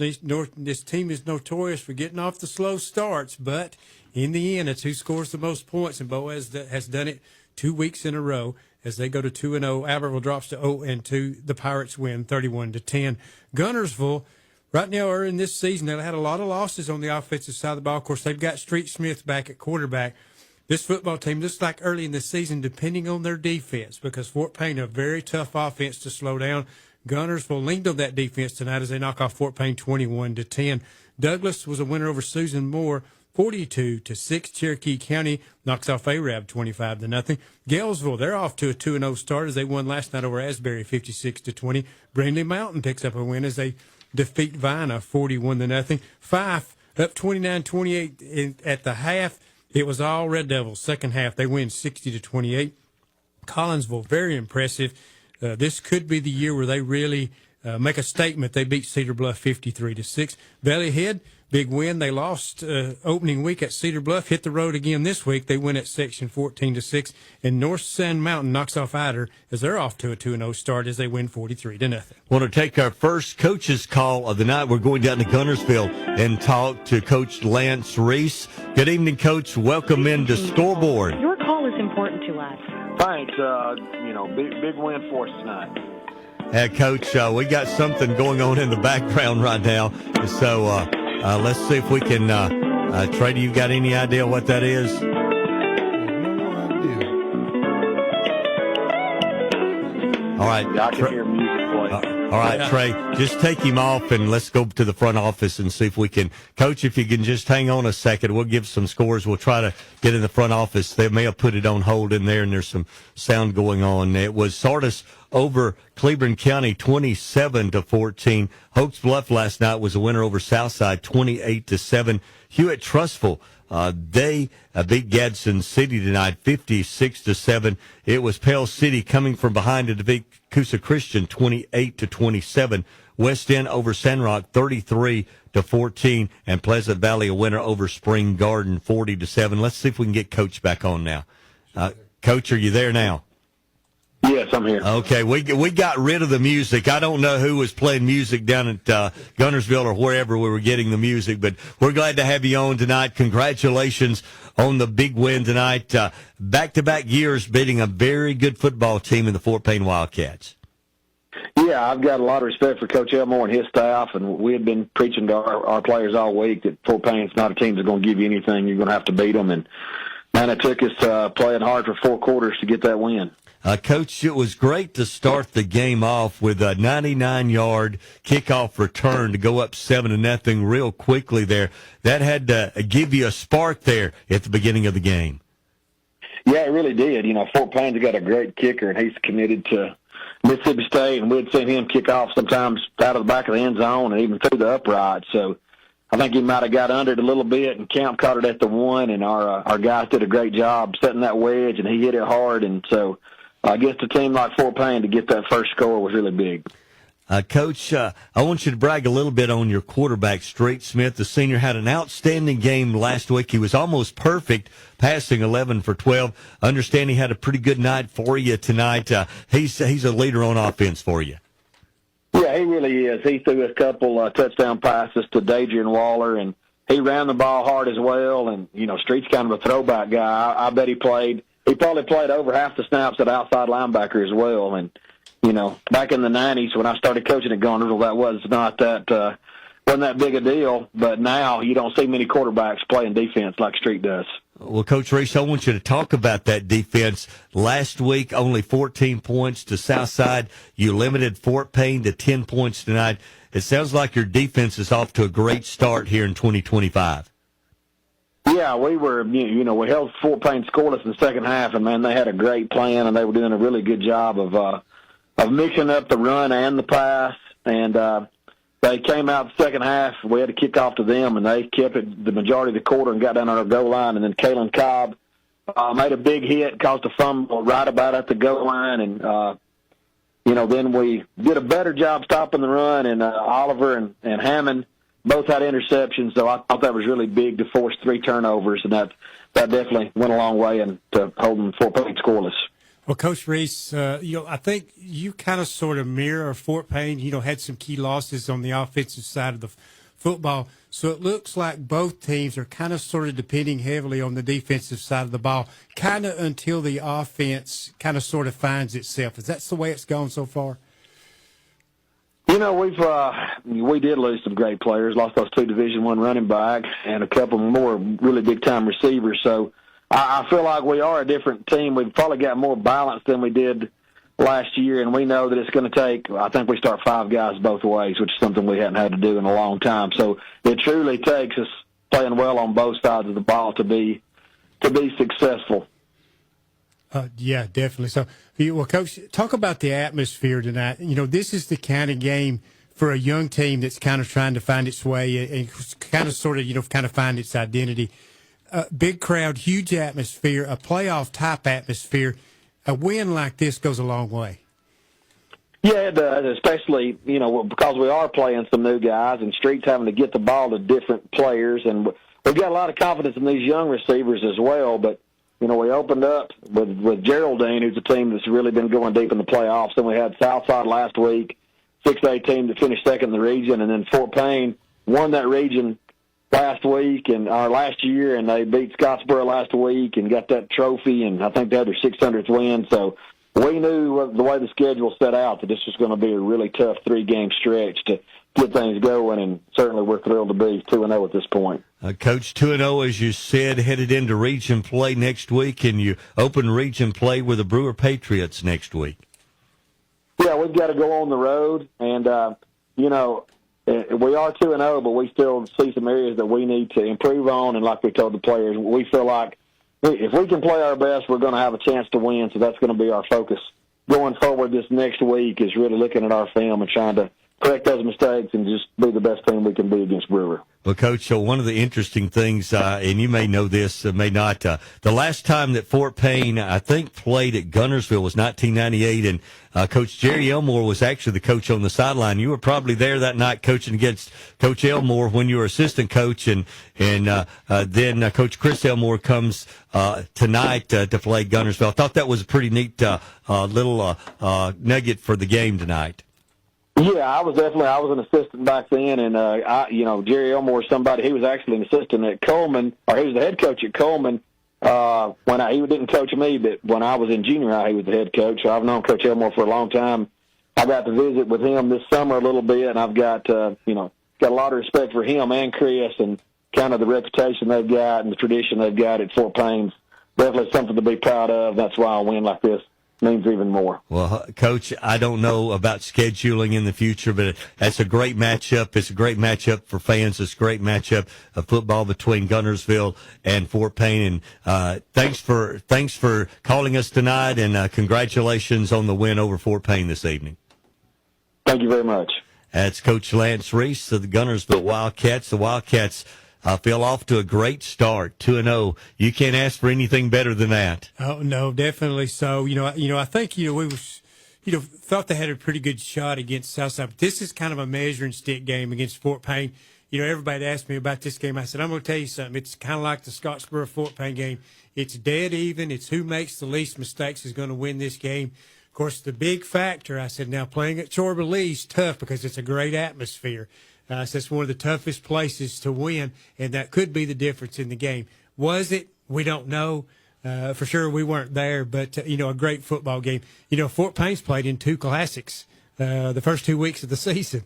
team is notorious for getting off the slow starts, but in the end, it's who scores the most points, and Boaz has done it 2 weeks in a row as they go to 2-0. Albertville drops to 0-2. The Pirates win 31-10. Gunnersville, right now, are in this season, they've had a lot of losses on the offensive side of the ball. Of course, they've got Street Smith back at quarterback. This football team, just like early in the season, depending on their defense, because Fort Payne, a very tough offense to slow down. Gunnersville leaned on that defense tonight as they knock off Fort Payne 21-10. Douglas was a winner over Susan Moore, 42-6. Cherokee County knocks off Arab 25-0. Galesville, they're off to a 2-0 start as they won last night over Asbury 56-20. Brindley Mountain picks up a win as they defeat Vina 41-0. Fife up 29-28 at the half. It was all Red Devils. Second half, they win 60-28. Collinsville, very impressive. This could be the year where they really make a statement. They beat Cedar Bluff 53-6. Valley Head, big win. They lost opening week at Cedar Bluff, hit the road again this week. They win at Section 14-6. And North Sand Mountain knocks off Ider as they're off to a 2-0 start as they win 43-0. Want to take our first coach's call of the night. We're going down to Gunnersville and talk to Coach Lance Reese. Good evening, Coach. Welcome into Scoreboard. Your call is important to us. Thanks. Big win for us tonight. Coach, we got something going on in the background right now. So let's see if we can Trey, you got any idea what that is? All right. Yeah, I can hear music playing. All right, Trey, just take him off and let's go to the front office and see if we can. Coach, if you can just hang on a second, we'll give some scores. We'll try to get in the front office. They may have put it on hold in there, and there's some sound going on. It was Sardis over Cleveland County 27-14. Hoax Bluff last night was a winner over Southside 28-7. Hewitt Trustful, they beat Gadsden City tonight 56-7. It was Pell City coming from behind to defeat Coosa Christian 28-27. West End over Sandrock 33-14, and Pleasant Valley a winner over Spring Garden 40-7. Let's see if we can get Coach back on now. Coach, are you there now? Yes, I'm here. Okay, we got rid of the music. I don't know who was playing music down at Gunnersville or wherever we were getting the music, but we're glad to have you on tonight. Congratulations on the big win tonight. Back-to-back years beating a very good football team in the Fort Payne Wildcats. Yeah, I've got a lot of respect for Coach Elmore and his staff, and we had been preaching to our players all week that Fort Payne's not a team that's going to give you anything. You're going to have to beat them, and man, it took us playing hard for 4 quarters to get that win. Coach, it was great to start the game off with a 99-yard kickoff return to go up 7-0 real quickly there. That had to give you a spark there at the beginning of the game. Yeah, it really did. You know, Fort Payne's got a great kicker, and he's committed to Mississippi State, and we'd seen him kick off sometimes out of the back of the end zone and even through the upright. So I think he might have got under it a little bit, and Camp caught it at the 1, and our guys did a great job setting that wedge, and he hit it hard. And so against a team like Fort Payne, to get that first score was really big. Coach, I want you to brag a little bit on your quarterback, Street Smith. The senior had an outstanding game last week. He was almost perfect, passing 11 for 12. I understand he had a pretty good night for you tonight. He's a leader on offense for you. Yeah, Yeah, he really is. He threw a couple touchdown passes to Dadrian Waller, and he ran the ball hard as well. And, Street's kind of a throwback guy. I bet he probably played over half the snaps at outside linebacker as well. And, back in the 90s when I started coaching at Gunnersville, that was not that wasn't that big a deal. But now you don't see many quarterbacks playing defense like Street does. Well, Coach Reese, I want you to talk about that defense. Last week, only 14 points to Southside. You limited Fort Payne to 10 points tonight. It sounds like your defense is off to a great start here in 2025. Yeah, we were, we held Fort Payne scoreless in the second half, and, man, they had a great plan, and they were doing a really good job of mixing up the run and the pass. And they came out the second half. We had to kick off to them, and they kept it the majority of the quarter and got down on our goal line. And then Kalen Cobb made a big hit, caused a fumble right about at the goal line. And, then we did a better job stopping the run, and Oliver and Hammond both had interceptions. So I thought that was really big to force 3 turnovers, and that definitely went a long way into holding Fort Payne scoreless. Well, Coach Reese, I think you kind of sort of mirror Fort Payne. Had some key losses on the offensive side of the football. So it looks like both teams are kind of sort of depending heavily on the defensive side of the ball, kind of until the offense kind of sort of finds itself. Is that the way it's gone so far? We did lose some great players, lost those 2 Division I running backs and a couple more really big-time receivers. So I feel like we are a different team. We've probably got more balance than we did last year, and we know that it's going to take, I think we start 5 guys both ways, which is something we hadn't had to do in a long time. So it truly takes us playing well on both sides of the ball to be successful. Yeah, definitely. So, well, Coach, talk about the atmosphere tonight. This is the kind of game for a young team that's kind of trying to find its way and kind of sort of, kind of find its identity. Big crowd, huge atmosphere, a playoff-type atmosphere. A win like this goes a long way. Yeah, it does, especially, because we are playing some new guys and Street's having to get the ball to different players. And we've got a lot of confidence in these young receivers as well. But, we opened up with Geraldine, who's a team that's really been going deep in the playoffs. Then we had Southside last week, 6A team that finished second in the region. And then Fort Payne won that region last year, and they beat Scottsboro last week and got that trophy, and I think they had their 600th win. So we knew the way the schedule set out that this was going to be a really tough 3-game stretch to get things going, and certainly we're thrilled to be 2-0 at this point. Coach, 2-0, as you said, headed into region play next week, and you open region play with the Brewer Patriots next week. Yeah, we've got to go on the road, and, we are 2-0, but we still see some areas that we need to improve on, and like we told the players, we feel like if we can play our best, we're going to have a chance to win, so that's going to be our focus going forward this next week is really looking at our film and trying to correct those mistakes and just be the best team we can be against Brewer. Well, Coach, so one of the interesting things, and you may know this, may not, the last time that Fort Payne, I think, played at Gunnersville was 1998, and Coach Jerry Elmore was actually the coach on the sideline. You were probably there that night coaching against Coach Elmore when you were assistant coach, and then Coach Chris Elmore comes tonight to play Gunnersville. I thought that was a pretty neat little nugget for the game tonight. Yeah, I was an assistant back then, and Jerry Elmore is somebody. He was actually an assistant at Coleman, or he was the head coach at Coleman. He didn't coach me, but when I was in junior high, he was the head coach. So I've known Coach Elmore for a long time. I got to visit with him this summer a little bit, and I've got got a lot of respect for him and Chris, and kind of the reputation they've got and the tradition they've got at Fort Payne. Definitely something to be proud of. That's why a win like this means even more. Well, Coach, I don't know about scheduling in the future, but that's a great matchup. It's a great matchup for fans. It's a great matchup of football between Gunnersville and Fort Payne. And thanks for calling us tonight, and congratulations on the win over Fort Payne this evening. Thank you very much. That's Coach Lance Reese of the Gunnersville Wildcats. The Wildcats feel off to a great start, 2-0. You can't ask for anything better than that. Oh no, definitely so. I think we was, thought they had a pretty good shot against Southside. But this is kind of a measuring stick game against Fort Payne. Everybody asked me about this game. I said, I'm going to tell you something. It's kind of like the Scottsboro Fort Payne game. It's dead even. It's who makes the least mistakes is going to win this game. course, the big factor, I said, now playing at Chorba Lee's tough because it's a great atmosphere. So it's one of the toughest places to win, and that could be the difference in the game. Was it? We don't know. For sure, we weren't there, but, a great football game. Fort Payne's played in 2 classics the first 2 weeks of the season.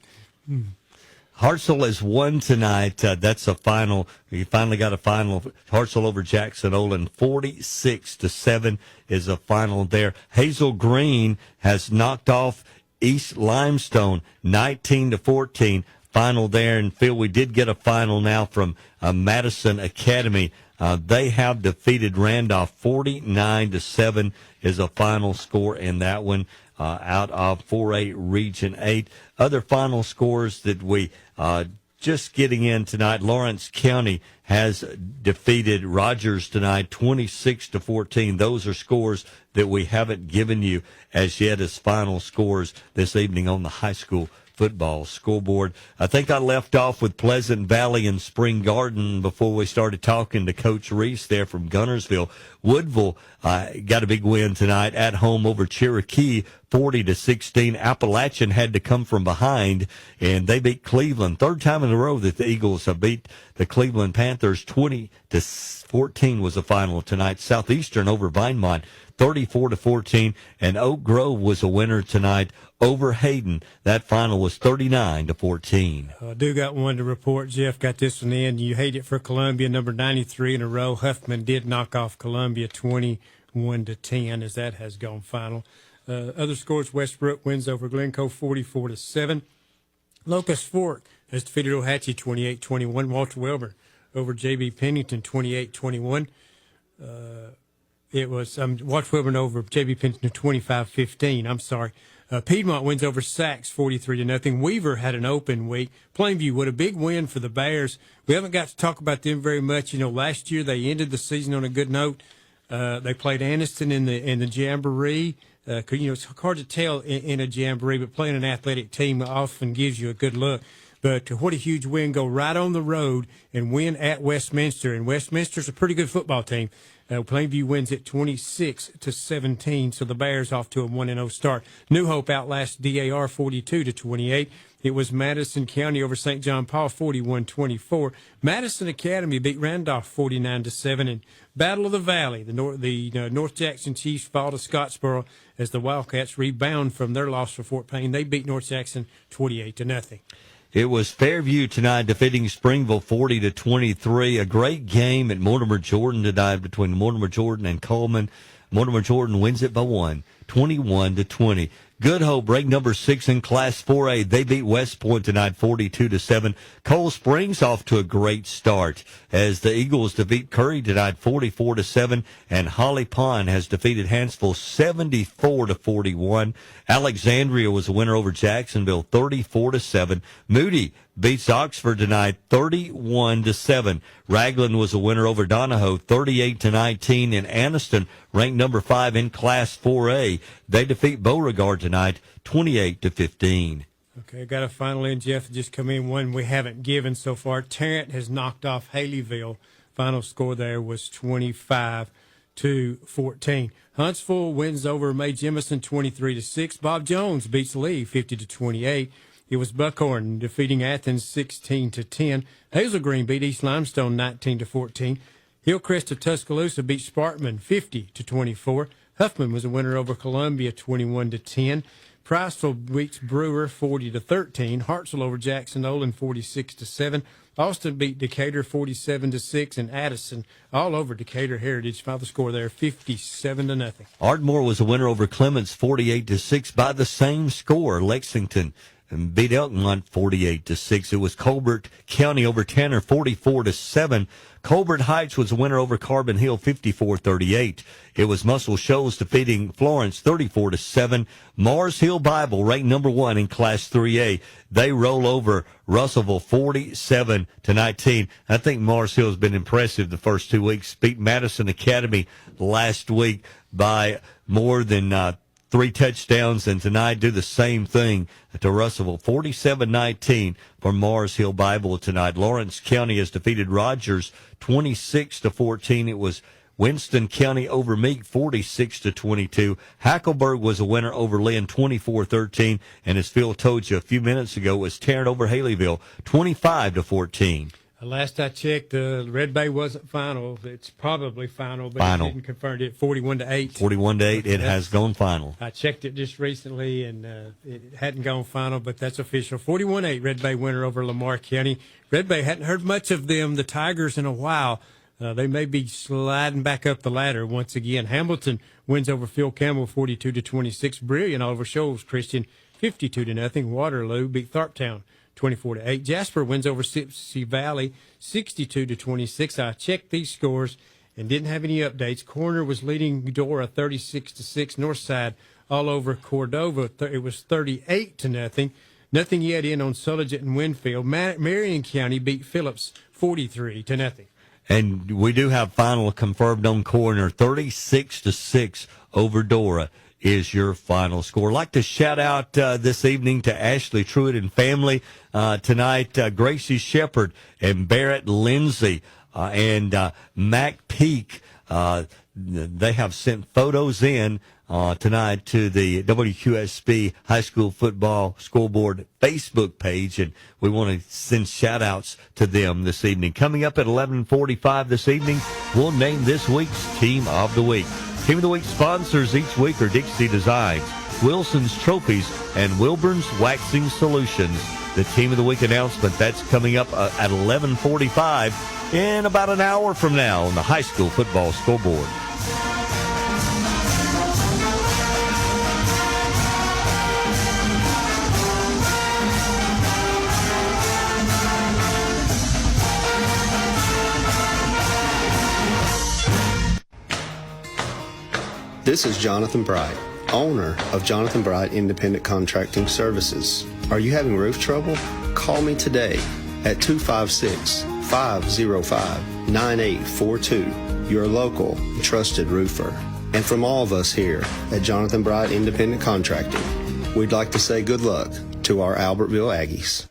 Hartselle has won tonight. That's a final. You finally got a final. Hartselle over Jackson Olin, 46-7 is a final there. Hazel Green has knocked off East Limestone, 19-14. Final there. And Phil, we did get a final now from Madison Academy. They have defeated Randolph 49-7 is a final score in that one out of 4A Region 8. Other final scores that we just getting in tonight, Lawrence County has defeated Rogers tonight 26-14. Those are scores that we haven't given you as yet as final scores this evening on the high school football scoreboard. I think I left off with Pleasant Valley and Spring Garden before we started talking to Coach Reese there from Gunnersville. Woodville got a big win tonight at home over Cherokee, 40-16. Appalachian had to come from behind, and they beat Cleveland. Third time in a row that the Eagles have beat the Cleveland Panthers. 20-14 was the final tonight. Southeastern over Vinemont, 34-14, and Oak Grove was a winner tonight over Hayden. That final was 39-14. I do got one to report. Jeff got this one in. You hate it for Columbia, number 93 in a row. Huffman did knock off Columbia 21-10 as that has gone final. Other scores, Westbrook wins over Glencoe 44-7. Locust Fork has defeated Ohatchee 28-21. Walter Welborn over J.B. Pennington 28-21. It was Walter Welborn over J.B. Pennington 25-15. I'm sorry. Piedmont wins over Sachs 43-0. Weaver had an open week. Plainview, what a big win for the Bears. We haven't got to talk about them very much. Last year they ended the season on a good note. They played Anniston in the Jamboree. It's hard to tell in a Jamboree, but playing an athletic team often gives you a good look. But what a huge win. Go right on the road and win at Westminster. And Westminster's a pretty good football team. Plainview wins it 26-17, so the Bears off to a 1-0 start. New Hope outlasts DAR 42-28. It was Madison County over St. John Paul 41-24. Madison Academy beat Randolph 49-7. And Battle of the Valley, the North Jackson Chiefs fall to Scottsboro as the Wildcats rebound from their loss for Fort Payne. They beat North Jackson 28-0. It was Fairview tonight defeating Springville 40-23. A great game at Mortimer Jordan tonight between Mortimer Jordan and Coleman. Mortimer Jordan wins it by 1, 21-20. Good Hope, ranked number 6 in Class 4A. They beat West Point tonight 42-7. Coal Springs off to a great start as the Eagles defeat Curry tonight 44-7. And Holly Pond has defeated Hansville 74-41. Alexandria was a winner over Jacksonville 34-7. Moody beats Oxford tonight 31-7. Raglan was a winner over Donahoe 38-19. And Anniston, ranked number 5 in Class 4A, they defeat Beauregard tonight 28-15. Okay, got a final in, Jeff. Just come in one we haven't given so far. Tarrant has knocked off Haleyville. Final score there was 25-14. Huntsville wins over Mae Jemison 23-6. Bob Jones beats Lee 50-28. It was Buckhorn defeating Athens 16-10. Hazel Green beat East Limestone 19-14. Hillcrest of Tuscaloosa beat Sparkman 50-24. Huffman was a winner over Columbia 21-10. Priceville beats Brewer 40-13. Hartselle over Jackson Olin 46-7. Austin beat Decatur 47-6, and Addison all over Decatur Heritage. Final score there 57-0. Ardmore was a winner over Clements 48-6 by the same score. Lexington and beat Elkmont 48-6. It was Colbert County over Tanner 44-7. Colbert Heights was a winner over Carbon Hill 54-38. It was Muscle Shoals defeating Florence 34-7. Mars Hill Bible ranked number 1 in Class 3A. They roll over Russellville 47-19. I think Mars Hill has been impressive the first 2 weeks. Beat Madison Academy last week by more than 3 touchdowns, and tonight do the same thing to Russellville. 47-19 for Mars Hill Bible tonight. Lawrence County has defeated Rogers 26-14. It was Winston County over Meek 46-22. Hackleburg was a winner over Lynn 24-13. And as Phil told you a few minutes ago, it was Tarrant over Haleyville 25-14. Last I checked, Red Bay wasn't final. It's probably final, but it didn't confirm it. 41-8. 41-8. It has gone final. I checked it just recently, and it hadn't gone final, but that's official. 41-8. Red Bay winner over Lamar County. Red Bay hadn't heard much of them, the Tigers, in a while. They may be sliding back up the ladder once again. Hamilton wins over Phil Campbell 42-26. Brilliant over Shoals Christian 52-0. Waterloo beat Tharptown 24-8. Jasper wins over Sipsey Valley 62-26. I checked these scores and didn't have any updates. Corner was leading Eudora 36-6. Northside all over Cordova. It was 38-0. Nothing yet in on Sulligent and Winfield. Marion County beat Phillips 43-0. And we do have final confirmed on Corner 36-6 over Dora is your final score. I'd like to shout out this evening to Ashley Truitt and family. Tonight, Gracie Shepard and Barrett Lindsay and Mac Peak. They have sent photos in tonight to the WQSB High School Football Scoreboard Facebook page, and we want to send shout-outs to them this evening. Coming up at 11:45 this evening, we'll name this week's Team of the Week. Team of the Week sponsors each week are Dixie Designs, Wilson's Trophies, and Wilburn's Waxing Solutions. The Team of the Week announcement, that's coming up at 11:45 in about an hour from now on the High School Football Scoreboard. This is Jonathan Bright, owner of Jonathan Bright Independent Contracting Services. Are you having roof trouble? Call me today at 256-505-9842. Your local trusted roofer. And from all of us here at Jonathan Bright Independent Contracting, we'd like to say good luck to our Albertville Aggies.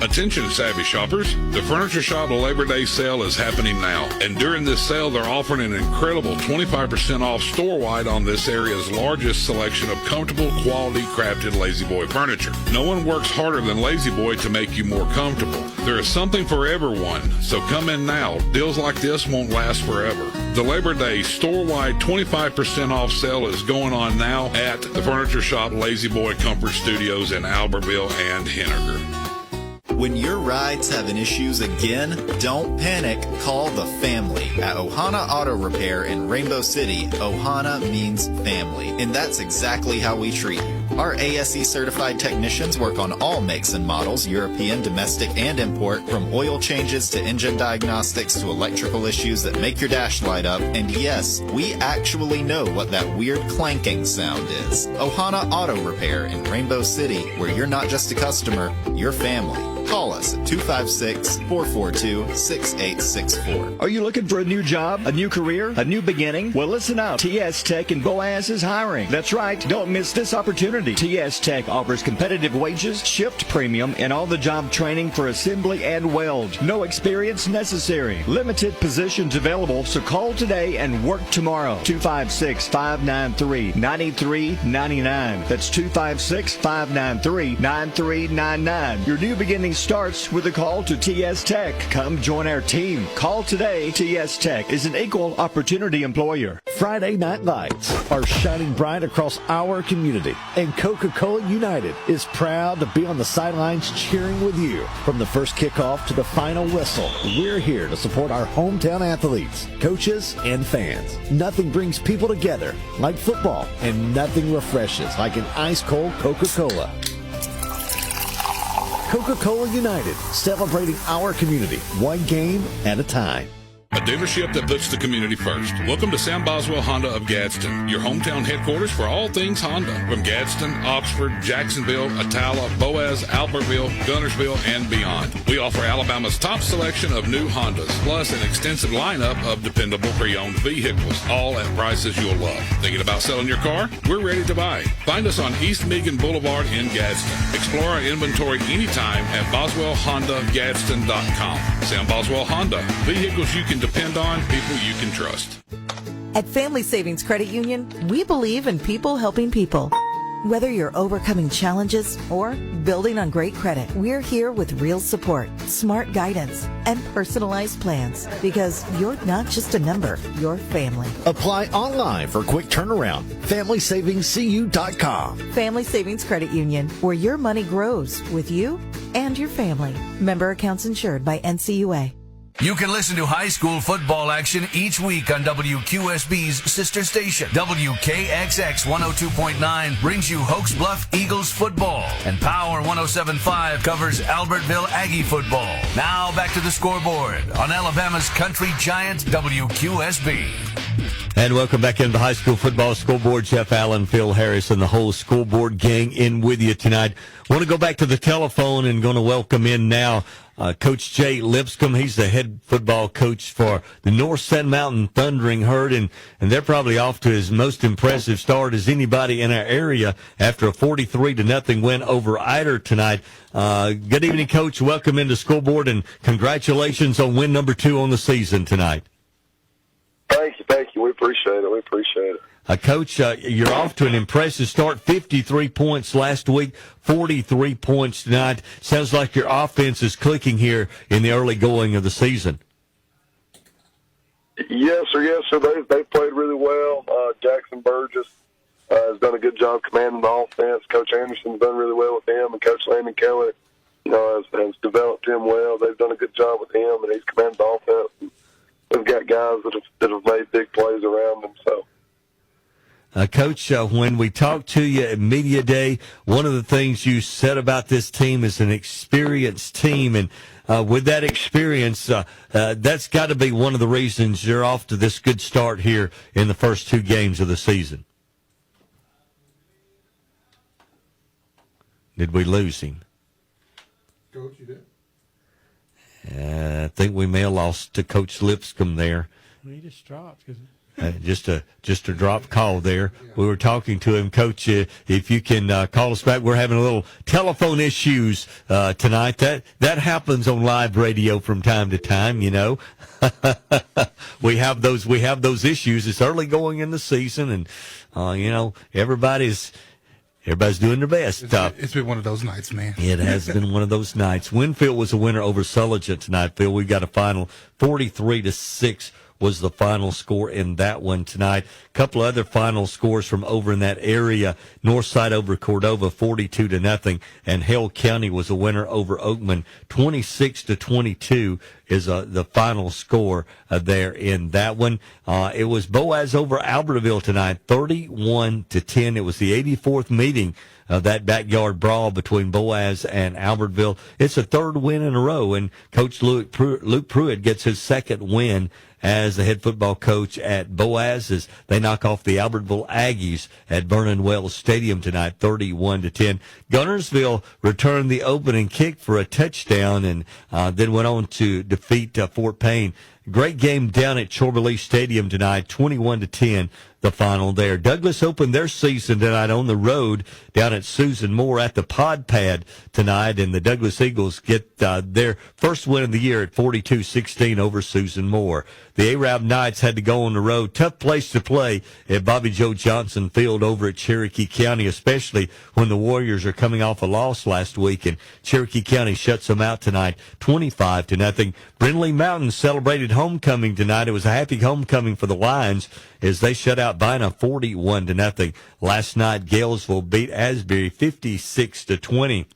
Attention savvy shoppers, the Furniture Shop Labor Day sale is happening now. And during this sale, they're offering an incredible 25% off store-wide on this area's largest selection of comfortable, quality, crafted Lazy Boy furniture. No one works harder than Lazy Boy to make you more comfortable. There is something for everyone, so come in now. Deals like this won't last forever. The Labor Day store-wide 25% off sale is going on now at the Furniture Shop Lazy Boy Comfort Studios in Albertville and Henniger. When your ride's having issues again, don't panic. Call the family. At Ohana Auto Repair in Rainbow City, Ohana means family. And that's exactly how we treat you. Our ASE certified technicians work on all makes and models, European, domestic, and import, from oil changes to engine diagnostics to electrical issues that make your dash light up. And yes, we actually know what that weird clanking sound is. Ohana Auto Repair in Rainbow City, where you're not just a customer, you're family. Call us at 256-442-6864. Are you looking for a new job, a new career, a new beginning? Well, listen up. TS Tech in Boaz is hiring. That's right. Don't miss this opportunity. TS Tech offers competitive wages, shift premium, and all the job training for assembly and weld. No experience necessary. Limited positions available, so call today and work tomorrow. 256-593-9399. That's 256-593-9399. Your new beginning starts with a call to TS Tech. Come join our team. Call today. TS Tech is an equal opportunity employer. Friday night lights are shining bright across our community, and Coca-Cola United is proud to be on the sidelines cheering with you. From the first kickoff to the final whistle, we're here to support our hometown athletes, coaches, and fans. Nothing brings people together like football, and nothing refreshes like an ice-cold Coca-Cola. Coca-Cola United, celebrating our community, one game at a time. A dealership that puts the community first. Welcome to Sam Boswell Honda of Gadsden, your hometown headquarters for all things Honda. From Gadsden, Oxford, Jacksonville, Atala, Boaz, Albertville, Gunnersville, and beyond. We offer Alabama's top selection of new Hondas, plus an extensive lineup of dependable pre-owned vehicles, all at prices you'll love. Thinking about selling your car? We're ready to buy. Find us on East Meagan Boulevard in Gadsden. Explore our inventory anytime at BoswellHondaGadsden.com. Sam Boswell Honda, vehicles you can depend on, people you can trust. At Family Savings Credit Union, we believe in people helping people. Whether you're overcoming challenges or building on great credit, we're here with real support, smart guidance, and personalized plans because you're not just a number, you're family. Apply online for quick turnaround. FamilySavingsCU.com. Family Savings Credit Union, where your money grows with you and your family. Member accounts insured by NCUA. You can listen to high school football action each week on WQSB's sister station. WKXX 102.9 brings you Hoax Bluff Eagles football, and Power 107.5 covers Albertville Aggie football. Now back to the scoreboard on Alabama's country giant WQSB. And welcome back into the high school football scoreboard. Jeff Allen, Phil Harris, and the whole scoreboard gang in with you tonight. Want to go back to the telephone and going to welcome in now Coach Jay Lipscomb. He's the head football coach for the North Sand Mountain Thundering Herd, and they're probably off to his most impressive start as anybody in our area after a 43-0 win over Eider tonight. Good evening, Coach. Welcome into scoreboard, and congratulations on win number 2 on the season tonight. Thank you. We appreciate it. Coach, you're off to an impressive start. 53 points last week, 43 points tonight. Sounds like your offense is clicking here in the early going of the season. Yes, sir. They played really well. Jackson Burgess has done a good job commanding the offense. Coach Anderson's done really well with him, and Coach Landon Kelly, has developed him well. They've done a good job with him, and he's commanded the offense. And we've got guys that have made big plays around them. So. Coach, when we talked to you at Media Day, one of the things you said about this team is an experienced team, and with that experience, that's got to be one of the reasons you're off to this good start here in the first 2 games of the season. Did we lose him? Coach, you did. I think we may have lost to Coach Lipscomb there. He just dropped. Just a drop call there. We were talking to him, Coach. If you can call us back, we're having a little telephone issues tonight. That happens on live radio from time to time. We have those issues. It's early going in the season, and everybody's doing their best. It's been one of those nights, man. It has been one of those nights. Winfield was a winner over Sulligent tonight, Phil. We got a final 43-6. Was the final score in that one tonight. A couple other final scores from over in that area. Northside over Cordova, 42-0, and Hale County was a winner over Oakman, 26-22 is the final score there in that one. It was Boaz over Albertville tonight, 31-10. It was the 84th meeting of that backyard brawl between Boaz and Albertville. It's a 3rd win in a row, and Coach Luke Pruitt gets his 2nd win as the head football coach at Boaz as they knock off the Albertville Aggies at Vernon Wells Stadium tonight, 31-10. Gunnersville returned the opening kick for a touchdown and then went on to defeat Fort Payne. Great game down at Chorley Stadium tonight, 21-10. The final there. Douglas opened their season tonight on the road down at Susan Moore at the Pod Pad tonight, and the Douglas Eagles get their first win of the year at 42-16 over Susan Moore. The Arab Knights had to go on the road. Tough place to play at Bobby Joe Johnson Field over at Cherokee County, especially when the Warriors are coming off a loss last week, and Cherokee County shuts them out tonight, 25-0. Brindley Mountain celebrated homecoming tonight. It was a happy homecoming for the Lions as they shut out Bina 41-0. Last night, Galesville beat Asbury 56-20.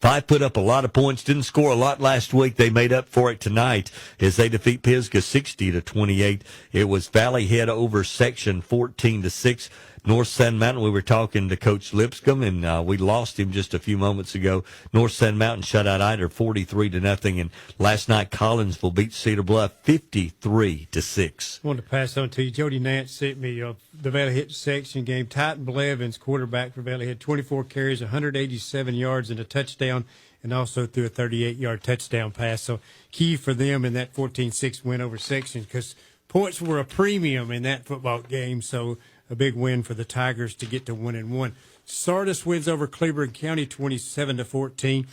5 put up a lot of points, didn't score a lot last week. They made up for it tonight as they defeat Pisgah 60-28. It was Valley Head over Section 14-6. North Sand Mountain, we were talking to Coach Lipscomb, and we lost him just a few moments ago. North Sand Mountain shut out Eider 43-0, and last night Collinsville beat Cedar Bluff 53-6. I wanted to pass on to you. Jody Nance sent me the Valley Head section game. Titan Blevins, quarterback for Valley Head, 24 carries, 187 yards, and a touchdown, and also threw a 38-yard touchdown pass. So key for them in that 14-6 win over Section because points were a premium in that football game. So a big win for the Tigers to get to 1-1. Sardis wins over Cleburne County 27-14.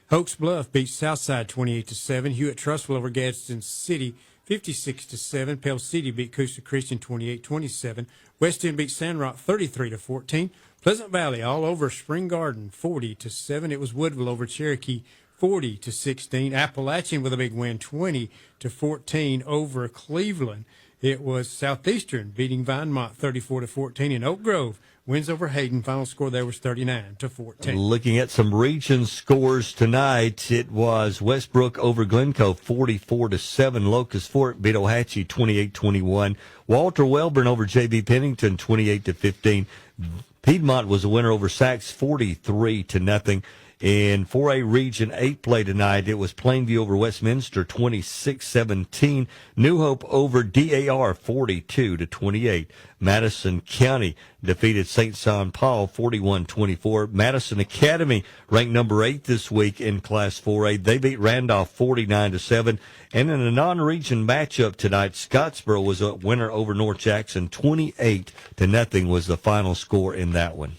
Hoax Bluff beats Southside 28-7. Hewitt Trussville over Gadsden City 56-7. Pell City beat Coosa Christian 28-27. West End beat Sandrock 33-14. Pleasant Valley all over Spring Garden 40-7. It was Woodville over Cherokee 40-16. Appalachian with a big win 20-14 over Cleveland. It was Southeastern beating Vinemont 34-14, and Oak Grove wins over Hayden. Final score there was 39-14. Looking at some region scores tonight, it was Westbrook over Glencoe 44-7. Locust Fork beat Ohatchee 28-21. Walter Welborn over J.B. Pennington 28-15. Piedmont was a winner over Sachs 43-0. In 4A Region 8 play tonight, it was Plainview over Westminster 26-17. New Hope over DAR 42-28. Madison County defeated St. John Paul 41-24. Madison Academy ranked number 8 this week in Class 4A. They beat Randolph 49-7. And in a non-region matchup tonight, Scottsboro was a winner over North Jackson 28-0 was the final score in that one.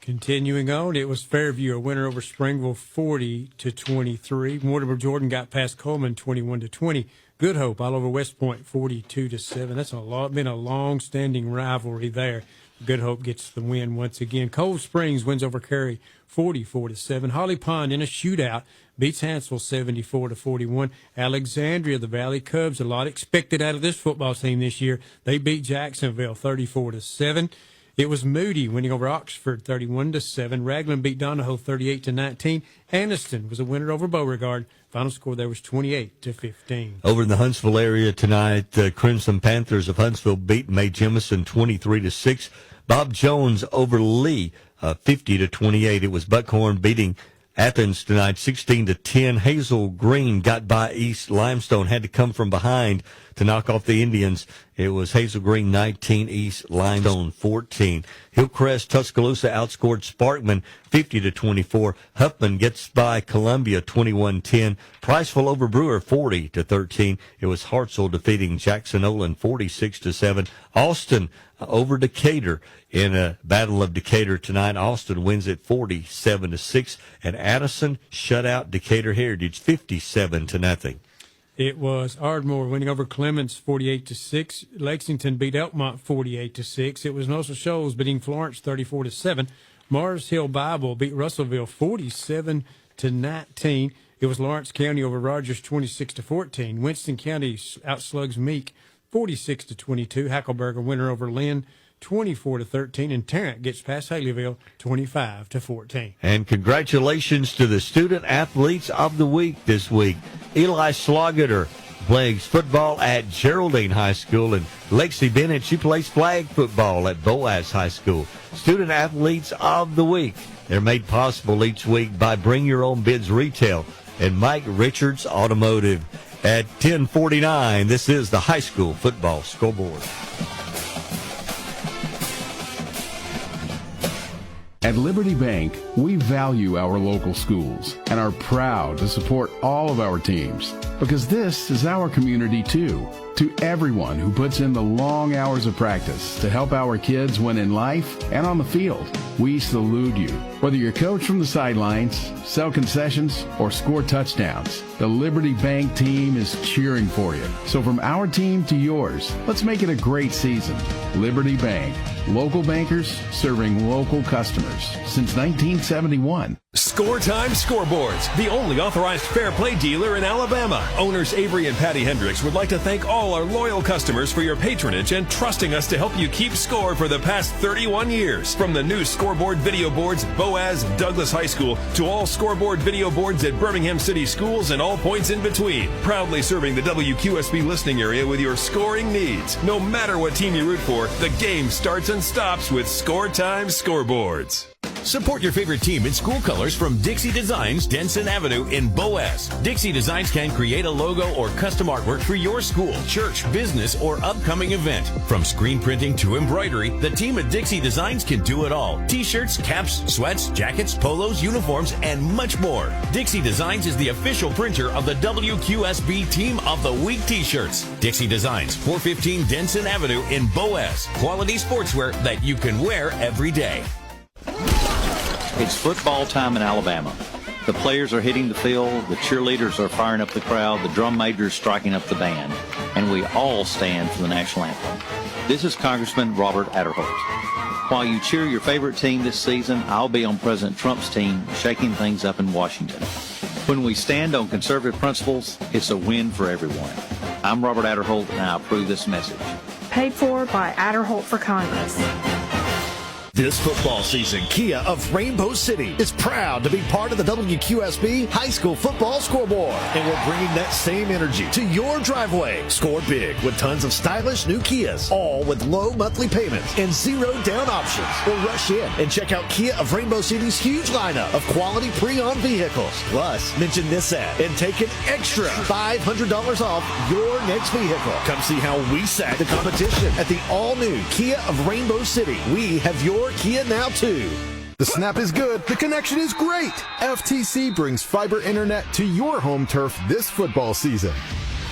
Continuing on, it was Fairview, a winner over Springville 40-23. Mortimer Jordan got past Coleman 21-20. Good Hope all over West Point 42-7. That's been a long-standing rivalry there. Good Hope gets the win once again. Cold Springs wins over Cary 44-7. Holly Pond in a shootout beats Hansville 74-41. Alexandria, the Valley Cubs, a lot expected out of this football team this year. They beat Jacksonville 34-7. It was Moody winning over Oxford 31-7. Raglan beat Donahoe 38-19. Anniston was a winner over Beauregard. Final score there was 28-15. Over in the Huntsville area tonight, the Crimson Panthers of Huntsville beat May Jemison 23-6. Bob Jones over Lee 50-28. It was Buckhorn beating Athens tonight 16-10. Hazel Green got by East Limestone, had to come from behind to knock off the Indians. It was Hazel Green 19, East Limestone 14. Hillcrest Tuscaloosa outscored Sparkman 50-24. Huffman gets by Columbia 21-10. Priceville over Brewer 40-13. It was Hartselle defeating Jackson Olin 46-7. Austin over Decatur in a Battle of Decatur tonight. Austin wins it 47-6, and Addison shut out Decatur Heritage 57-0. It was Ardmore winning over Clements 48-6. Lexington beat Elkmont 48-6. It was Nossa Shoals beating Florence 34-7. Mars Hill Bible beat Russellville 47-19. It was Lawrence County over Rogers 26-14. Winston County outslugs Meek 46-22. Hackleburg a winner over Lynn 24-13, and Tarrant gets past Haleyville 25-14. And congratulations to the student athletes of the week this week. Eli Slogater plays football at Geraldine High School, and Lexi Bennett, she plays flag football at Boaz High School. Student athletes of the week. They're made possible each week by Bring Your Own Bids Retail and Mike Richards Automotive. At 10:49, this is the high school football scoreboard. At Liberty Bank, we value our local schools and are proud to support all of our teams because this is our community too. To everyone who puts in the long hours of practice to help our kids win in life and on the field, we salute you. Whether you're coach from the sidelines, sell concessions, or score touchdowns, the Liberty Bank team is cheering for you. So from our team to yours, let's make it a great season. Liberty Bank, local bankers serving local customers since 1971. Score Time Scoreboards, the only authorized fair play dealer in Alabama. Owners Avery and Patty Hendricks would like to thank all our loyal customers for your patronage and trusting us to help you keep score for the past 31 years. From the new Scoreboard video boards at Boaz and Douglas High School to all Scoreboard video boards at Birmingham City Schools and all points in between. Proudly serving the WQSB listening area with your scoring needs. No matter what team you root for, the game starts and stops with Score Time Scoreboards. Support your favorite team in school colors from Dixie Designs, Denson Avenue in Boaz. Dixie Designs can create a logo or custom artwork for your school, church, business, or upcoming event. From screen printing to embroidery, the team at Dixie Designs can do it all. T-shirts, caps, sweats, jackets, polos, uniforms, and much more. Dixie Designs is the official printer of the WQSB Team of the Week T-shirts. Dixie Designs, 415 Denson Avenue in Boaz. Quality sportswear that you can wear every day. It's football time in Alabama. The players are hitting the field, the cheerleaders are firing up the crowd, the drum major is striking up the band, and we all stand for the national anthem. This is Congressman Robert Adderholt. While you cheer your favorite team this season, I'll be on President Trump's team shaking things up in Washington. When we stand on conservative principles, it's a win for everyone. I'm Robert Adderholt, and I approve this message. Paid for by Adderholt for Congress. This football season, Kia of Rainbow City is proud to be part of the WQSB High School Football Scoreboard. And we're bringing that same energy to your driveway. Score big with tons of stylish new Kias, all with low monthly payments and zero down options. Or rush in and check out Kia of Rainbow City's huge lineup of quality pre-owned vehicles. Plus, mention this ad and take an extra $500 off your next vehicle. Come see how we sack the competition at the all-new Kia of Rainbow City. We have your Kia now too. The snap is good. The connection is great. FTC brings fiber internet to your home turf this football season.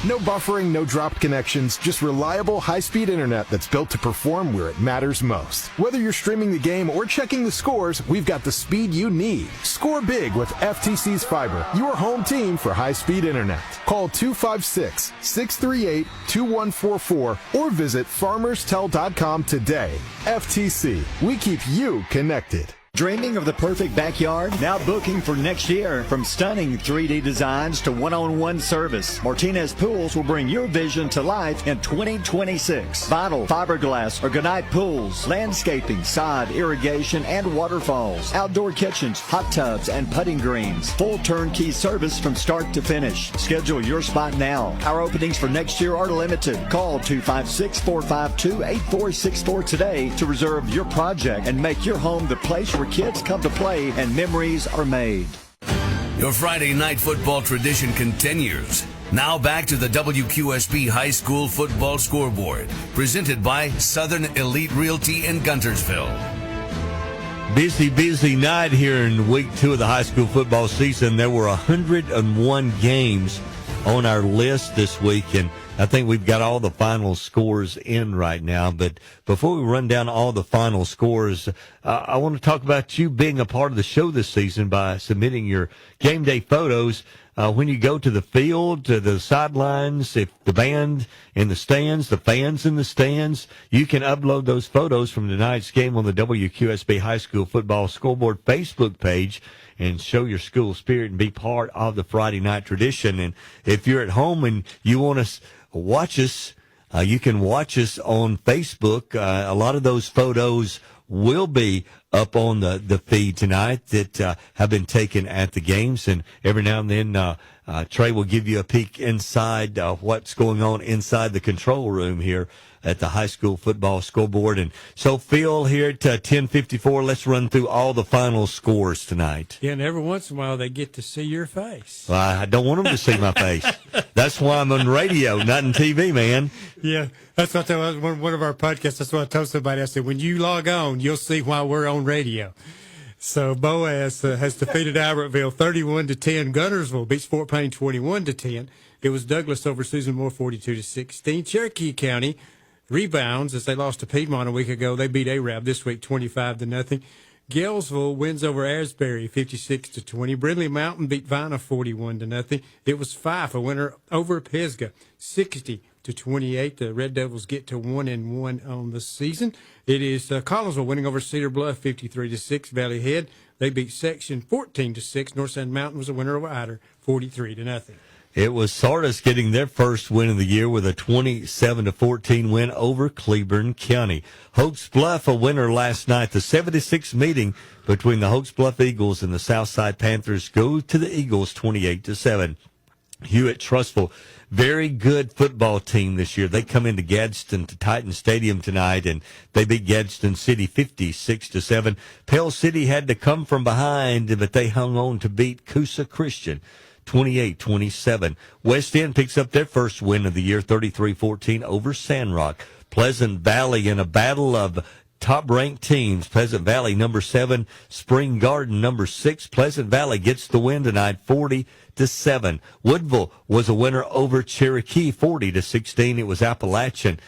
No buffering, no dropped connections, just reliable high-speed internet that's built to perform where it matters most. Whether you're streaming the game or checking the scores, we've got the speed you need. Score big with FTC's fiber, your home team for high-speed internet. Call 256-638-2144 or visit farmerstel.com today. FTC, we keep you connected. Dreaming of the perfect backyard? Now booking for next year. From stunning 3D designs to one-on-one service, Martinez Pools will bring your vision to life in 2026. Vinyl, fiberglass, or Gunite pools, landscaping, sod, irrigation, and waterfalls, outdoor kitchens, hot tubs, and putting greens. Full turnkey service from start to finish. Schedule your spot now. Our openings for next year are limited. Call 256-452-8464 today to reserve your project and make your home the place where kids come to play and memories are made. Your Friday night football tradition continues. Now back to the WQSB High School Football Scoreboard, presented by Southern Elite Realty in Guntersville. Busy night here in week 2 of the high school football season. There were 101 games on our list this week, and I think we've got all the final scores in right now. But before we run down all the final scores, I want to talk about you being a part of the show this season by submitting your game day photos when you go to the field, to the sidelines, if the band in the stands, the fans in the stands. You can upload those photos from tonight's game on the WQSB High School Football Scoreboard Facebook page and show your school spirit and be part of the Friday night tradition. And if you're at home and you want to watch us, you can watch us on Facebook. A lot of those photos will be up on the feed tonight that have been taken at the games. And every now and then, Trey will give you a peek inside what's going on inside the control room here at the high school football scoreboard. And so, Phil, here at 10:54, let's run through all the final scores tonight. Yeah, and every once in a while they get to see your face. Well, I don't want them to see my face. That's why I'm on radio, not on TV, man. Yeah, that's what I told one of our podcasts. That's what I told somebody. I said, when you log on, you'll see why we're on radio. So Boaz has defeated Albertville 31-10. Guntersville beats Fort Payne 21-10. It was Douglas over Susan Moore 42-16. Cherokee County rebounds as they lost to Piedmont a week ago. They beat Arab this week 25-0. Galesville wins over Asbury 56-20. Brindley Mountain beat Vina 41-0. It was Fife a winner over Pisgah 60-28. The Red Devils get to 1-1 on the season. It is Collinsville winning over Cedar Bluff 53-6. Valley Head they beat Section 14-6. North Sand Mountain was a winner over Ider 43-0. It was Sardis getting their first win of the year with a 27-14 win over Cleburne County. Hoax Bluff a winner last night. The 76th meeting between the Hoax Bluff Eagles and the Southside Panthers goes to the Eagles 28-7. Hewitt Trustful, very good football team this year. They come into Gadsden to Titan Stadium tonight, and they beat Gadsden City 56-7. Pell City had to come from behind, but they hung on to beat Coosa Christian 28-27. West End picks up their first win of the year, 33-14 over Sandrock. Pleasant Valley in a battle of top-ranked teams. Pleasant Valley, number 7. Spring Garden, number 6. Pleasant Valley gets the win tonight, 40-7. Woodville was a winner over Cherokee, 40-16. It was Appalachian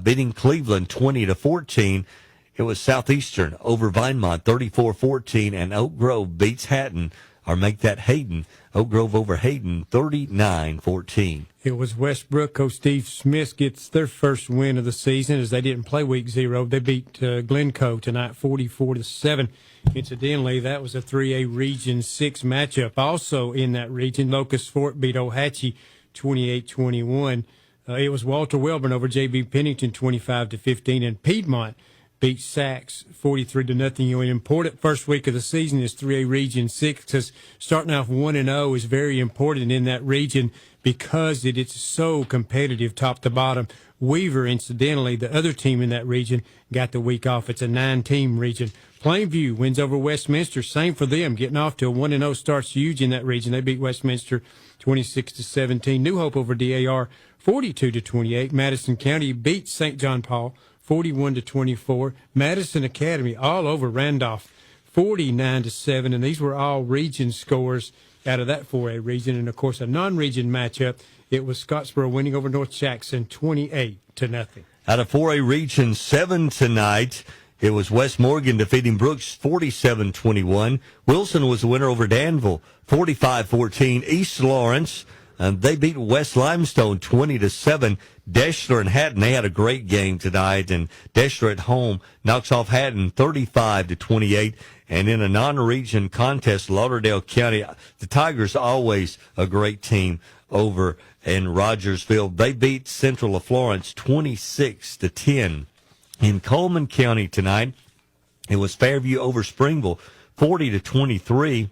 beating Cleveland, 20-14. It was Southeastern over Vinemont, 34-14. And Oak Grove beats Hatton or make that Hayden. Oak Grove over Hayden, 39-14. It was Westbrook. Coach Steve Smith gets their first win of the season as they didn't play week 0. They beat Glencoe tonight 44-7. Incidentally, that was a 3A Region 6 matchup. Also in that region, Locust Fort beat Ohatchee 28-21. It was Walter Welborn over J.B. Pennington 25-15, and Piedmont beat Sachs 43-0. You know, an important first week of the season is 3A Region 6 because starting off 1-0 is very important in that region because it's so competitive top to bottom. Weaver, incidentally, the other team in that region, got the week off. It's a 9-team region. Plainview wins over Westminster. Same for them. Getting off to a 1-0 start's huge in that region. They beat Westminster 26-17. New Hope over DAR 42-28. Madison County beat St. John Paul 41-24. Madison Academy all over Randolph 49-7. And these were all region scores out of that 4A region. And, of course, a non-region matchup, it was Scottsboro winning over North Jackson 28-0. Out of 4A Region 7 tonight, it was West Morgan defeating Brooks 47-21. Wilson was the winner over Danville 45-14. East Lawrence, they beat West Limestone 20-7. Deschler and Hatton, they had a great game tonight, and Deschler at home knocks off Hatton 35-28. And in a non-region contest, Lauderdale County, the Tigers always a great team over in Rogersville. They beat Central of Florence 26-10. In Coleman County tonight, it was Fairview over Springville 40-23.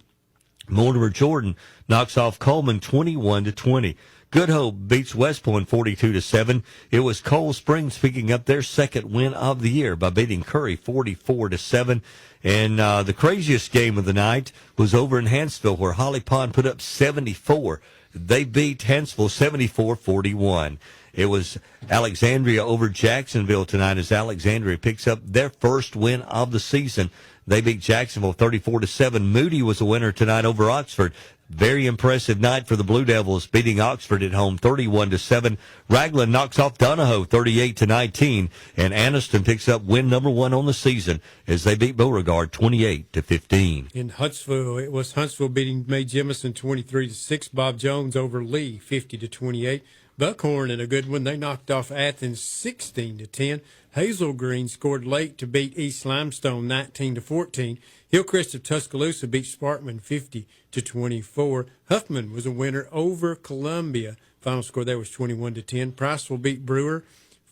Mortimer Jordan knocks off Coleman 21-20. Good Hope beats West Point 42-7. It was Coal Springs picking up their second win of the year by beating Curry 44-7. And the craziest game of the night was over in Hanceville, where Holly Pond put up 74. They beat Hanceville 74-41. It was Alexandria over Jacksonville tonight as Alexandria picks up their first win of the season. They beat Jacksonville 34-7. Moody was a winner tonight over Oxford. Very impressive night for the Blue Devils, beating Oxford at home 31-7. Raglan knocks off Donahoe 38-19, and Anniston picks up win number 1 on the season as they beat Beauregard 28-15. In Huntsville, it was Huntsville beating May Jemison 23-6. Bob Jones over Lee 50-28. Buckhorn in a good one. They knocked off Athens 16-10. Hazel Green scored late to beat East Limestone 19-14. Hillcrest of Tuscaloosa beat Sparkman 50-24. Huffman was a winner over Columbia. Final score there was 21-10. Priceville beat Brewer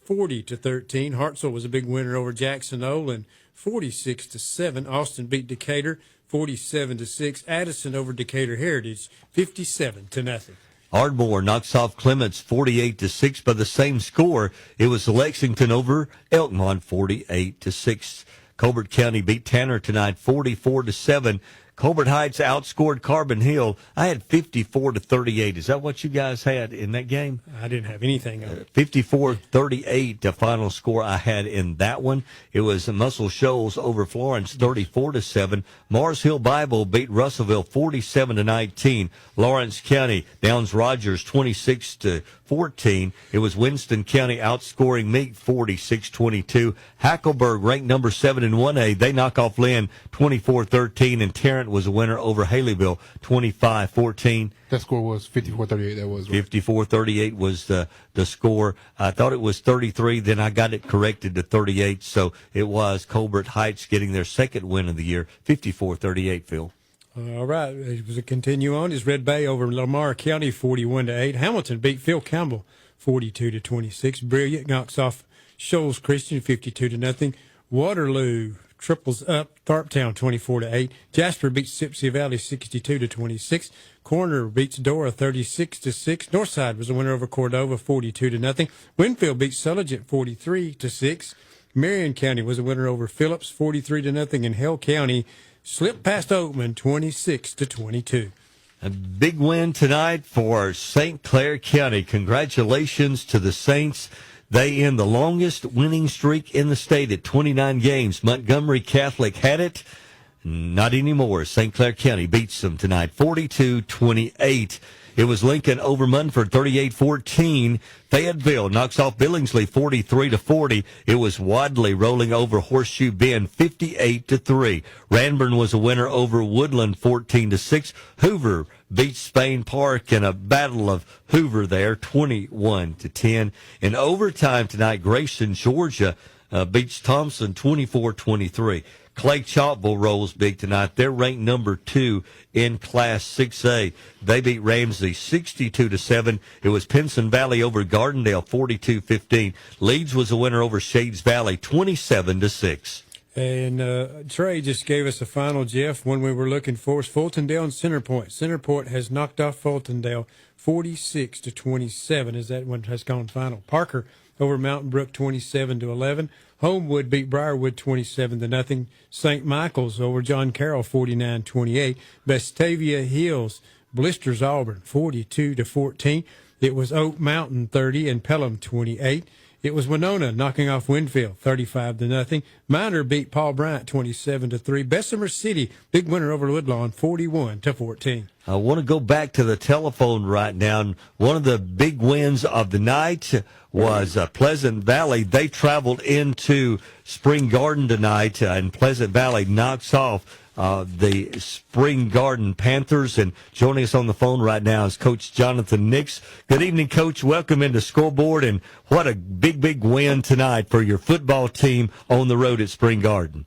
40-13. Hartselle was a big winner over Jackson Olin 46-7. Austin beat Decatur 47-6. Addison over Decatur Heritage 57-0. Ardmore knocks off Clements 48-6 by the same score. It was Lexington over Elkmont 48-6. Colbert County beat Tanner tonight 44-7. Colbert Heights outscored Carbon Hill. I had 54-38. Is that what you guys had in that game? I didn't have anything on it. 54-38, the final score I had in that one. It was Muscle Shoals over Florence 34-7. Mars Hill Bible beat Russellville 47-19. Lawrence County downs Rogers 26-14. It was Winston County outscoring Meek 46-22. Hackleburg ranked number 7 in 1A. They knock off Lynn 24-13, and Tarrant was a winner over Haleyville 25-14. That score was 54-38. That was right. 54-38 was the score. I thought it was 33. Then I got it corrected to 38. So it was Colbert Heights getting their second win of the year, 54-38, Phil. All right. It was a continue on. It's Red Bay over Lamar County 41-8. Hamilton beat Phil Campbell 42-26. Brilliant knocks off Shoals Christian 52-0. Waterloo triples up Tharptown 24-8. Jasper beats Sipsey Valley 62-26. Corner beats Dora 36-6. Northside was a winner over Cordova 42-0. Winfield beats Sulligent 43-6. Marion County was a winner over Phillips 43-0. And Hell County slipped past Oatman 26-22. A big win tonight for St. Clair County. Congratulations to the Saints. They end the longest winning streak in the state at 29 games. Montgomery Catholic had it. Not anymore. St. Clair County beats them tonight, 42-28. It was Lincoln over Munford, 38-14. Fayetteville knocks off Billingsley, 43-40. It was Wadley rolling over Horseshoe Bend, 58-3. Ranburn was a winner over Woodland, 14-6. Hoover beats Spain Park in a battle of Hoover there, 21-10. In overtime tonight, Grayson, Georgia, beats Thompson, 24-23. Clay Chalkville rolls big tonight. They're ranked number 2 in Class 6A. They beat Ramsey 62-7. It was Pinson Valley over Gardendale 42-15. Leeds was a winner over Shades Valley 27-6. And Trey just gave us a final, Jeff, one we were looking for. It's Fultondale and Centerpoint. Centerpoint has knocked off Fultondale 46-27 as that one has gone final. Parker over Mountain Brook 27-11. Homewood beat Briarwood 27-0. St. Michael's over John Carroll 49-28. Vestavia Hills blisters Auburn 42-14. It was Oak Mountain 30 and Pelham 28. It was Winona knocking off Winfield 35-0. Minor beat Paul Bryant 27-3. Bessemer City big winner over Woodlawn 41-14. I want to go back to the telephone right now. And one of the big wins of the night was Pleasant Valley. They traveled into Spring Garden tonight, and Pleasant Valley knocks off the Spring Garden Panthers. And joining us on the phone right now is Coach Jonathan Nix. Good evening, Coach. Welcome into Scoreboard. And what a big, big win tonight for your football team on the road at Spring Garden.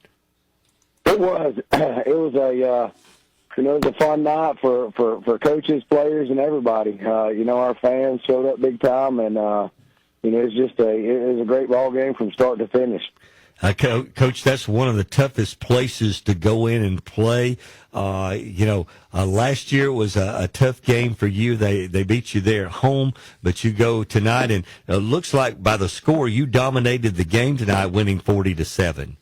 It was. It was it was a fun night for coaches, players, and everybody. Our fans showed up big time, and it was a great ball game from start to finish. Coach, that's one of the toughest places to go in and play. Last year it was a tough game for you. They beat you there at home, but you go tonight, and it looks like by the score you dominated the game tonight, winning 40-7.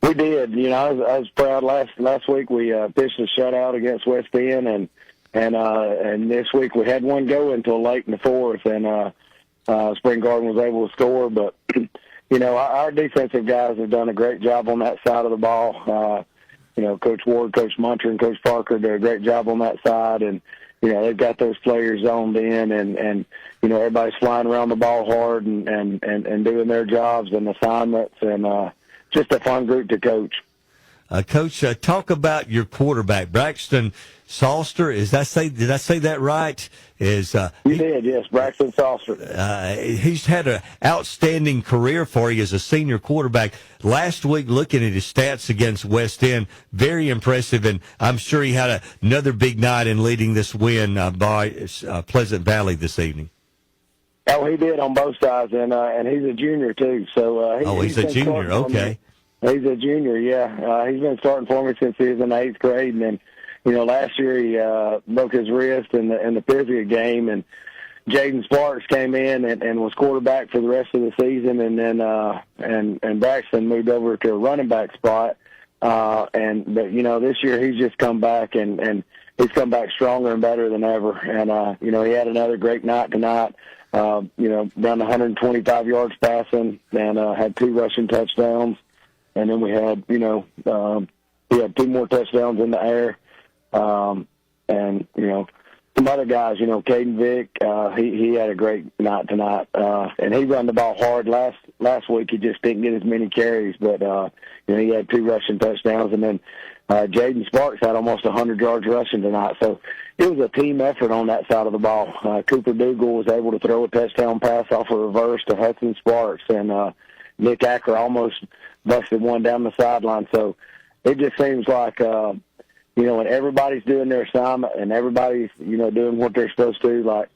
We did. I was proud. Last week we pitched a shutout against West End, and this week we had one go until late in the fourth, and Spring Garden was able to score. But our defensive guys have done a great job on that side of the ball. Coach Ward, Coach Munter, and Coach Parker did a great job on that side, and they've got those players zoned in, and everybody's flying around the ball hard and doing their jobs and assignments, and just a fun group to coach. Coach, talk about your quarterback, Braxton Salster. Did I say that right? You did, yes, Braxton Salster. He's had an outstanding career for you as a senior quarterback. Last week, looking at his stats against West End, very impressive, and I'm sure he had another big night in leading this win by Pleasant Valley this evening. Oh, he did on both sides, and he's a junior too. So he's a junior. Okay. He's a junior, yeah. He's been starting for me since he was in the 8th grade, and then, last year he broke his wrist in the Pisgah game, and Jaden Sparks came in and was quarterback for the rest of the season, and then and Braxton moved over to a running back spot, but this year he's just come back and he's come back stronger and better than ever, and he had another great night tonight. Down 125 yards passing, and had 2 rushing touchdowns. And then we had, he had 2 more touchdowns in the air. And, some other guys, Caden Vick, he had a great night tonight. And he run the ball hard. Last week he just didn't get as many carries, but, he had 2 rushing touchdowns. And then Jaden Sparks had almost 100 yards rushing tonight. So it was a team effort on that side of the ball. Cooper Dougal was able to throw a touchdown pass off a reverse to Hudson Sparks, and Nick Acker almost busted one down the sideline. So it just seems like, when everybody's doing their assignment and everybody's, doing what they're supposed to, like,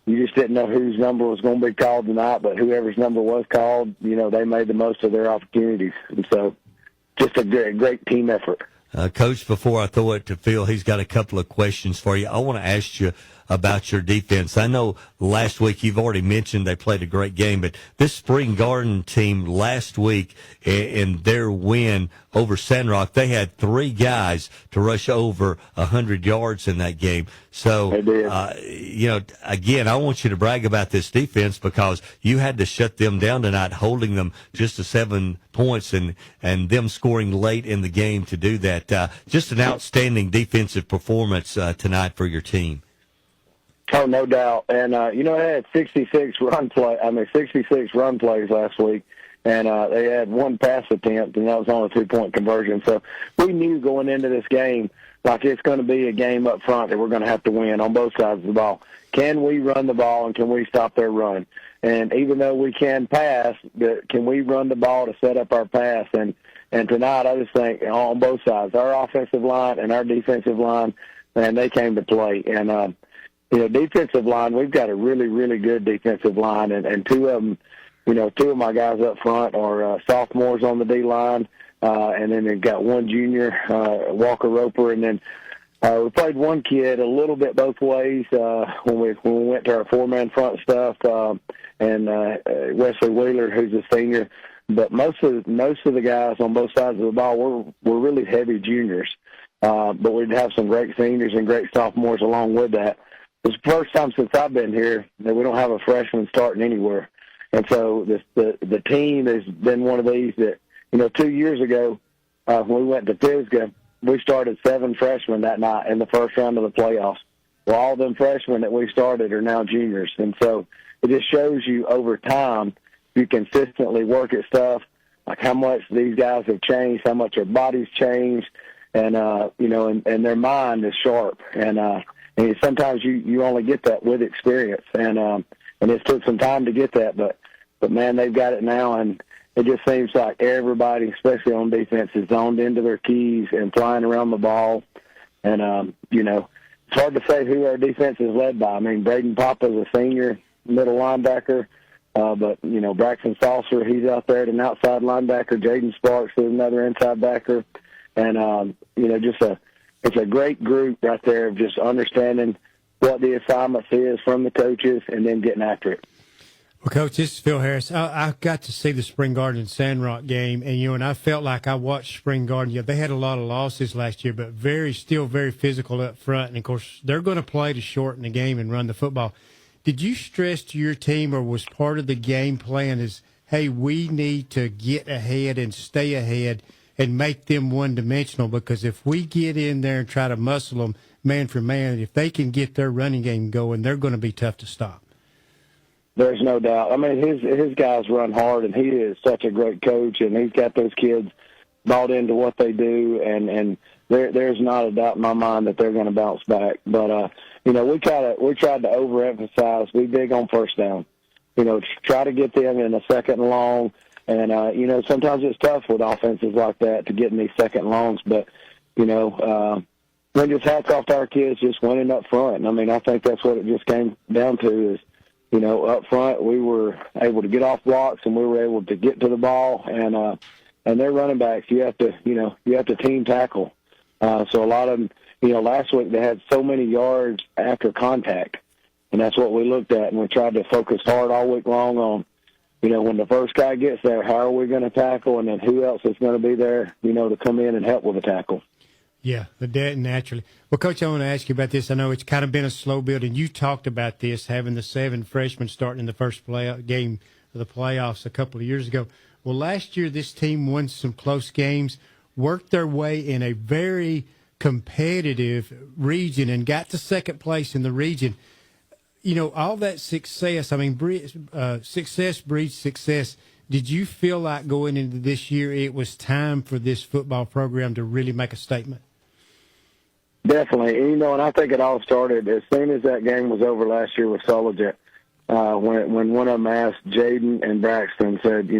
you just didn't know whose number was going to be called tonight, but whoever's number was called, they made the most of their opportunities. And so just a great team effort. Coach, before I throw it to Phil, he's got a couple of questions for you. I want to ask you about your defense. I know last week you've already mentioned they played a great game, but this Spring Garden team last week in their win over Sandrock. They had 3 guys to rush over 100 yards in that game. So, again, I want you to brag about this defense because you had to shut them down tonight, holding them just to 7 points and them scoring late in the game to do that. Just an outstanding defensive performance tonight for your team. Oh, no doubt. And, they had 66 run plays last week. And they had 1 pass attempt, and that was on a 2-point conversion. So we knew going into this game, like it's going to be a game up front that we're going to have to win on both sides of the ball. Can we run the ball, and can we stop their run? And even though we can pass, can we run the ball to set up our pass? And tonight, I just think on both sides, our offensive line and our defensive line, man, they came to play. And, defensive line, we've got a really, really good defensive line, and 2 of them, 2 of my guys up front are sophomores on the D-line, and then they've got 1 junior, Walker Roper, and then we played 1 kid a little bit both ways when we went to our 4-man front stuff, and Wesley Wheeler, who's a senior. But most of the guys on both sides of the ball were really heavy juniors, but we'd have some great seniors and great sophomores along with that. It's the first time since I've been here that we don't have a freshman starting anywhere. And so the team has been one of these that, 2 years ago when we went to Pisgah, we started 7 freshmen that night in the first round of the playoffs. Well, all them freshmen that we started are now juniors. And so it just shows you over time, you consistently work at stuff, like how much these guys have changed, how much their bodies changed, and, and their mind is sharp. And sometimes you only get that with experience. And it took some time to get that, but man, they've got it now, and it just seems like everybody, especially on defense, is zoned into their keys and flying around the ball. And, it's hard to say who our defense is led by. I mean, Braden Papa's a senior middle linebacker, but, Braxton Salser, he's out there at an outside linebacker. Jaden Sparks is another inside backer. And, it's a great group right there of just understanding what the assignments is from the coaches and then getting after it. Well, Coach, this is Phil Harris. I got to see the Spring Garden Sandrock game, and I felt like I watched Spring Garden. Yeah, they had a lot of losses last year, but still very physical up front. And of course, they're going to play to shorten the game and run the football. Did you stress to your team, or was part of the game plan is, hey, we need to get ahead and stay ahead and make them one-dimensional, because if we get in there and try to muscle them man for man, if they can get their running game going, they're going to be tough to stop. There's no doubt. I mean, his guys run hard, and he is such a great coach, and he's got those kids bought into what they do, and there's not a doubt in my mind that they're going to bounce back. But we tried to overemphasize. We big on first down. Try to get them in a second and long, and sometimes it's tough with offenses like that to get in these second longs. But we just hats off to our kids just winning up front. And I mean, I think that's what it just came down to is. Up front, we were able to get off blocks, and we were able to get to the ball. And their running backs, you have to team tackle. So a lot of them, last week they had so many yards after contact, and that's what we looked at. And we tried to focus hard all week long on, when the first guy gets there, how are we going to tackle, and then who else is going to be there, to come in and help with the tackle. Yeah, naturally. Well, Coach, I want to ask you about this. I know it's kind of been a slow build, and you talked about this, having the 7 freshmen starting in the first game of the playoffs a couple of years ago. Well, last year this team won some close games, worked their way in a very competitive region, and got to second place in the region. All that success, success breeds success. Did you feel like going into this year it was time for this football program to really make a statement? Definitely. And I think it all started as soon as that game was over last year with Solid. When one of them asked Jaden and Braxton, said,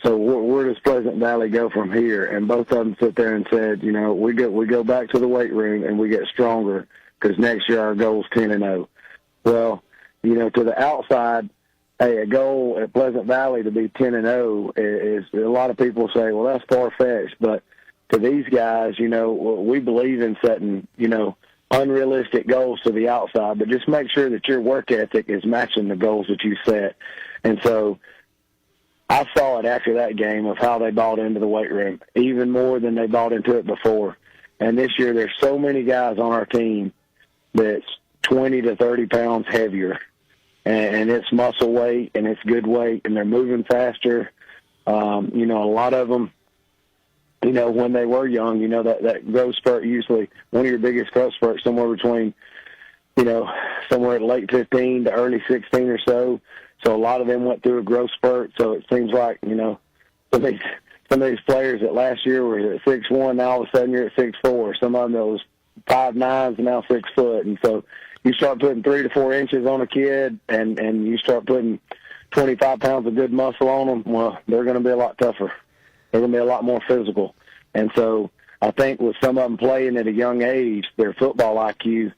so where does Pleasant Valley go from here? And both of them sit there and said, we go back to the weight room and we get stronger because next year our goal is 10-0. Well, to the outside, a goal at Pleasant Valley to be 10-0 is a lot of people say, well, that's far-fetched, but to these guys, we believe in setting, unrealistic goals to the outside, but just make sure that your work ethic is matching the goals that you set. And so, I saw it after that game of how they bought into the weight room, even more than they bought into it before. And this year there's so many guys on our team that's 20 to 30 pounds heavier. And it's muscle weight, and it's good weight, and they're moving faster. A lot of them, when they were young, that growth spurt, usually one of your biggest growth spurts somewhere between, somewhere at late 15 to early 16 or so. So a lot of them went through a growth spurt. So it seems like, some of these players that last year were at 6'1", now all of a sudden you're at 6'4". Some of them that was 5'9" and now 6 foot. And so you start putting 3 to 4 inches on a kid, and you start putting 25 pounds of good muscle on them, well, they're going to be a lot tougher. They're going to be a lot more physical. And so I think with some of them playing at a young age, their football IQ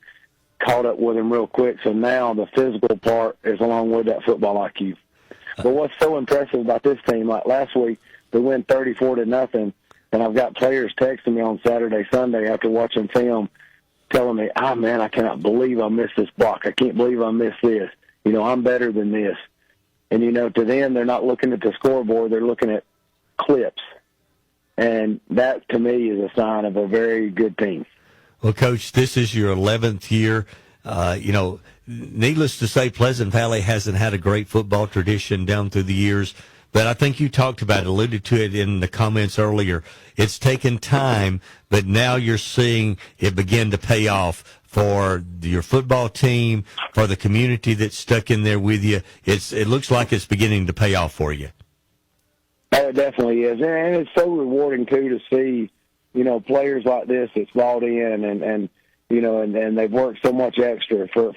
caught up with them real quick. So now the physical part is along with that football IQ. But what's so impressive about this team, like last week, we win 34-0, and I've got players texting me on Saturday, Sunday after watching film, telling me, man, I cannot believe I missed this block. I can't believe I missed this. I'm better than this. And, to them, they're not looking at the scoreboard. They're looking at clips. And that, to me, is a sign of a very good team. Well, Coach, this is your 11th year. Needless to say, Pleasant Valley hasn't had a great football tradition down through the years. But I think you talked about it, alluded to it in the comments earlier. It's taken time, but now you're seeing it begin to pay off for your football team, for the community that's stuck in there with you. It looks like it's beginning to pay off for you. Oh, it definitely is. And it's so rewarding, too, to see, players like this that's bought in and they've worked so much extra for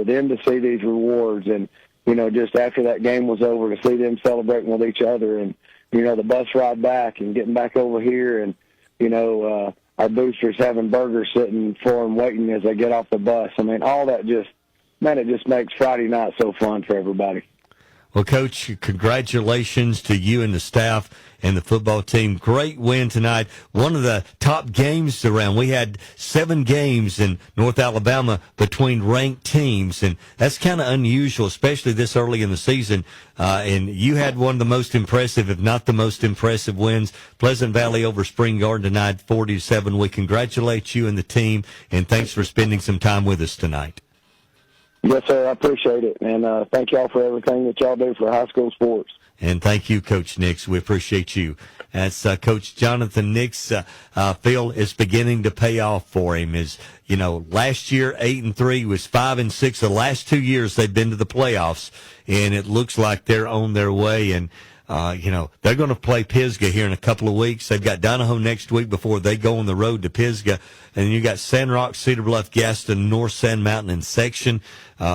them to see these rewards. And, just after that game was over, to see them celebrating with each other and, the bus ride back and getting back over here and, our boosters having burgers sitting for them waiting as they get off the bus. I mean, all that it just makes Friday night so fun for everybody. Well, Coach, congratulations to you and the staff and the football team. Great win tonight. One of the top games around. We had 7 games in North Alabama between ranked teams, and that's kind of unusual, especially this early in the season. And you had one of the most impressive, if not the most impressive wins. Pleasant Valley over Spring Garden tonight, 40-7. We congratulate you and the team, and thanks for spending some time with us tonight. Yes, sir. I appreciate it. And thank y'all for everything that y'all do for high school sports. And thank you, Coach Nix. We appreciate you. That's Coach Jonathan Nix. Phil, is beginning to pay off for him. Last year, 8-3 was 5-6. The last 2 years they've been to the playoffs, and it looks like they're on their way. And they're going to play Pisgah here in a couple of weeks. They've got Donahoe next week before they go on the road to Pisgah. And you got Sandrock, Cedar Bluff, Gaston, North Sand Mountain, and Section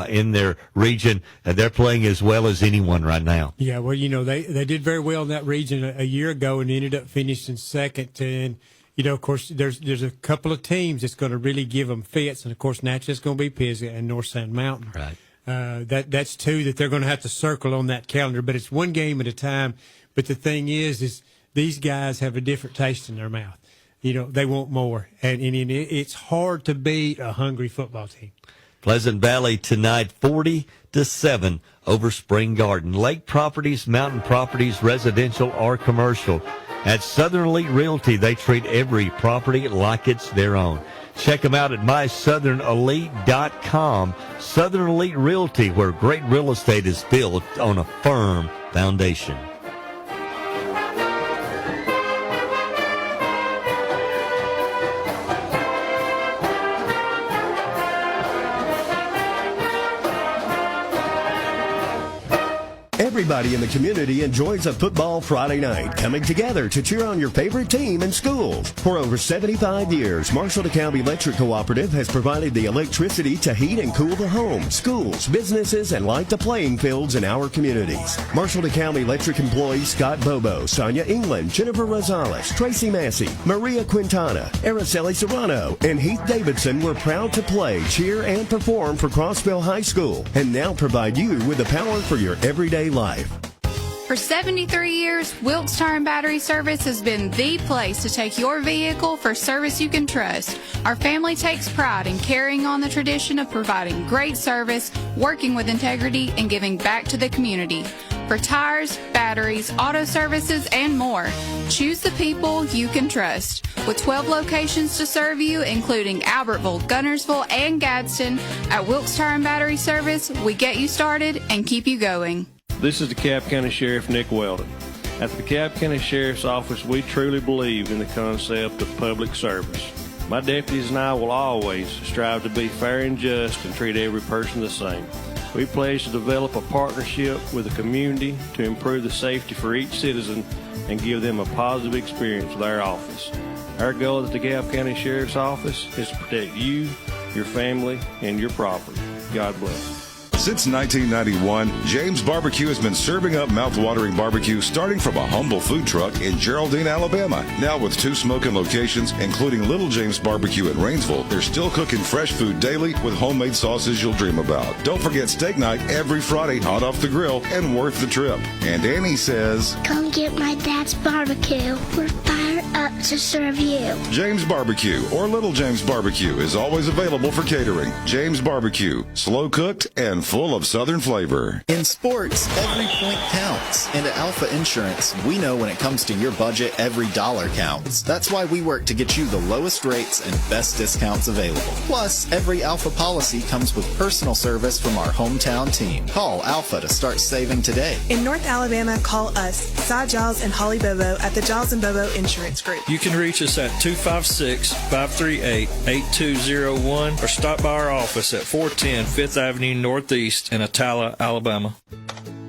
in their region. They're playing as well as anyone right now. Yeah, well, they did very well in that region a year ago and ended up finishing second. And, of course, there's a couple of teams that's going to really give them fits. And, of course, naturally it's going to be Pisgah and North Sand Mountain. Right. That's 2 that they're going to have to circle on that calendar, but it's one game at a time. But the thing is these guys have a different taste in their mouth. They want more, and it's hard to beat a hungry football team. Pleasant Valley tonight, 40-7 over Spring Garden. Lake properties, mountain properties, residential or commercial. At Southern Elite Realty, they treat every property like it's their own. Check them out at mysouthernelite.com. Southern Elite Realty, where great real estate is built on a firm foundation. Everybody in the community enjoys a football Friday night, coming together to cheer on your favorite team in schools. For over 75 years, Marshall DeKalb Electric Cooperative has provided the electricity to heat and cool the homes, schools, businesses, and light the playing fields in our communities. Marshall DeKalb Electric employees Scott Bobo, Sonia England, Jennifer Rosales, Tracy Massey, Maria Quintana, Araceli Serrano, and Heath Davidson were proud to play, cheer, and perform for Crossville High School, and now provide you with the power for your everyday life. For 73 years, Wilkes Tire and Battery Service has been the place to take your vehicle for service you can trust. Our family takes pride in carrying on the tradition of providing great service, working with integrity, and giving back to the community. for tires, batteries, auto services, and more. Choose the people you can trust. With 12 locations to serve you, including Albertville, Gunnersville, and Gadsden, at Wilkes Tire and Battery Service, we get you started and keep you going. This is DeKalb County Sheriff Nick Weldon. At the DeKalb County Sheriff's Office, we truly believe in the concept of public service. My deputies and I will always strive to be fair and just and treat every person the same. We pledge to develop a partnership with the community to improve the safety for each citizen and give them a positive experience with our office. Our goal at the DeKalb County Sheriff's Office is to protect you, your family, and your property. God bless. Since 1991, James Barbecue has been serving up mouth-watering barbecue starting from a humble food truck in Geraldine, Alabama. Now with 2 smoking locations, including Little James Barbecue in Rainsville, they're still cooking fresh food daily with homemade sauces you'll dream about. Don't forget steak night every Friday, hot off the grill and worth the trip. And Annie says, "Come get my dad's barbecue. We're fired up to serve you." James Barbecue or Little James Barbecue is always available for catering. James Barbecue, slow cooked and full of Southern flavor. In sports, every point counts. And at Alpha Insurance, we know when it comes to your budget, every dollar counts. That's why we work to get you the lowest rates and best discounts available. Plus, every Alpha policy comes with personal service from our hometown team. Call Alpha to start saving today. In North Alabama, call us, Cy Giles and Holly Bobo at the Giles and Bobo Insurance Group. You can reach us at 256-538-8201 or stop by our office at 410 5th Avenue Northeast in Attala, Alabama.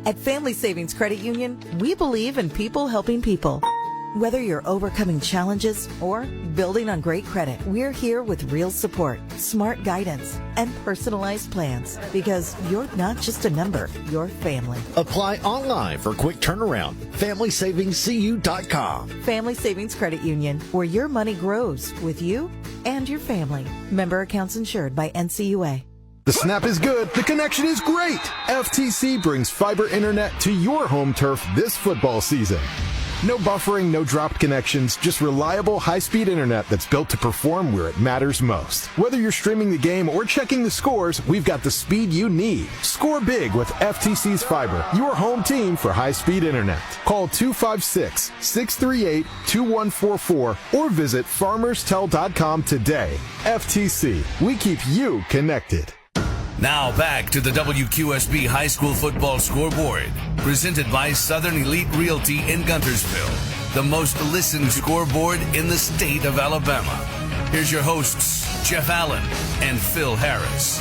At Family Savings Credit Union, we believe in people helping people. Whether you're overcoming challenges or building on great credit, we're here with real support, smart guidance, and personalized plans because you're not just a number, you're family. Apply online for quick turnaround. FamilySavingsCU.com. Family Savings Credit Union, where your money grows with you and your family. Member accounts insured by NCUA. The snap is good. The connection is great. FTC brings fiber internet to your home turf this football season. No buffering, no dropped connections, just reliable high-speed internet that's built to perform where it matters most. Whether you're streaming the game or checking the scores, we've got the speed you need. Score big with FTC's fiber, your home team for high-speed internet. Call 256-638-2144 or visit farmerstel.com today. FTC, we keep you connected. Now back to the WQSB High School Football Scoreboard, presented by Southern Elite Realty in Guntersville, the most listened scoreboard in the state of Alabama. Here's your hosts, Jeff Allen and Phil Harris.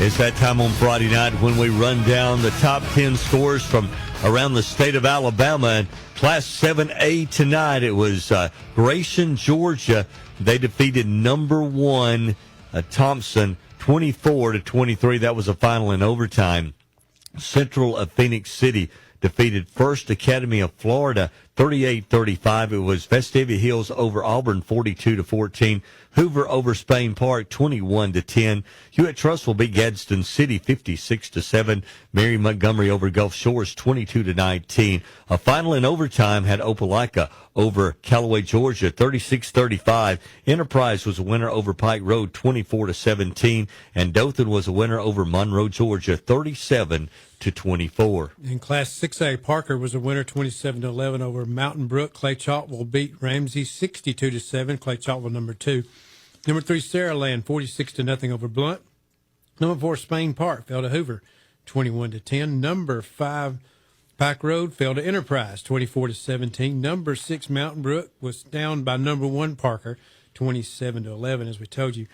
It's that time on Friday night when we run down the top 10 scores from around the state of Alabama. And Class 7A tonight, it was Gratian, Georgia. They defeated number 1 Thompson 24-23. That was a final in overtime. Central of Phoenix City defeated First Academy of Florida 38-35. It was Vestavia Hills over Auburn 42-14. Hoover over Spain Park 21-10. Hewitt Trussville beat Gadsden City 56-7. Mary Montgomery over Gulf Shores 22-19. A final in overtime had Opelika over Callaway, Georgia 36-35. Enterprise was a winner over Pike Road 24-17. And Dothan was a winner over Monroe, Georgia 37-24. In Class 6A, Parker was a winner 27-11 over Mountain Brook. Clay Chalkwell beat Ramsey 62-7. Clay Chalkwell number 2. Number 3, Saraland 46-0 over Blunt. Number 4, Spain Park fell to Hoover 21-10. Number 5, Pike Road fell to Enterprise 24-17. Number 6, Mountain Brook was down by number 1, Parker 27-11, as we told you.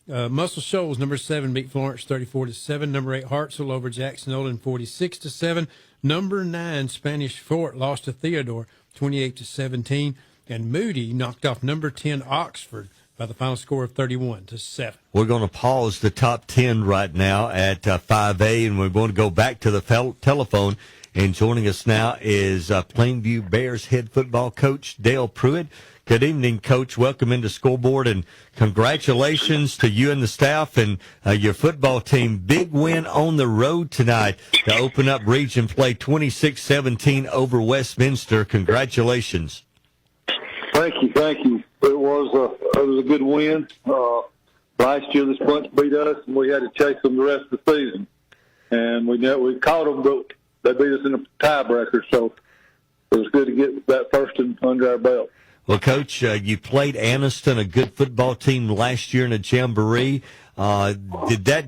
Muscle Shoals, number 7, beat Florence 34-7. Number 8, Hartsville over Jackson Olin 46-7. Number 9, Spanish Fort lost to Theodore 28-17. And Moody knocked off number 10, Oxford, by the final score of 31-7. We're going to pause the top 10 right now at 5A, and we're going to go back to the telephone. And joining us now is Plainview Bears head football coach Dale Pruitt. Good evening, Coach. Welcome into Scoreboard, and congratulations to you and the staff and your football team. Big win on the road tonight to open up region play 26-17 over Westminster. Congratulations. Thank you. It was a good win. Last year, this bunch beat us, and we had to chase them the rest of the season. And we caught them, but they beat us in a tiebreaker. So it was good to get that first under our belt. Well, Coach, you played Anniston, a good football team, last year in a jamboree. Do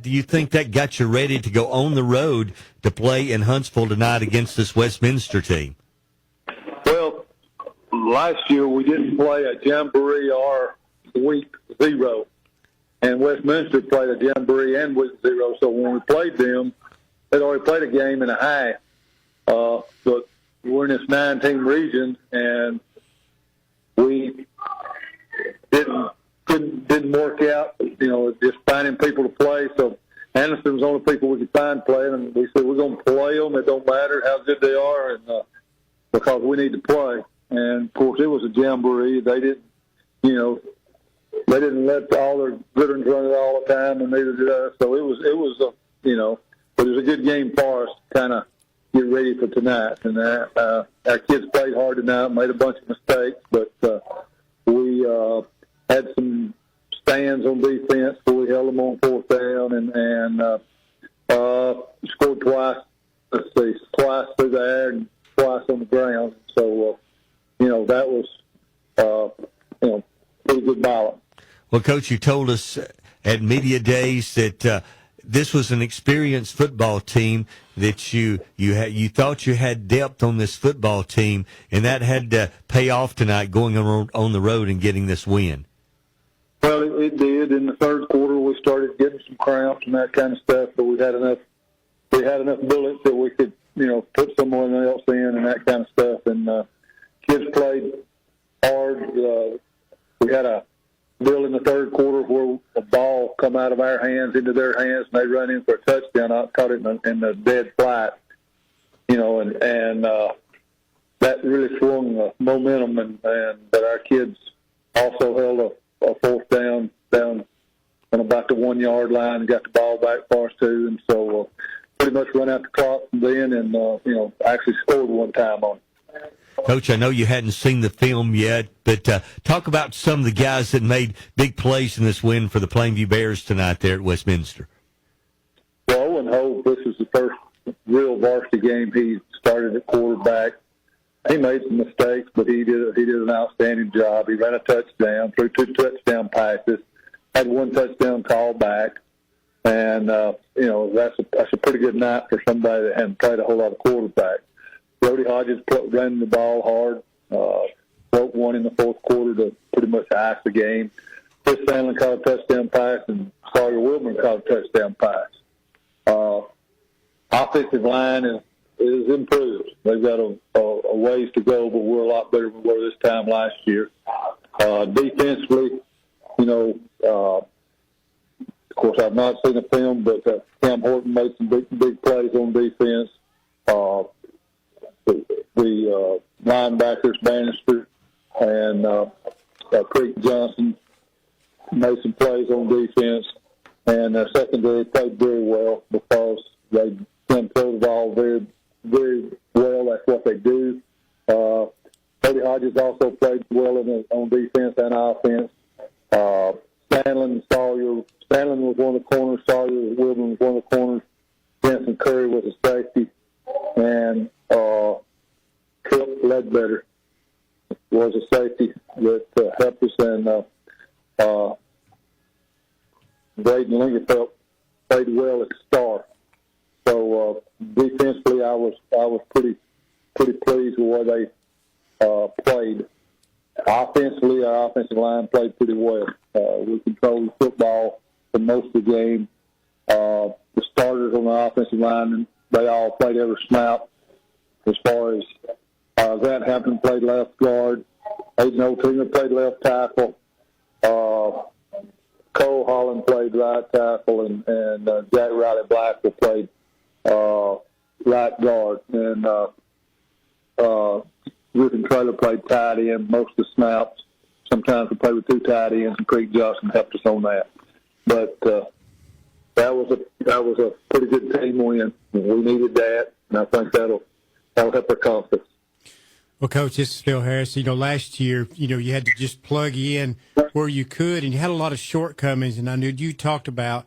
you think that got you ready to go on the road to play in Huntsville tonight against this Westminster team? Well, last year we didn't play a jamboree or week 0, and Westminster played a jamboree and week 0. So when we played them, they'd already played a game and a half. But we're in this 9-team region, and we didn't work out, just finding people to play. So Anderson was the only people we could find playing, and we said we're going to play them. It don't matter how good they are, and because we need to play. And of course, it was a jamboree. They didn't let all their veterans run it all the time, and neither did us. So it was a good game for us to kind of get ready for tonight. And our kids played hard tonight, made a bunch of mistakes, but we had some stands on defense, so we held them on 4th down and scored twice. Twice through the air and twice on the ground. So, that was, pretty good balance. Well, Coach, you told us at media days that this was an experienced football team, that you thought you had depth on this football team, and that had to pay off tonight going on the road and getting this win. Well, it did. In the third quarter, we started getting some cramps and that kind of stuff, but we had enough bullets that we could, put someone else in and that kind of stuff. And kids played hard. We had a deal in the third quarter where a ball come out of our hands into their hands, and they run in for a touchdown. I caught it in the dead flat, and that really swung the momentum, and but our kids also held a 4th down on about the 1-yard line and got the ball back for us too, and so pretty much run out the clock from then, and actually scored one time on it. Coach, I know you hadn't seen the film yet, but talk about some of the guys that made big plays in this win for the Plainview Bears tonight there at Westminster. Well, Owen Hope, this is the first real varsity game he started at quarterback. He made some mistakes, but he did an outstanding job. He ran a touchdown, threw 2 touchdown passes, had 1 touchdown call back, and that's a pretty good night for somebody that hadn't played a whole lot of quarterback. Brody Hodges ran the ball hard, broke one in the 4th quarter to pretty much ice the game. Chris Sandlin caught a touchdown pass, and Sawyer Wilburn caught a touchdown pass. Offensive line is improved. They've got a ways to go, but we're a lot better than we were this time last year. Defensively, of course, I've not seen the film, but Cam Horton made some big plays on defense. The linebackers, Bannister and Creek Johnson, made some plays on defense, and secondary played very well because they can throw the ball very, very well. That's what they do. Brody Hodges also played well on defense and offense. Stanlin and Sawyer. Stanlin was one of the corners. Sawyer Wilburn was one of the corners. Jensen Curry was a safety, and Trip Ledbetter was a safety that helped us, and Braden Lingerfeld played well at the start. So defensively, I was pretty pleased with what they played. Offensively, our offensive line played pretty well. We controlled the football for most of the game. The starters on the offensive line, they all played every snap. As far as Grant Hampton played left guard, Aiden O'Tinger played left tackle, Cole Holland played right tackle, and Jack Riley Blackwell played right guard, and Griffin Traylor played tight end most of the snaps. Sometimes we played with 2 tight ends, and Creek Johnson helped us on that. But that was a pretty good team win. We needed that, and I think that'll help our confidence. Well, Coach, this is Phil Harris. Last year, you had to just plug in where you could, and you had a lot of shortcomings. And I knew you talked about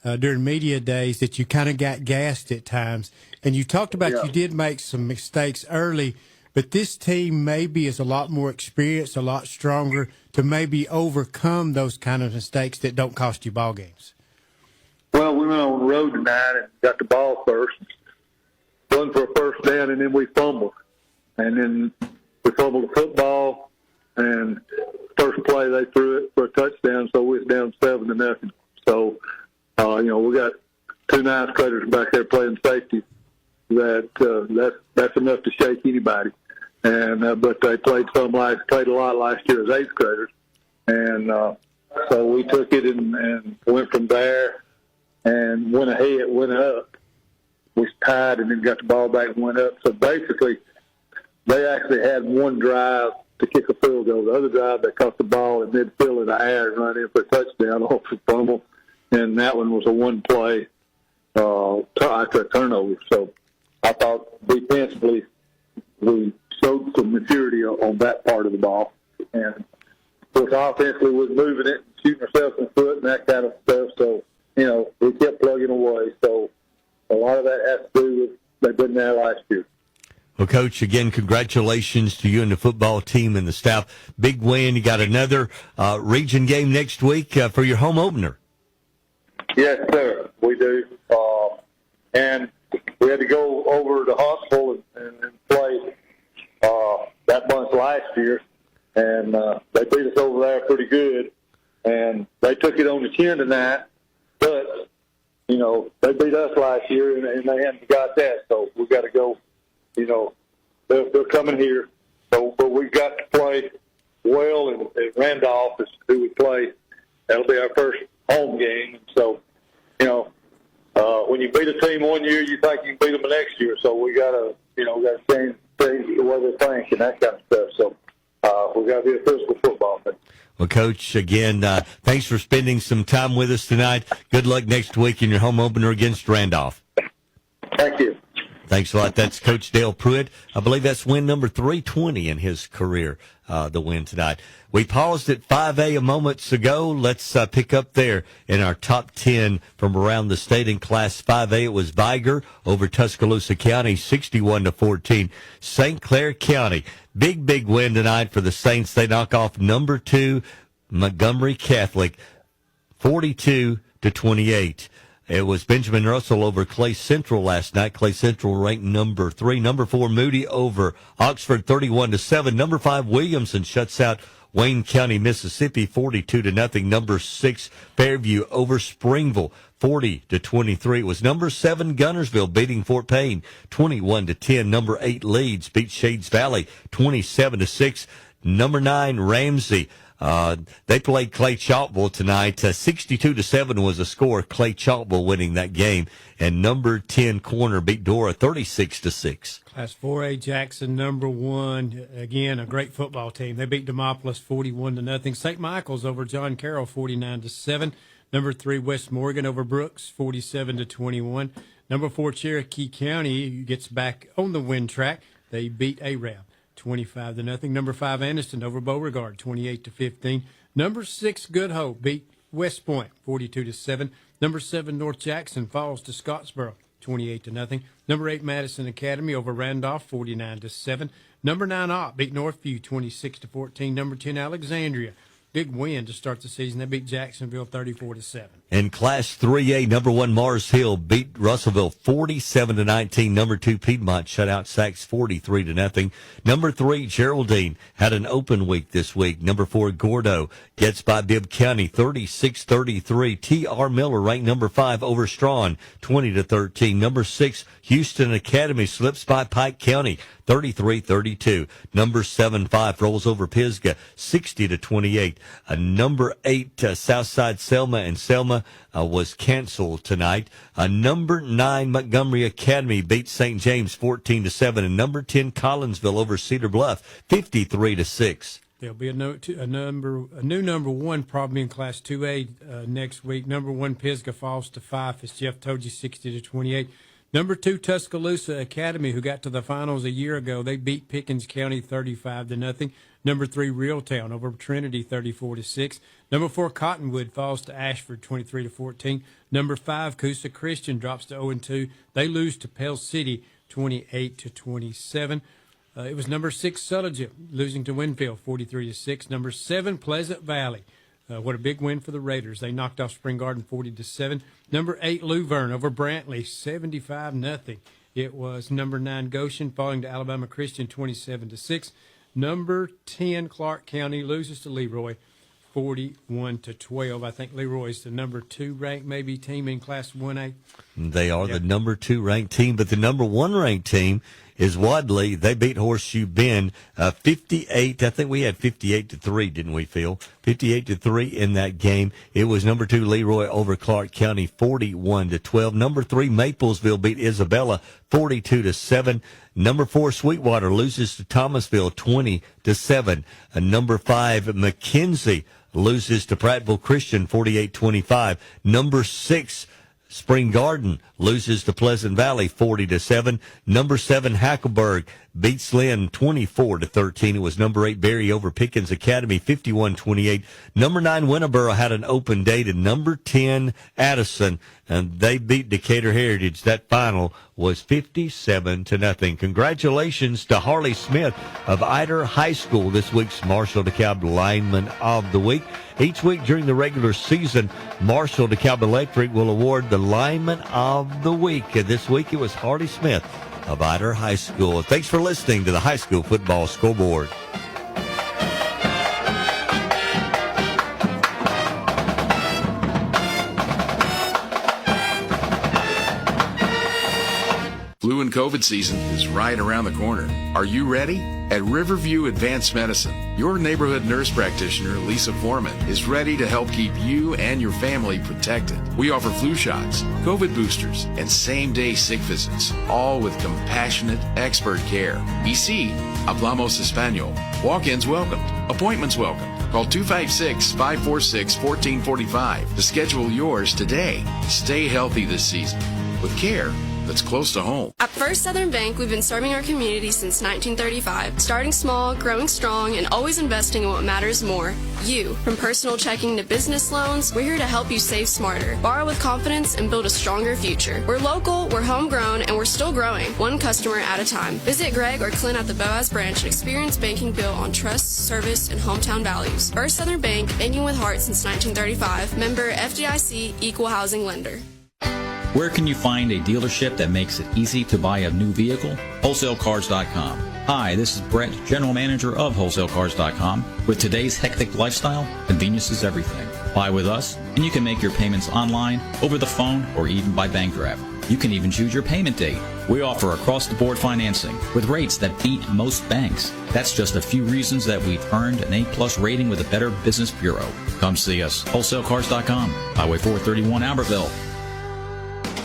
during media days that you kind of got gassed at times. And you talked about you did make some mistakes early, but this team maybe is a lot more experienced, a lot stronger to maybe overcome those kind of mistakes that don't cost you ball games. Well, we went on the road tonight and got the ball first, run for a first down, and then we fumbled. And then we fumbled the football, and first play they threw it for a touchdown, so we was down 7-0. So, we got two nice cutters back there playing safety. That's enough to shake anybody. And but they played a lot last year as eighth graders, and so we took it and went from there and went up. We tied and then got the ball back and went up. So basically, they actually had one drive to kick a field goal. The other drive, they caught the ball in midfield in the air and run in for a touchdown off the fumble, and that one was a one-play after a turnover. So I thought defensively we showed some maturity on that part of the ball. And, of course, offensively was moving it and shooting ourselves in the foot and that kind of stuff. So, we kept plugging away. So a lot of that has to do with they've been there last year. Well, Coach, again, congratulations to you and the football team and the staff. Big win. You got another region game next week for your home opener. Yes, sir, we do. And we had to go over to Huntsville and play that bunch last year, and they beat us over there pretty good. And they took it on the chin tonight, but, they beat us last year, and they hadn't got that. So we got to go, they're coming here. So, but we got to play well, and Randolph is who we play. That'll be our first home game. And so, when you beat a team one year, you think you can beat them the next year. So we got to, change the way they think and that kind of stuff. So we got to be a physical football team. Well, Coach, again, thanks for spending some time with us tonight. Good luck next week in your home opener against Randolph. Thank you. Thanks a lot. That's Coach Dale Pruitt. I believe that's win number 320 in his career, the win tonight. We paused at 5A a moments ago. Let's pick up there in our top 10 from around the state in Class 5A. It was Viger over Tuscaloosa County, 61-14. St. Clair County, big win tonight for the Saints. They knock off number 2 Montgomery Catholic, 42-28. It was Benjamin Russell over Clay Central last night. Clay Central ranked number 3. Number 4, Moody over Oxford, 31-7. Number 5, Williamson shuts out Wayne County, Mississippi, 42-0. Number 6, Fairview over Springville, 40-23. It was number 7, Gunnersville beating Fort Payne, 21-10. Number 8, Leeds beat Shades Valley, 27-6. Number 9, Ramsey. They played Clay Chalkville tonight. 62-7 was the score. Clay Chalkville winning that game. And number 10 Corner beat Dora 36-6. Class 4A Jackson, number 1. Again, a great football team. They beat Demopolis 41-0. St. Michael's over John Carroll 49-7. Number 3 West Morgan over Brooks 47-21. Number 4 Cherokee County gets back on the win track. They beat Arab 25-0. Number 5 Anniston over Beauregard 28-15. Number 6 Good Hope beat West Point 42-7. Number 7 North Jackson falls to Scottsboro 28-0. Number 8 Madison Academy over Randolph 49-7. Number 9 Ott beat Northview 26-14. Number 10 Alexandria, big win to start the season. They beat Jacksonville 34-7. In Class 3A, number 1 Mars Hill beat Russellville 47-19. Number 2 Piedmont shut out Sachs 43-0. Number 3 Geraldine had an open week this week. Number 4 Gordo gets by Bibb County 36-33. T.R. Miller ranked number 5 over Strawn 20-13. Number 6 Houston Academy slips by Pike County 33-32. Number 7-5 rolls over Pisgah 60-28. Number 8 Southside Selma and Selma was canceled tonight. Number 9 Montgomery Academy beat St. James 14-7, and number 10 Collinsville over Cedar Bluff 53-6. There'll be a new number 1 probably in Class 2A next week. Number 1 Pisgah falls to 5, as Jeff told you, 60-28. Number 2 Tuscaloosa Academy, who got to the finals a year ago, they beat Pickens County 35-0. Number 3, Realtown over Trinity 34-6. Number 4, Cottonwood falls to Ashford 23-14. Number 5, Coosa Christian drops to 0-2. They lose to Pell City 28-27. It was number 6, Sulligent losing to Winfield 43-6. Number 7, Pleasant Valley. What a big win for the Raiders. They knocked off Spring Garden 40-7. Number 8, Luverne over Brantley 75-0. It was number 9, Goshen falling to Alabama Christian 27-6. Number 10, Clark County loses to Leroy 41-12. I think Leroy is the number 2 ranked maybe team in Class 1A. They are the number 2 ranked team, but the number 1 ranked team is Wadley. They beat Horseshoe Bend 58. I think we had 58-3, didn't we, Phil? 58-3 in that game. It was number 2 Leroy over Clark County 41-12. Number 3 Maplesville beat Isabella 42-7. Number 4 Sweetwater loses to Thomasville 20-7. Number 5 McKenzie loses to Prattville Christian 48-25. Number 6 Spring Garden loses to Pleasant Valley 40-7. Number 7 Hackleburg beats Lynn 24-13. It was number 8 Berry over Pickens Academy 51-28. Number 9 Winterboro had an open date, and number 10 Addison, and they beat Decatur Heritage. That final was 57-0. Congratulations to Harley Smith of Ider High School, this week's Marshall DeKalb Lineman of the Week. Each week during the regular season, Marshall DeKalb Electric will award the Lineman of the Week. And this week it was Harley Smith of Ider High School. Thanks for listening to the High School Football Scoreboard. Flu and COVID season is right around the corner. Are you ready? At Riverview Advanced Medicine, your neighborhood nurse practitioner, Lisa Foreman, is ready to help keep you and your family protected. We offer flu shots, COVID boosters, and same-day sick visits, all with compassionate, expert care. BC, hablamos español. Walk-ins welcomed. Appointments welcomed. Call 256-546-1445 to schedule yours today. Stay healthy this season with care that's close to home. At First Southern Bank, we've been serving our community since 1935, starting small, growing strong, and always investing in what matters more, you. From personal checking to business loans, we're here to help you save smarter, borrow with confidence, and build a stronger future. We're local, we're homegrown, and we're still growing, one customer at a time. Visit Greg or Clint at the Boaz branch and experience banking built on trust, service, and hometown values. First Southern Bank, banking with heart since 1935, member FDIC, equal housing lender. Where can you find a dealership that makes it easy to buy a new vehicle? WholesaleCars.com. Hi, this is Brett, General Manager of WholesaleCars.com. With today's hectic lifestyle, convenience is everything. Buy with us, and you can make your payments online, over the phone, or even by bank draft. You can even choose your payment date. We offer across-the-board financing with rates that beat most banks. That's just a few reasons that we've earned an A+ rating with the Better Business Bureau. Come see us. WholesaleCars.com. Highway 431, Albertville.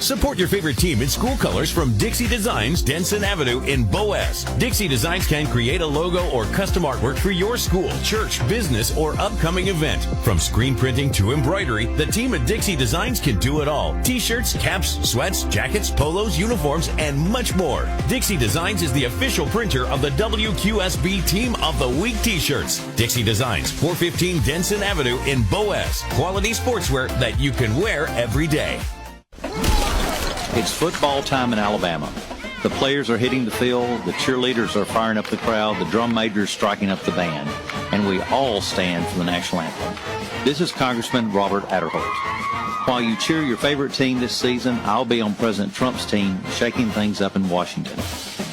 Support your favorite team in school colors from Dixie Designs, Denson Avenue in Boaz. Dixie Designs can create a logo or custom artwork for your school, church, business, or upcoming event. From screen printing to embroidery, the team at Dixie Designs can do it all. T-shirts, caps, sweats, jackets, polos, uniforms, and much more. Dixie Designs is the official printer of the WQSB Team of the Week T-shirts. Dixie Designs, 415 Denson Avenue in Boaz. Quality sportswear that you can wear every day. It's football time in Alabama. The players are hitting the field, the cheerleaders are firing up the crowd, the drum majors striking up the band, and we all stand for the national anthem. This is Congressman Robert Adderholt. While you cheer your favorite team this season, I'll be on President Trump's team shaking things up in Washington.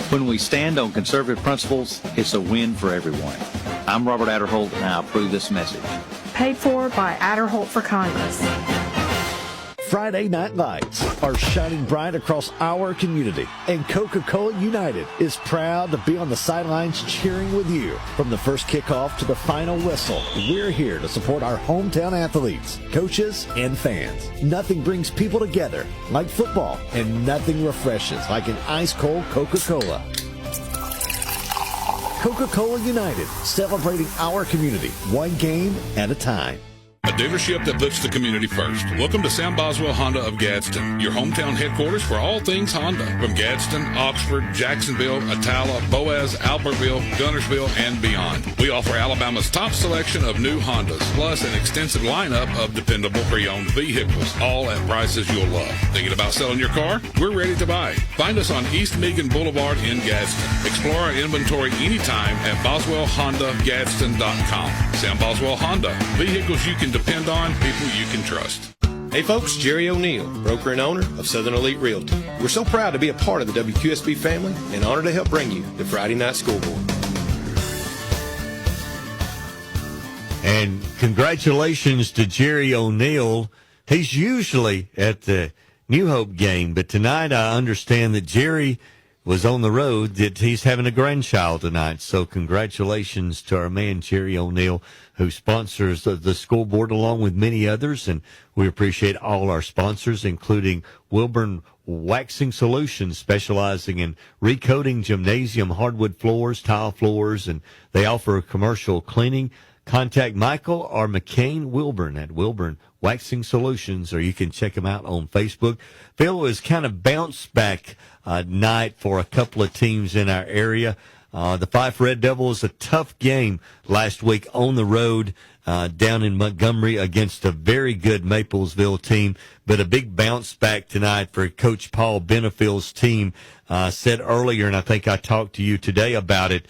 When we stand on conservative principles, it's a win for everyone. I'm Robert Adderholt, and I approve this message. Paid for by Adderholt for Congress. Friday Night Lights are shining bright across our community, and Coca-Cola United is proud to be on the sidelines cheering with you. From the first kickoff to the final whistle, we're here to support our hometown athletes, coaches, and fans. Nothing brings people together like football, and nothing refreshes like an ice-cold Coca-Cola. Coca-Cola United, celebrating our community, one game at a time. A dealership that puts the community first. Welcome to Sam Boswell Honda of Gadsden, your hometown headquarters for all things Honda. From Gadsden, Oxford, Jacksonville, Attala, Boaz, Albertville, Gunnersville, and beyond. We offer Alabama's top selection of new Hondas, plus an extensive lineup of dependable pre-owned vehicles, all at prices you'll love. Thinking about selling your car? We're ready to buy. Find us on East Meagan Boulevard in Gadsden. Explore our inventory anytime at BoswellHondaGadsden.com. Sam Boswell Honda. Vehicles you can depend on, people you can trust. Hey folks, Jerry O'Neill, broker and owner of Southern Elite Realty. We're so proud to be a part of the WQSB family and honored to help bring you the Friday Night Scoreboard. And congratulations to Jerry O'Neill. He's usually at the New Hope game, but tonight I understand that Jerry was on the road, that he's having a grandchild tonight. So congratulations to our man, Jerry O'Neill, who sponsors the Scoreboard along with many others. And we appreciate all our sponsors, including Wilburn Waxing Solutions, specializing in recoating gymnasium hardwood floors, tile floors, and they offer commercial cleaning. Contact Michael or McCain Wilburn at Wilburn Waxing Solutions, or you can check them out on Facebook. Phil, it was kind of bounce back night for a couple of teams in our area. The Fife Red Devils, a tough game last week on the road down in Montgomery against a very good Maplesville team, but a big bounce back tonight for Coach Paul Benefield's team. Said earlier, and I think I talked to you today about it,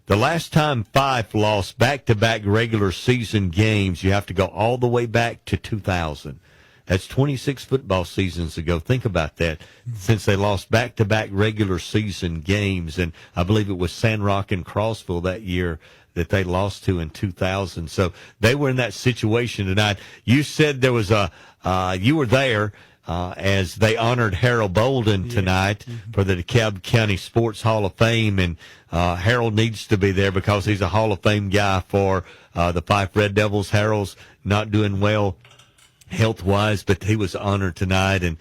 the last time Fife lost back-to-back regular season games, you have to go all the way back to 2000. That's 26 football seasons ago. Think about that. Since they lost back-to-back regular season games, and I believe it was Sandrock and Crossville that year that they lost to in 2000. So they were in that situation tonight. You said there was you were there as they honored Harold Bolden tonight for the DeKalb County Sports Hall of Fame, and Harold needs to be there because he's a Hall of Fame guy for the Fife Red Devils. Harold's not doing well health-wise, but he was honored tonight, and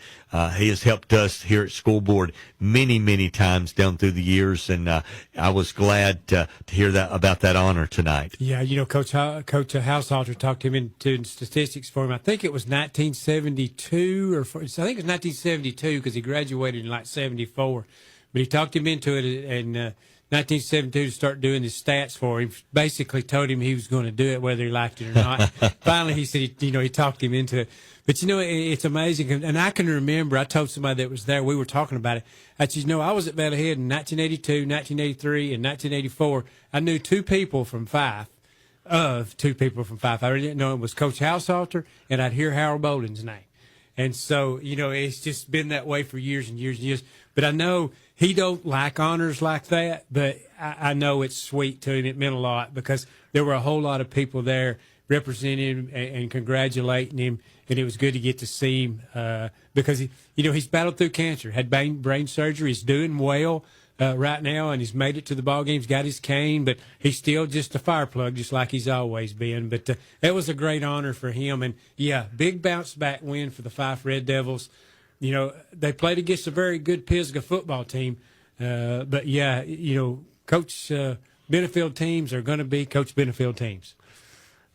he has helped us here at Scoreboard many, many times down through the years, and I was glad to hear that about that honor tonight. Yeah, Coach Househalter talked him into statistics for him. I think it was 1972, I think it was 1972 because he graduated in like 74, but he talked him into it in 1972 to start doing his stats for him. Basically told him he was going to do it whether he liked it or not. Finally, he said, he talked him into it. But, it's amazing. And I can remember, I told somebody that was there, we were talking about it. I said, I was at Metalhead in 1982, 1983, and 1984. I knew two people from Fife. I really didn't know it was Coach Househalter, and I'd hear Harold Bolden's name. And so, it's just been that way for years and years and years. But I know he don't like honors like that, but I know it's sweet to him. It meant a lot because there were a whole lot of people there representing him and congratulating him, and it was good to get to see him because he's battled through cancer, had brain surgery, he's doing well right now, and he's made it to the ball games, got his cane, but he's still just a fire plug, just like he's always been. But that was a great honor for him, and big bounce back win for the Fife Red Devils. They played against a very good Pisgah football team. But, Coach Benefield teams are going to be Coach Benefield teams.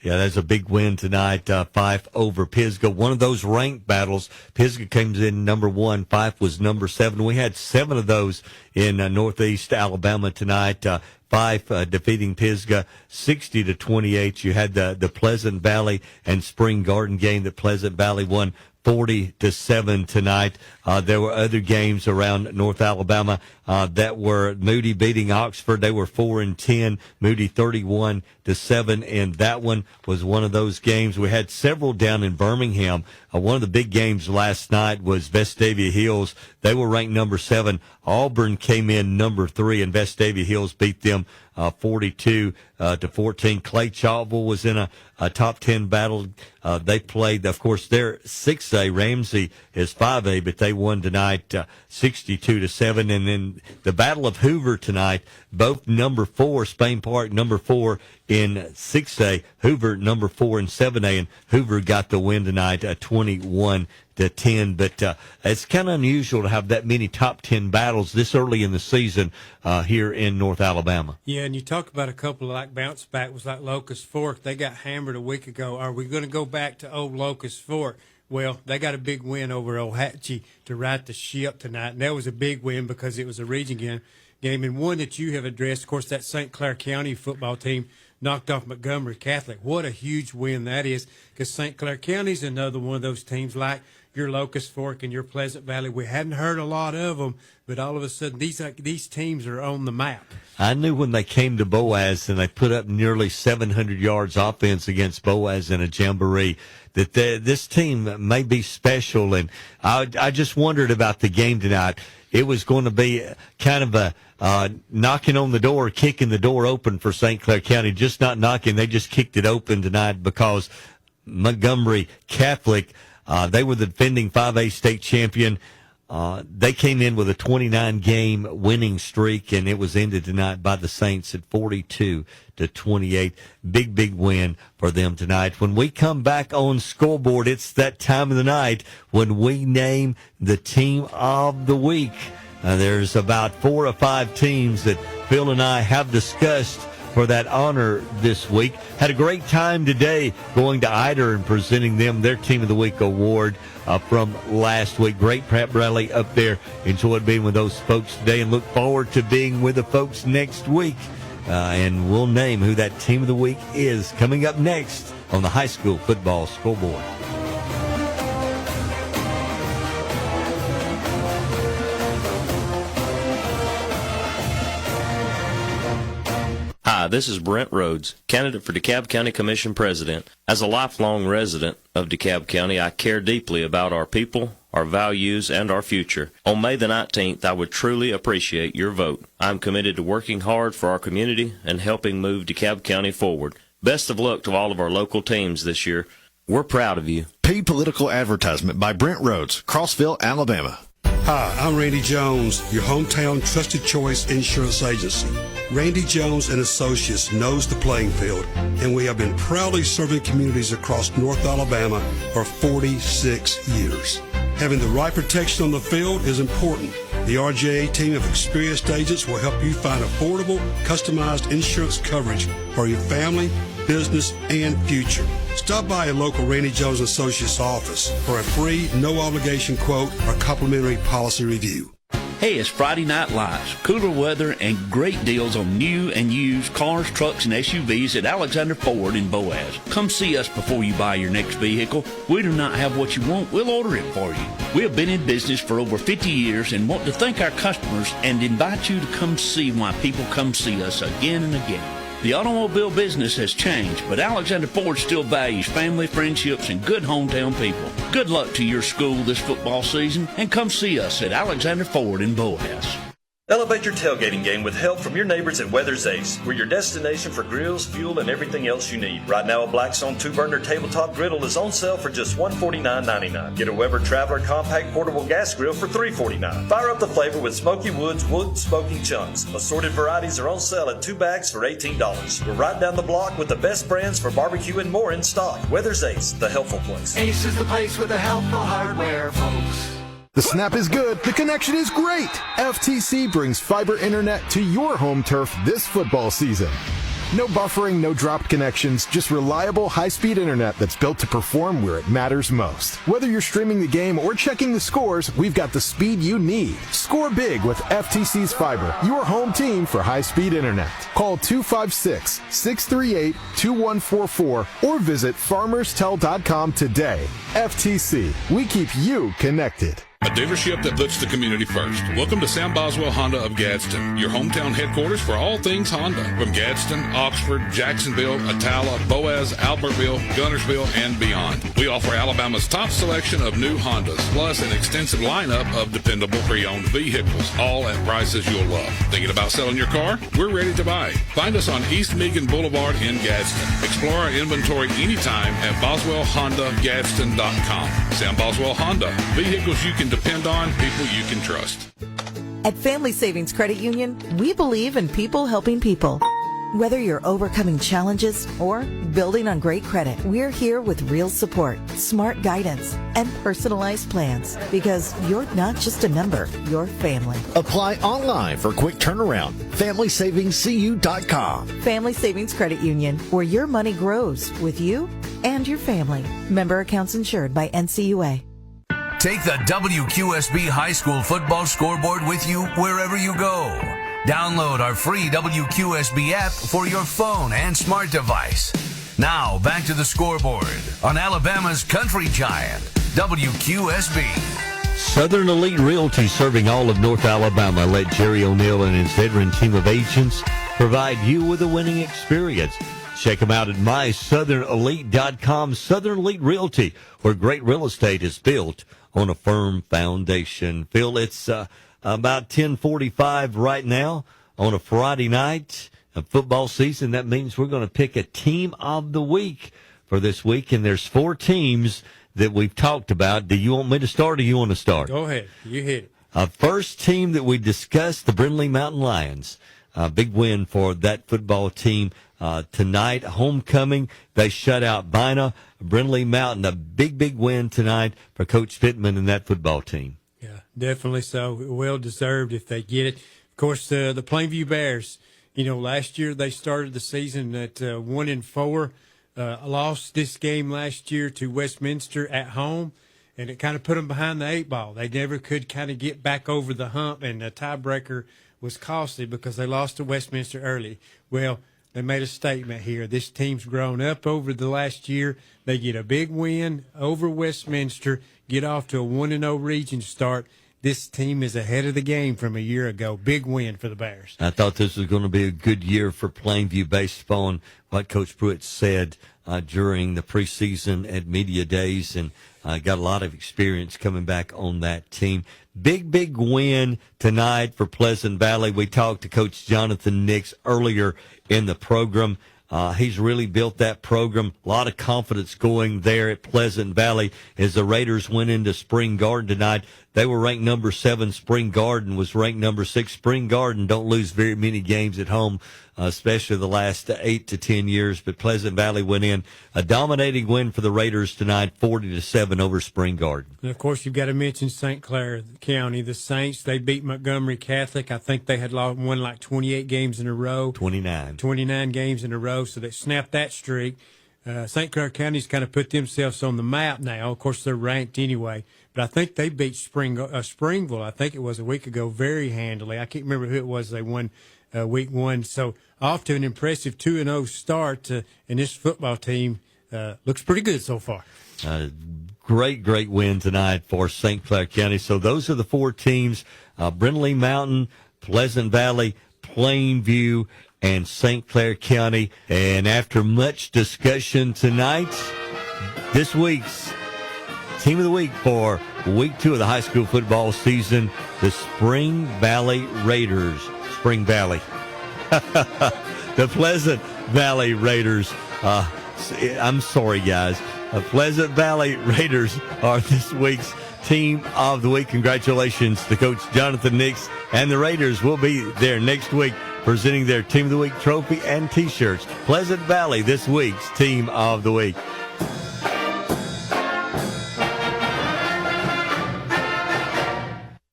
Yeah, that's a big win tonight, Fife over Pisgah. One of those ranked battles. Pisgah came in number 1. Fife was number 7. We had 7 of those in Northeast Alabama tonight. Fife defeating Pisgah 60-28. You had the Pleasant Valley and Spring Garden game that Pleasant Valley won 40-7 tonight. There were other games around North Alabama that were Moody beating Oxford. They were 4-10. Moody 31-7, and that one was one of those games. We had several down in Birmingham. One of the big games last night was Vestavia Hills. They were ranked number 7. Auburn came in number 3, and Vestavia Hills beat them 42-14. Clay Chalville was in a top 10 battle. They played, of course, they're 6A. Ramsey is 5A, but they won tonight 62-7. And then the Battle of Hoover tonight, both number 4, Spain Park number 4 in 6A, Hoover number 4 in 7A, and Hoover got the win tonight 21-10. 10. But it's kind of unusual to have that many top 10 battles this early in the season here in North Alabama. Yeah, and you talk about a couple of like bounce back was like Locust Fork. They got hammered a week ago. Are we going to go back to old Locust Fork? Well, they got a big win over Ohatchee to right the ship tonight, and that was a big win because it was a region game, and one that you have addressed. Of course, that St. Clair County football team knocked off Montgomery Catholic. What a huge win that is, because St. Clair County is another one of those teams like your Locust Fork and your Pleasant Valley. We hadn't heard a lot of them, but all of a sudden these teams are on the map. I knew when they came to Boaz and they put up nearly 700 yards offense against Boaz in a jamboree that this team may be special. And I just wondered about the game tonight. It was going to be kind of a knocking on the door, kicking the door open for St. Clair County. Just not knocking. They just kicked it open tonight because Montgomery Catholic, they were the defending 5A state champion. They came in with a 29-game winning streak, and it was ended tonight by the Saints at 42-28. Big win for them tonight. When we come back on Scoreboard, it's that time of the night when we name the team of the week. There's about 4 or 5 teams that Phil and I have discussed for that honor this week. Had a great time today going to Eider and presenting them their Team of the Week award from last week. Great prep rally up there. Enjoyed being with those folks today and look forward to being with the folks next week. And we'll name who that Team of the Week is coming up next on the High School Football Scoreboard. Hi, this is Brent Rhodes, candidate for DeKalb County Commission President. As a lifelong resident of DeKalb County, I care deeply about our people, our values, and our future. On May the 19th, I would truly appreciate your vote. I'm committed to working hard for our community and helping move DeKalb County forward. Best of luck to all of our local teams this year. We're proud of you. Paid political advertisement by Brent Rhodes, Crossville, Alabama. Hi, I'm Randy Jones, your hometown trusted choice insurance agency. Randy Jones and Associates knows the playing field, and we have been proudly serving communities across North Alabama for 46 years. Having the right protection on the field is important. The RJA team of experienced agents will help you find affordable, customized insurance coverage for your family, business, and future. Stop by a local Randy Jones Associates office for a free, no-obligation quote or complimentary policy review. Hey, it's Friday Night Lights. Cooler weather and great deals on new and used cars, trucks, and SUVs at Alexander Ford in Boaz. Come see us before you buy your next vehicle. We do not have what you want. We'll order it for you. We have been in business for over 50 years and want to thank our customers and invite you to come see why people come see us again and again. The automobile business has changed, but Alexander Ford still values family, friendships, and good hometown people. Good luck to your school this football season, and come see us at Alexander Ford in Boaz. Elevate your tailgating game with help from your neighbors at Weathers Ace. We're your destination for grills, fuel, and everything else you need. Right now, a Blackstone 2-burner tabletop griddle is on sale for just $149.99. Get a Weber Traveler compact portable gas grill for $349. Fire up the flavor with Smoky Woods wood smoking chunks. Assorted varieties are on sale at 2 bags for $18. We're right down the block with the best brands for barbecue and more in stock. Weathers Ace, the helpful place. Ace is the place with the helpful hardware, folks. The snap is good. The connection is great. FTC brings fiber internet to your home turf this football season. No buffering, no dropped connections, just reliable high-speed internet that's built to perform where it matters most. Whether you're streaming the game or checking the scores, we've got the speed you need. Score big with FTC's fiber, your home team for high-speed internet. Call 256-638-2144 or visit farmerstel.com today. FTC, we keep you connected. A dealership that puts the community first. Welcome to Sam Boswell Honda of Gadsden, your hometown headquarters for all things Honda. From Gadsden, Oxford, Jacksonville, Atala, Boaz, Albertville, Gunnersville, and beyond. We offer Alabama's top selection of new Hondas, plus an extensive lineup of dependable pre-owned vehicles, all at prices you'll love. Thinking about selling your car? We're ready to buy. Find us on East Meagan Boulevard in Gadsden. Explore our inventory anytime at BoswellHondaGadsden.com. Sam Boswell Honda. Vehicles you can depend on, people you can trust. At Family Savings Credit Union, we believe in people helping people. Whether you're overcoming challenges or building on great credit, we're here with real support, smart guidance, and personalized plans because you're not just a member, you're family. Apply online for quick turnaround. FamilySavingsCU.com. Family Savings Credit Union, where your money grows with you and your family. Member accounts insured by NCUA. Take the WQSB High School Football Scoreboard with you wherever you go. Download our free WQSB app for your phone and smart device. Now, back to the Scoreboard on Alabama's Country Giant, WQSB. Southern Elite Realty, serving all of North Alabama. Let Jerry O'Neill and his veteran team of agents provide you with a winning experience. Check them out at mysouthernelite.com. Southern Elite Realty, where great real estate is built on a firm foundation. Phil, it's about 10:45 right now on a Friday night of football season. That means we're going to pick a team of the week for this week, and there's 4 teams that we've talked about. Do you want me to start or do you want to start? Go ahead. You hit it. First team that we discussed, the Brindley Mountain Lions. Big win for that football team tonight. Homecoming, they shut out Bina. Brindley Mountain, a big win tonight for Coach Pittman and that football team. Yeah, definitely so. Well deserved if they get it. Of course, the Plainview Bears, last year they started the season at 1-4. Lost this game last year to Westminster at home, and it kind of put them behind the 8 ball. They never could kind of get back over the hump, and the tiebreaker was costly because they lost to Westminster early. Well, they made a statement here. This team's grown up over the last year. They get a big win over Westminster, get off to a 1-0 region start. This team is ahead of the game from a year ago. Big win for the Bears. I thought this was going to be a good year for Plainview based upon what Coach Pruitt said during the preseason at media days, and got a lot of experience coming back on that team. Big win tonight for Pleasant Valley. We talked to Coach Jonathan Nix earlier in the program. He's really built that program. A lot of confidence going there at Pleasant Valley as the Raiders went into Spring Garden tonight. They were ranked number 7. Spring Garden was ranked number 6. Spring Garden don't lose very many games at home, especially the last 8 to 10 years. But Pleasant Valley went in a dominating win for the Raiders tonight, 40-7 over Spring Garden. And of course, you've got to mention St. Clair County. The Saints, they beat Montgomery Catholic. I think they had won like 28 games in a row. 29 games in a row, so they snapped that streak. St. Clair County's kind of put themselves on the map now. Of course, they're ranked anyway. But I think they beat Springville, I think it was a week ago, very handily. I can't remember who it was they won week 1. So off to an impressive 2-0 start. And this football team looks pretty good so far. Great win tonight for St. Clair County. So those are the 4 teams, Brindley Mountain, Pleasant Valley, Plainview, and St. Clair County. And after much discussion tonight, this week's Team of the Week for week 2 of the high school football season, the Spring Valley Raiders. Spring Valley. The Pleasant Valley Raiders. I'm sorry, guys. The Pleasant Valley Raiders are this week's Team of the Week. Congratulations to Coach Jonathan Nix, and the Raiders will be there next week presenting their Team of the Week trophy and T-shirts. Pleasant Valley, this week's Team of the Week.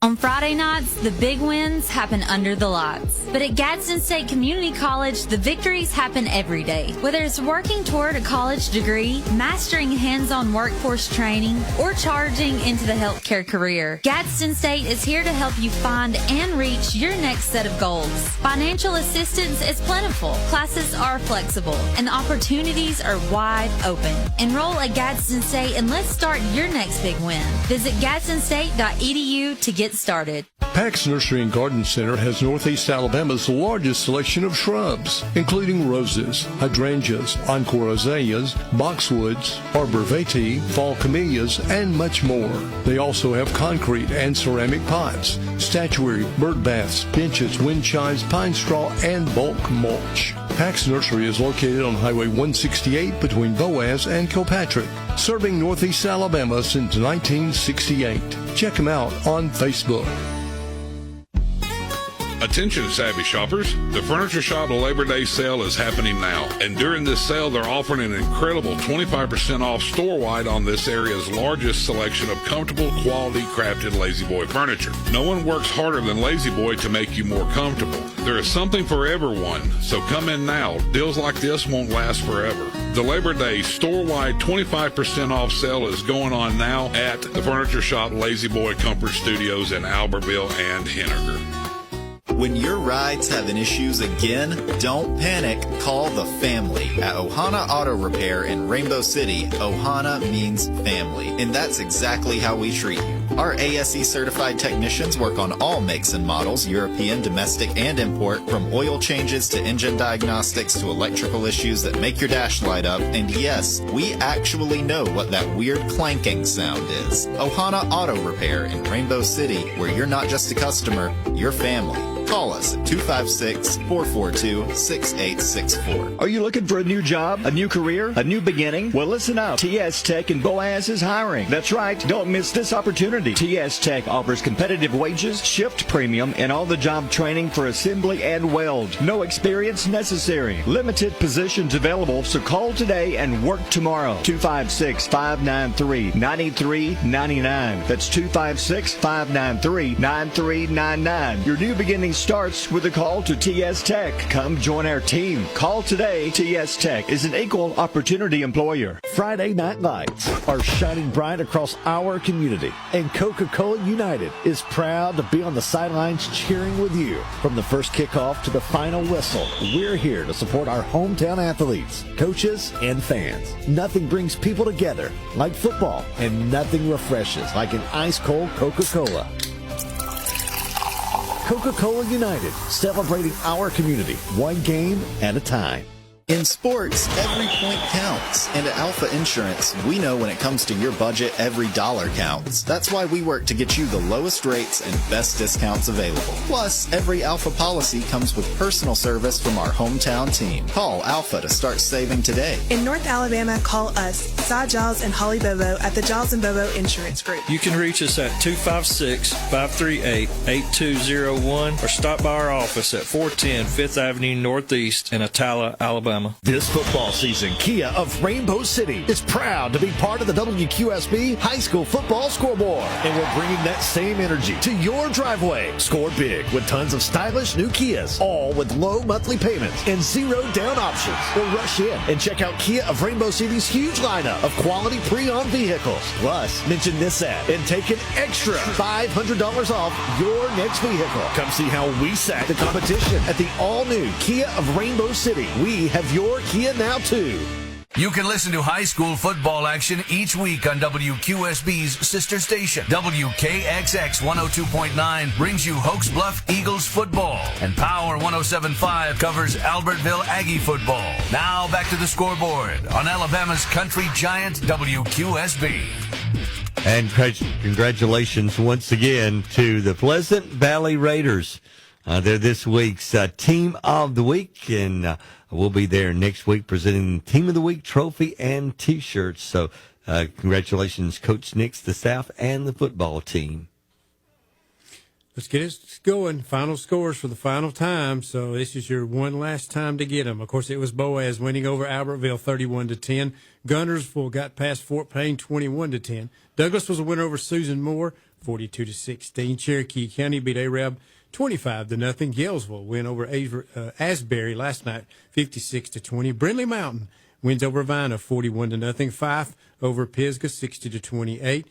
On Friday nights, the big wins happen under the lights. But at Gadsden State Community College, the victories happen every day. Whether it's working toward a college degree, mastering hands-on workforce training, or charging into the healthcare career, Gadsden State is here to help you find and reach your next set of goals. Financial assistance is plentiful, classes are flexible, and the opportunities are wide open. Enroll at Gadsden State and let's start your next big win. Visit gadsdenstate.edu to get started. Pax Nursery and Garden Center has Northeast Alabama's largest selection of shrubs, including roses, hydrangeas, encore azaleas, boxwoods, arbor vitae, fall camellias, and much more. They also have concrete and ceramic pots, statuary, bird baths, benches, wind chimes, pine straw, and bulk mulch. Pax Nursery is located on Highway 168 between Boaz and Kilpatrick, serving Northeast Alabama since 1968. Check them out on Facebook. Attention savvy shoppers, the Furniture Shop Labor Day sale is happening now. And during this sale, they're offering an incredible 25% off store-wide on this area's largest selection of comfortable, quality, crafted Lazy Boy furniture. No one works harder than Lazy Boy to make you more comfortable. There is something for everyone, so come in now. Deals like this won't last forever. The Labor Day store-wide 25% off sale is going on now at the Furniture Shop Lazy Boy Comfort Studios in Albertville and Henniger. When your ride's having issues again, don't panic. Call the family. At Ohana Auto Repair in Rainbow City, Ohana means family, and that's exactly how we treat you. Our ASE certified technicians work on all makes and models, European, domestic, and import, from oil changes to engine diagnostics to electrical issues that make your dash light up. And yes, we actually know what that weird clanking sound is. Ohana Auto Repair in Rainbow City, where you're not just a customer, you're family. Call us at 256-442-6864. Are you looking for a new job, a new career, a new beginning? Well, listen up. TS Tech in Boaz is hiring. That's right. Don't miss this opportunity. TS Tech offers competitive wages, shift premium, and all the job training for assembly and weld. No experience necessary. Limited positions available, so call today and work tomorrow. 256-593-9399. That's 256-593-9399. Your new beginning starts with a call to TS Tech. Come join our team. Call today. TS Tech is an equal opportunity employer. Friday night lights are shining bright across our community, and Coca-Cola United is proud to be on the sidelines cheering with you. From the first kickoff to the final whistle, we're here to support our hometown athletes, coaches, and fans. Nothing brings people together like football, and nothing refreshes like an ice-cold Coca-Cola. Coca-Cola United, celebrating our community, one game at a time. In sports, every point counts. And at Alpha Insurance, we know when it comes to your budget, every dollar counts. That's why we work to get you the lowest rates and best discounts available. Plus, every Alpha policy comes with personal service from our hometown team. Call Alpha to start saving today. In North Alabama, call us, Cy Giles and Holly Bobo at the Giles & Bobo Insurance Group. You can reach us at 256-538-8201 or stop by our office at 410 5th Avenue Northeast in Atala, Alabama. This football season, Kia of Rainbow City is proud to be part of the WQSB High School Football Scoreboard. And we're bringing that same energy to your driveway. Score big with tons of stylish new Kias, all with low monthly payments and zero down options. Or rush in and check out Kia of Rainbow City's huge lineup of quality pre-owned vehicles. Plus, mention this ad and take an extra $500 off your next vehicle. Come see how we sack the competition at the all-new Kia of Rainbow City. We have your Kia now, too. You can listen to high school football action each week on WQSB's sister station. WKXX 102.9 brings you Hoax Bluff Eagles football, and Power 107.5 covers Albertville Aggie football. Now back to the scoreboard on Alabama's country giant WQSB. And congratulations once again to the Pleasant Valley Raiders. They're this week's Team of the Week, and we'll be there next week presenting Team of the Week trophy and T-shirts. So congratulations, Coach Nix, the staff, and the football team. Let's get it going. Final scores for the final time. So this is your one last time to get them. Of course, it was Boaz winning over Albertville 31-10. Guntersville got past Fort Payne 21-10. Douglas was a winner over Susan Moore 42-16. Cherokee County beat Arab 25-0. Galesville win over Asbury last night, 56-20. Brindley Mountain wins over Vina, 41-0. Fife over Pisgah, 60-28.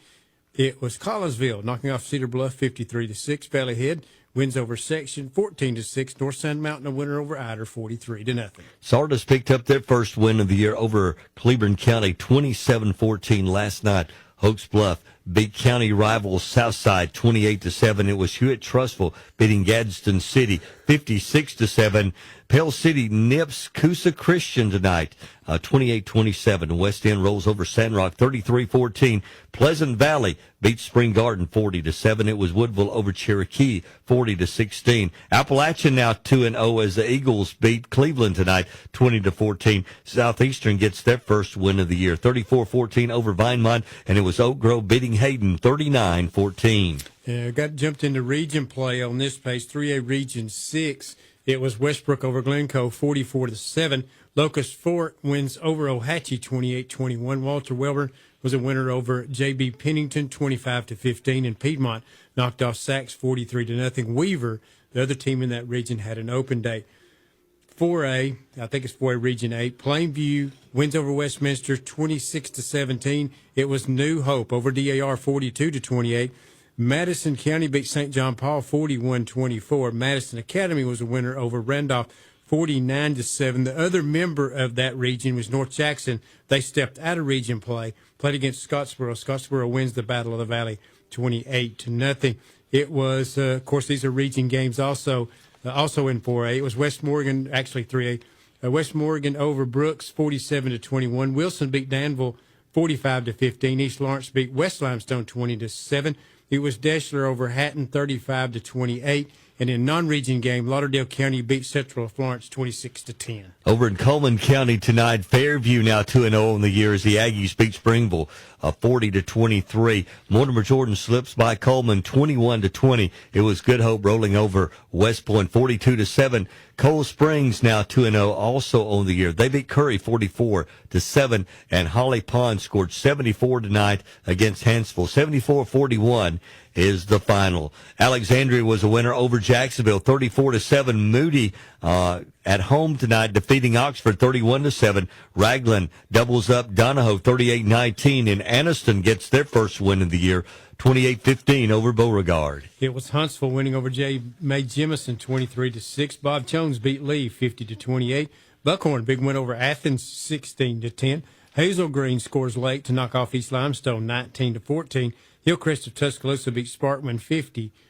It was Collinsville knocking off Cedar Bluff, 53-6. Valley Head wins over Section, 14-6. North Sand Mountain a winner over Ider, 43-0. Sardis picked up their first win of the year over Cleburne County, 27-14 last night. Hoax Bluff beat county rivals Southside 28-7. It was Hewitt Trustful beating Gadsden City 56-7. Pell City nips Coosa Christian tonight 28-27. West End rolls over Sandrock 33-14. Pleasant Valley beats Spring Garden 40-7. It was Woodville over Cherokee 40-16. Appalachian now 2-0 as the Eagles beat Cleveland tonight 20-14. Southeastern gets their first win of the year 34-14 over Vinemont, and it was Oak Grove beating Hayden 39-14. Jumped into region play on this page. 3A Region 6. It was Westbrook over Glencoe, 44-7. Locust Fork wins over Ohatchee, 28-21. Walter Welborn was a winner over J.B. Pennington, 25-15. And Piedmont knocked off Sachs, 43-0. Weaver, the other team in that region, had an open day. 4A, I think it's 4A Region 8. Plainview wins over Westminster, 26-17. It was New Hope over DAR, 42-28. Madison County beat St. John Paul 41-24. Madison Academy was a winner over Randolph 49-7. The other member of that region was North Jackson. They stepped out of region play, played against Scottsboro. Scottsboro wins the Battle of the Valley 28-0. It was, of course, these are region games also in 4A. It was West Morgan, actually 3A. West Morgan over Brooks 47-21. Wilson beat Danville 45-15. East Lawrence beat West Limestone 20-7. It was Deschler over Hatton 35-28. And in non-region game, Lauderdale County beat Central Florence 26-10. Over in Coleman County tonight, Fairview now 2-0 in the year as the Aggies beat Springville 40-23. Mortimer Jordan slips by Coleman 21-20. It was Good Hope rolling over West Point 42-7. Coal Springs now 2-0 also on the year. They beat Curry 44-7, and Holly Pond scored 74 tonight against Hansville. 74-41 is the final. Alexandria was a winner over Jacksonville 34-7. Moody at home tonight defeating Oxford 31-7. Raglan doubles up Donahoe 38-19, and Anniston gets their first win of the year 28-15 over Beauregard. It was Huntsville winning over J. May Jemison 23-6. Bob Jones beat Lee 50-28. Buckhorn big win over Athens 16-10. Hazel Green scores late to knock off East Limestone 19-14. Hillcrest of Tuscaloosa beat Sparkman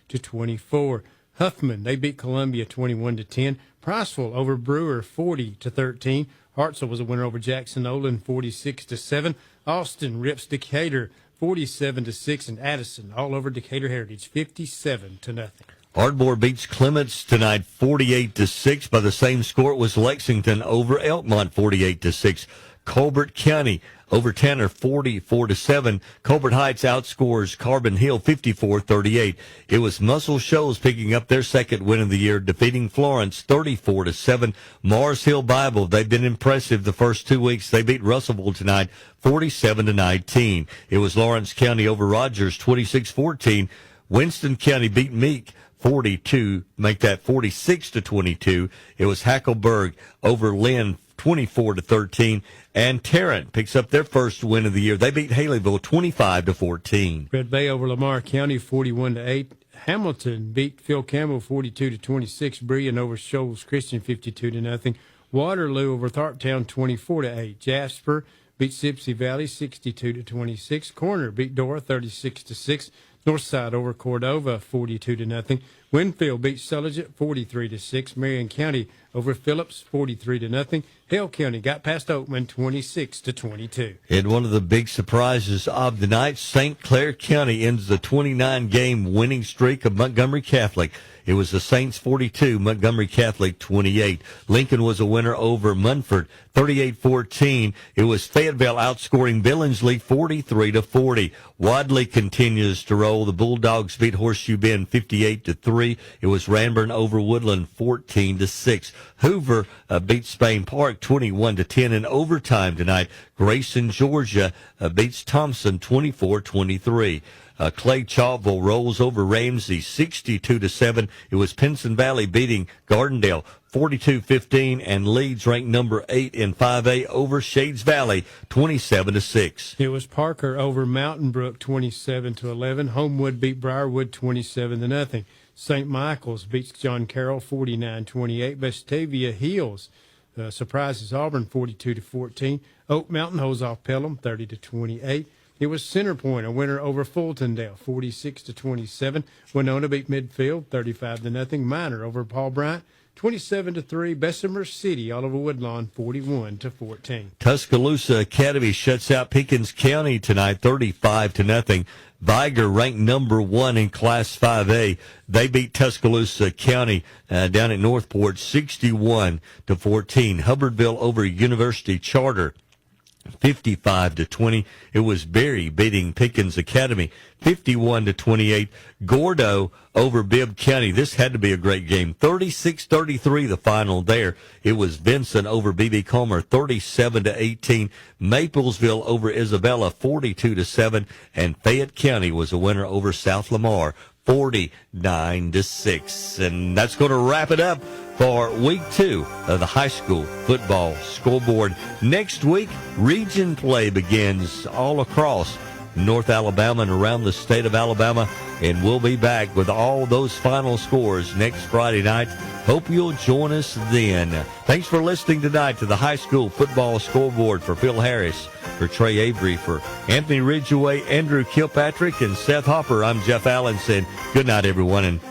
50-24. Huffman, they beat Columbia 21-10. Priceville over Brewer 40-13. Hartselle was a winner over Jackson Olin 46-7. Austin rips Decatur 47-6, and Addison all over Decatur Heritage 57-0. Ardmore beats Clements tonight 48-6. By the same score, it was Lexington over Elkmont 48-6. Colbert County over Tanner 44-7. Colbert Heights outscores Carbon Hill 54-38. It was Muscle Shoals picking up their second win of the year, defeating Florence 34-7. Mars Hill Bible, they've been impressive the first 2 weeks. They beat Russellville tonight 47-19. It was Lawrence County over Rogers 26-14. Winston County beat Meek 42, make that 46-22. It was Hackleburg over Lynn 24-13, and Tarrant picks up their first win of the year. They beat Haleyville 25-14. Red Bay over Lamar County 41-8. Hamilton beat Phil Campbell 42-26. Brian over Shoals Christian 52-0. Waterloo over Tharptown 24-8. Jasper beat Sipsey Valley 62-26. Corner beat Dora 36-6. Northside over Cordova 42-0. Winfield beat Sulligent 43-6. Marion County over Phillips 43-0. Hale County got past Oakman 26-22. And one of the big surprises of the night, St. Clair County ends the 29-game winning streak of Montgomery Catholic. It was the Saints 42, Montgomery Catholic 28. Lincoln was a winner over Munford 38-14. It was Fayetteville outscoring Billingsley 43-40. Wadley continues to roll. The Bulldogs beat Horseshoe Bend 58-3. It was Ranburn over Woodland 14-6. Hoover beats Spain Park 21-10 in overtime tonight. Grayson, Georgia beats Thompson 24-23. Clay Chalville rolls over Ramsey 62-7. It was Pinson Valley beating Gardendale 42-15, and Leeds ranked number 8 in 5A over Shades Valley 27-6. It was Parker over Mountain Brook 27-11. Homewood beat Briarwood 27-0. St. Michael's beats John Carroll 49-28. Vestavia Hills surprises Auburn 42-14. Oak Mountain holds off Pelham 30-28. It was Centerpoint, a winner over Fultondale, 46-27. Winona beat Midfield, 35-0. Minor over Paul Bryant, 27-3. Bessemer City, Oliver Woodlawn, 41-14. Tuscaloosa Academy shuts out Pickens County tonight, 35-0. Viger ranked number 1 in Class 5A. They beat Tuscaloosa County down at Northport, 61-14. Hubbardville over University Charter. 55-20. It was Berry beating Pickens Academy 51-28. Gordo over Bibb County. This had to be a great game. 36-33 the final there. It was Vincent over B.B. Comer 37-18. Maplesville over Isabella 42-7. And Fayette County was a winner over South Lamar 49-6. And that's going to wrap it up for week 2 of the high school football scoreboard. Next week, region play begins all across North Alabama and around the state of Alabama, and we'll be back with all those final scores next Friday night. Hope you'll join us then. Thanks for listening tonight to the high school football scoreboard. For Phil Harris, for Trey Avery, for Anthony Ridgeway, Andrew Kilpatrick, and Seth Hopper, I'm Jeff Allen saying good night, everyone, and